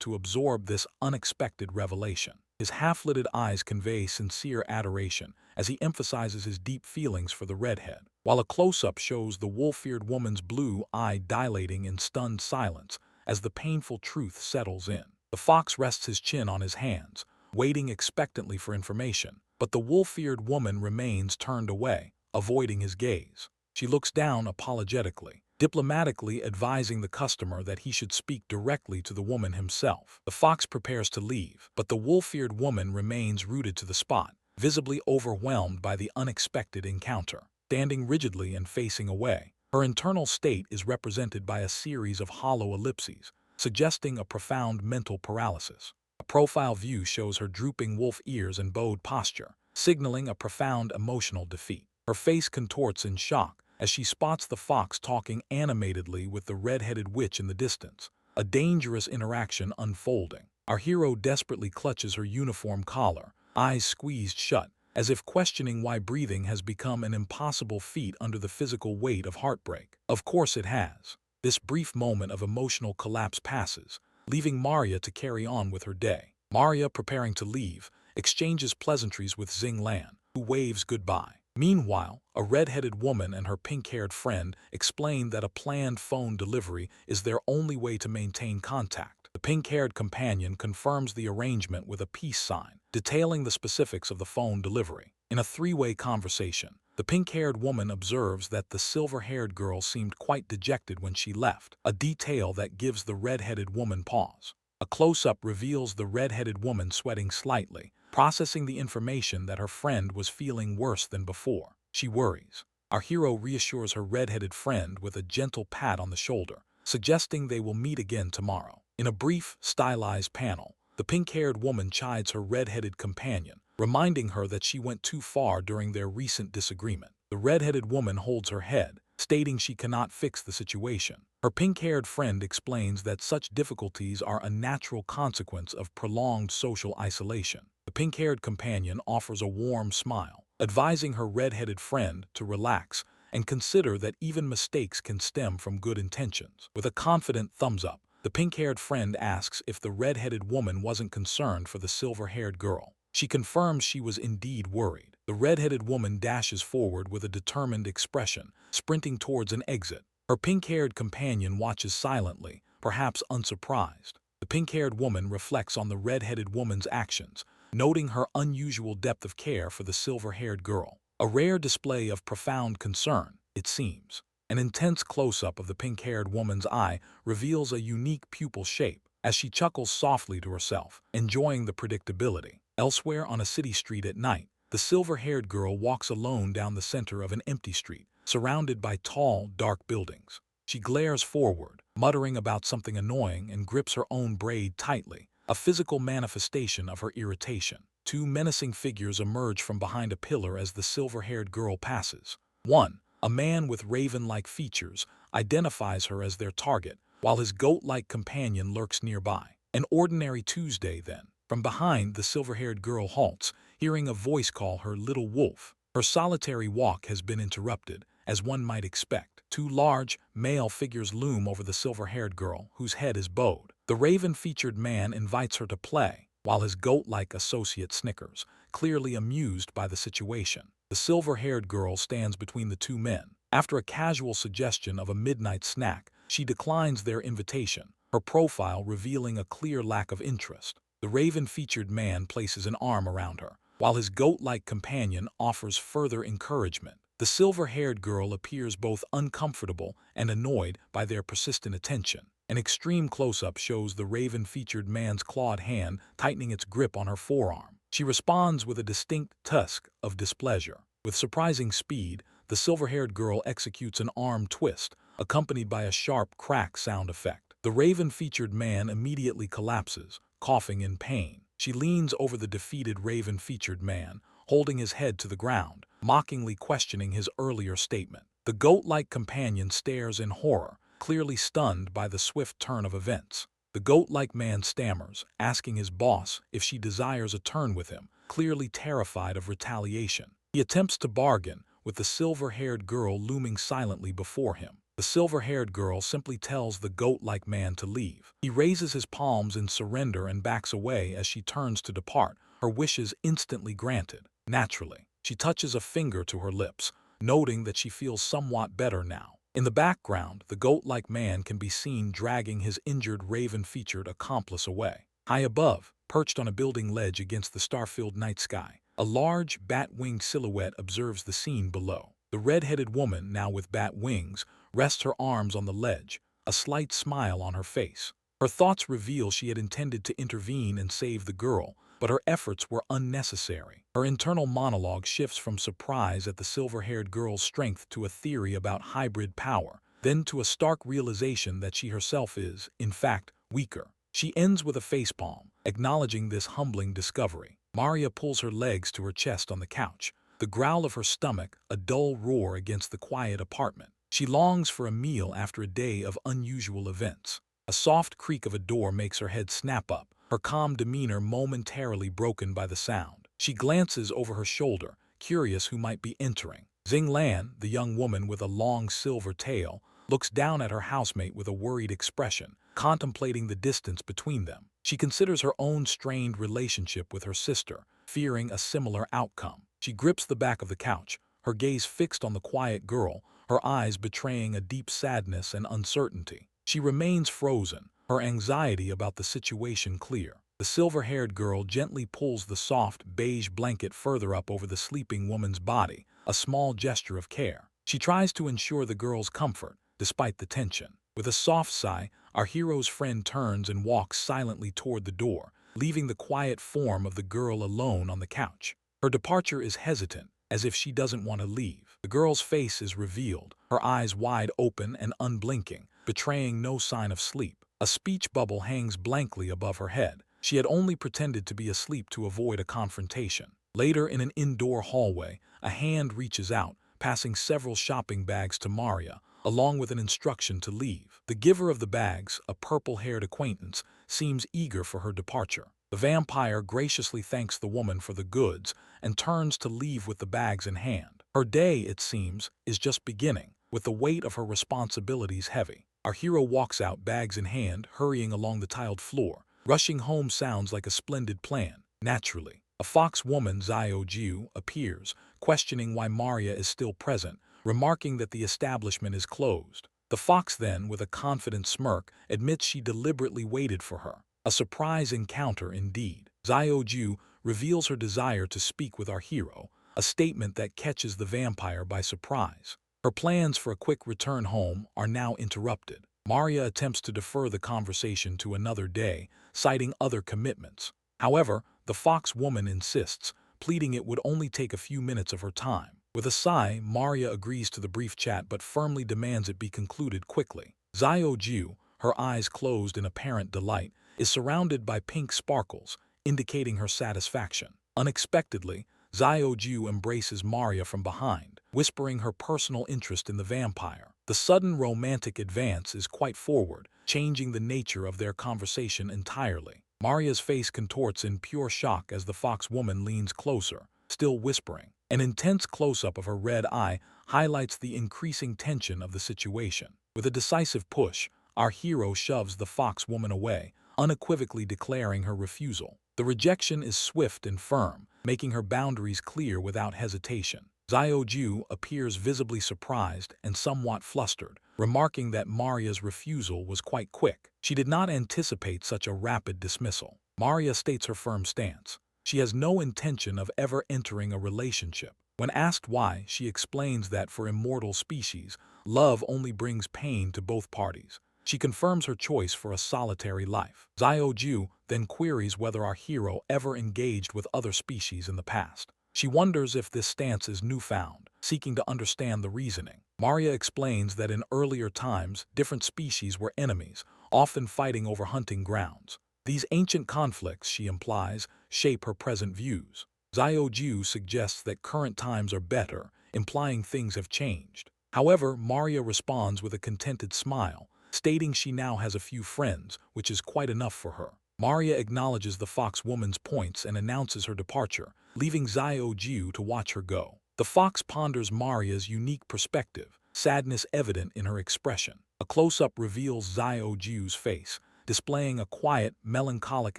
to absorb this unexpected revelation. His half-lidded eyes convey sincere adoration as he emphasizes his deep feelings for the redhead, while a close-up shows the wolf-eared woman's blue eye dilating in stunned silence as the painful truth settles in. The fox rests his chin on his hands, waiting expectantly for information, but the wolf-eared woman remains turned away, avoiding his gaze. She looks down apologetically, diplomatically advising the customer that he should speak directly to the woman himself. The fox prepares to leave, but the wolf-eared woman remains rooted to the spot, visibly overwhelmed by the unexpected encounter. Standing rigidly and facing away, her internal state is represented by a series of hollow ellipses, suggesting a profound mental paralysis. A profile view shows her drooping wolf ears and bowed posture, signaling a profound emotional defeat. Her face contorts in shock as she spots the fox talking animatedly with the red-headed witch in the distance, a dangerous interaction unfolding. Our hero desperately clutches her uniform collar, eyes squeezed shut, as if questioning why breathing has become an impossible feat under the physical weight of heartbreak. Of course it has. This brief moment of emotional collapse passes, leaving Maria to carry on with her day. Maria, preparing to leave, exchanges pleasantries with Xing Lan, who waves goodbye. Meanwhile, a red-headed woman and her pink-haired friend explain that a planned phone delivery is their only way to maintain contact, The pink-haired companion confirms the arrangement with a peace sign, detailing the specifics of the phone delivery. In a three-way conversation, the pink-haired woman observes that the silver-haired girl seemed quite dejected when she left, a detail that gives the red-headed woman pause. A close-up reveals the red-headed woman sweating slightly, processing the information that her friend was feeling worse than before. She worries. Our hero reassures her red-headed friend with a gentle pat on the shoulder, suggesting they will meet again tomorrow. In a brief, stylized panel, the pink-haired woman chides her red-headed companion, reminding her that she went too far during their recent disagreement. The red-headed woman holds her head, stating she cannot fix the situation. Her pink-haired friend explains that such difficulties are a natural consequence of prolonged social isolation. The pink-haired companion offers a warm smile, advising her red-headed friend to relax and consider that even mistakes can stem from good intentions. With a confident thumbs up, the pink-haired friend asks if the red-headed woman wasn't concerned for the silver-haired girl. She confirms she was indeed worried. The red-headed woman dashes forward with a determined expression, sprinting towards an exit. Her pink-haired companion watches silently, perhaps unsurprised. The pink-haired woman reflects on the red-headed woman's actions, noting her unusual depth of care for the silver-haired girl. A rare display of profound concern, it seems. An intense close-up of the pink-haired woman's eye reveals a unique pupil shape, as she chuckles softly to herself, enjoying the predictability. Elsewhere on a city street at night, the silver-haired girl walks alone down the center of an empty street, surrounded by tall, dark buildings. She glares forward, muttering about something annoying, and grips her own braid tightly, a physical manifestation of her irritation. Two menacing figures emerge from behind a pillar as the silver-haired girl passes. One, a man with raven-like features, identifies her as their target, while his goat-like companion lurks nearby. An ordinary Tuesday, then. From behind, the silver-haired girl halts, hearing a voice call her little wolf. Her solitary walk has been interrupted, as one might expect. Two large, male figures loom over the silver-haired girl, whose head is bowed. The raven-featured man invites her to play, while his goat-like associate snickers, clearly amused by the situation. The silver-haired girl stands between the two men. After a casual suggestion of a midnight snack, she declines their invitation, her profile revealing a clear lack of interest. The raven-featured man places an arm around her, while his goat-like companion offers further encouragement. The silver-haired girl appears both uncomfortable and annoyed by their persistent attention. An extreme close-up shows the raven-featured man's clawed hand tightening its grip on her forearm. She responds with a distinct tusk of displeasure. With surprising speed, the silver-haired girl executes an arm twist, accompanied by a sharp crack sound effect. The raven-featured man immediately collapses, coughing in pain. She leans over the defeated raven-featured man, holding his head to the ground, mockingly questioning his earlier statement. The goat-like companion stares in horror, clearly stunned by the swift turn of events. The goat-like man stammers, asking his boss if she desires a turn with him, clearly terrified of retaliation. He attempts to bargain, with the silver-haired girl looming silently before him. The silver-haired girl simply tells the goat-like man to leave. He raises his palms in surrender and backs away as she turns to depart, her wishes instantly granted. Naturally, she touches a finger to her lips, noting that she feels somewhat better now. In the background, the goat-like man can be seen dragging his injured raven-featured accomplice away. High above, perched on a building ledge against the star-filled night sky, a large, bat-winged silhouette observes the scene below. The red-headed woman, now with bat wings, rests her arms on the ledge, a slight smile on her face. Her thoughts reveal she had intended to intervene and save the girl, but her efforts were unnecessary. Her internal monologue shifts from surprise at the silver-haired girl's strength to a theory about hybrid power, then to a stark realization that she herself is, in fact, weaker. She ends with a facepalm, acknowledging this humbling discovery. Maria pulls her legs to her chest on the couch, the growl of her stomach a dull roar against the quiet apartment. She longs for a meal after a day of unusual events. A soft creak of a door makes her head snap up, her calm demeanor momentarily broken by the sound. She glances over her shoulder, curious who might be entering. Xing Lan, the young woman with a long silver tail, looks down at her housemate with a worried expression, contemplating the distance between them. She considers her own strained relationship with her sister, fearing a similar outcome. She grips the back of the couch, her gaze fixed on the quiet girl, her eyes betraying a deep sadness and uncertainty. She remains frozen, her anxiety about the situation clear. The silver-haired girl gently pulls the soft, beige blanket further up over the sleeping woman's body, a small gesture of care. She tries to ensure the girl's comfort, despite the tension. With a soft sigh, our hero's friend turns and walks silently toward the door, leaving the quiet form of the girl alone on the couch. Her departure is hesitant, as if she doesn't want to leave. The girl's face is revealed, her eyes wide open and unblinking, betraying no sign of sleep. A speech bubble hangs blankly above her head. She had only pretended to be asleep to avoid a confrontation. Later, in an indoor hallway, a hand reaches out, passing several shopping bags to Maria, along with an instruction to leave. The giver of the bags, a purple-haired acquaintance, seems eager for her departure. The vampire graciously thanks the woman for the goods and turns to leave with the bags in hand. Her day, it seems, is just beginning, with the weight of her responsibilities heavy. Our hero walks out, bags in hand, hurrying along the tiled floor. Rushing home sounds like a splendid plan. Naturally, a fox woman, Xiao appears, questioning why Maria is still present, remarking that the establishment is closed. The fox then, with a confident smirk, admits she deliberately waited for her. A surprise encounter indeed. Xiao reveals her desire to speak with our hero, a statement that catches the vampire by surprise. Her plans for a quick return home are now interrupted. Maria attempts to defer the conversation to another day, citing other commitments. However, the fox woman insists, pleading it would only take a few minutes of her time. With a sigh, Maria agrees to the brief chat but firmly demands it be concluded quickly. Xiao, her eyes closed in apparent delight, is surrounded by pink sparkles, indicating her satisfaction. Unexpectedly, Xiao embraces Maria from behind, whispering her personal interest in the vampire. The sudden romantic advance is quite forward, changing the nature of their conversation entirely. Maria's face contorts in pure shock as the fox woman leans closer, still whispering. An intense close-up of her red eye highlights the increasing tension of the situation. With a decisive push, our hero shoves the fox woman away, unequivocally declaring her refusal. The rejection is swift and firm, making her boundaries clear without hesitation. Xiao appears visibly surprised and somewhat flustered, remarking that Maria's refusal was quite quick. She did not anticipate such a rapid dismissal. Maria states her firm stance. She has no intention of ever entering a relationship. When asked why, she explains that for immortal species, love only brings pain to both parties. She confirms her choice for a solitary life. Xiao then queries whether our hero ever engaged with other species in the past. She wonders if this stance is newfound, seeking to understand the reasoning. Maria explains that in earlier times, different species were enemies, often fighting over hunting grounds. These ancient conflicts, she implies, shape her present views. Xiao suggests that current times are better, implying things have changed. However, Maria responds with a contented smile, stating she now has a few friends, which is quite enough for her. Maria acknowledges the fox woman's points and announces her departure, leaving Xiao to watch her go. The fox ponders Maria's unique perspective, sadness evident in her expression. A close-up reveals Xiao's face, displaying a quiet, melancholic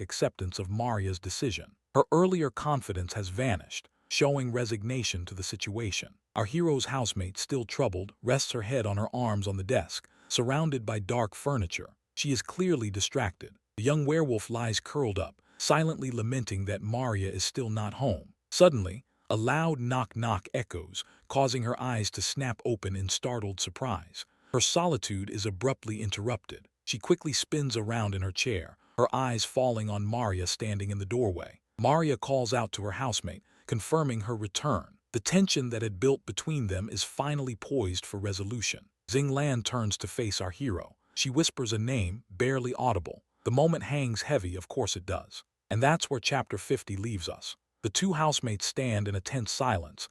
acceptance of Maria's decision. Her earlier confidence has vanished, showing resignation to the situation. Our hero's housemate, still troubled, rests her head on her arms on the desk, surrounded by dark furniture. She is clearly distracted. The young werewolf lies curled up, silently lamenting that Maria is still not home. Suddenly, a loud knock-knock echoes, causing her eyes to snap open in startled surprise. Her solitude is abruptly interrupted. She quickly spins around in her chair, her eyes falling on Maria standing in the doorway. Maria calls out to her housemate, confirming her return. The tension that had built between them is finally poised for resolution. Xing turns to face our hero. She whispers a name, barely audible. The moment hangs heavy, of course it does. And that's where chapter 50 leaves us. The two housemates stand in a tense silence,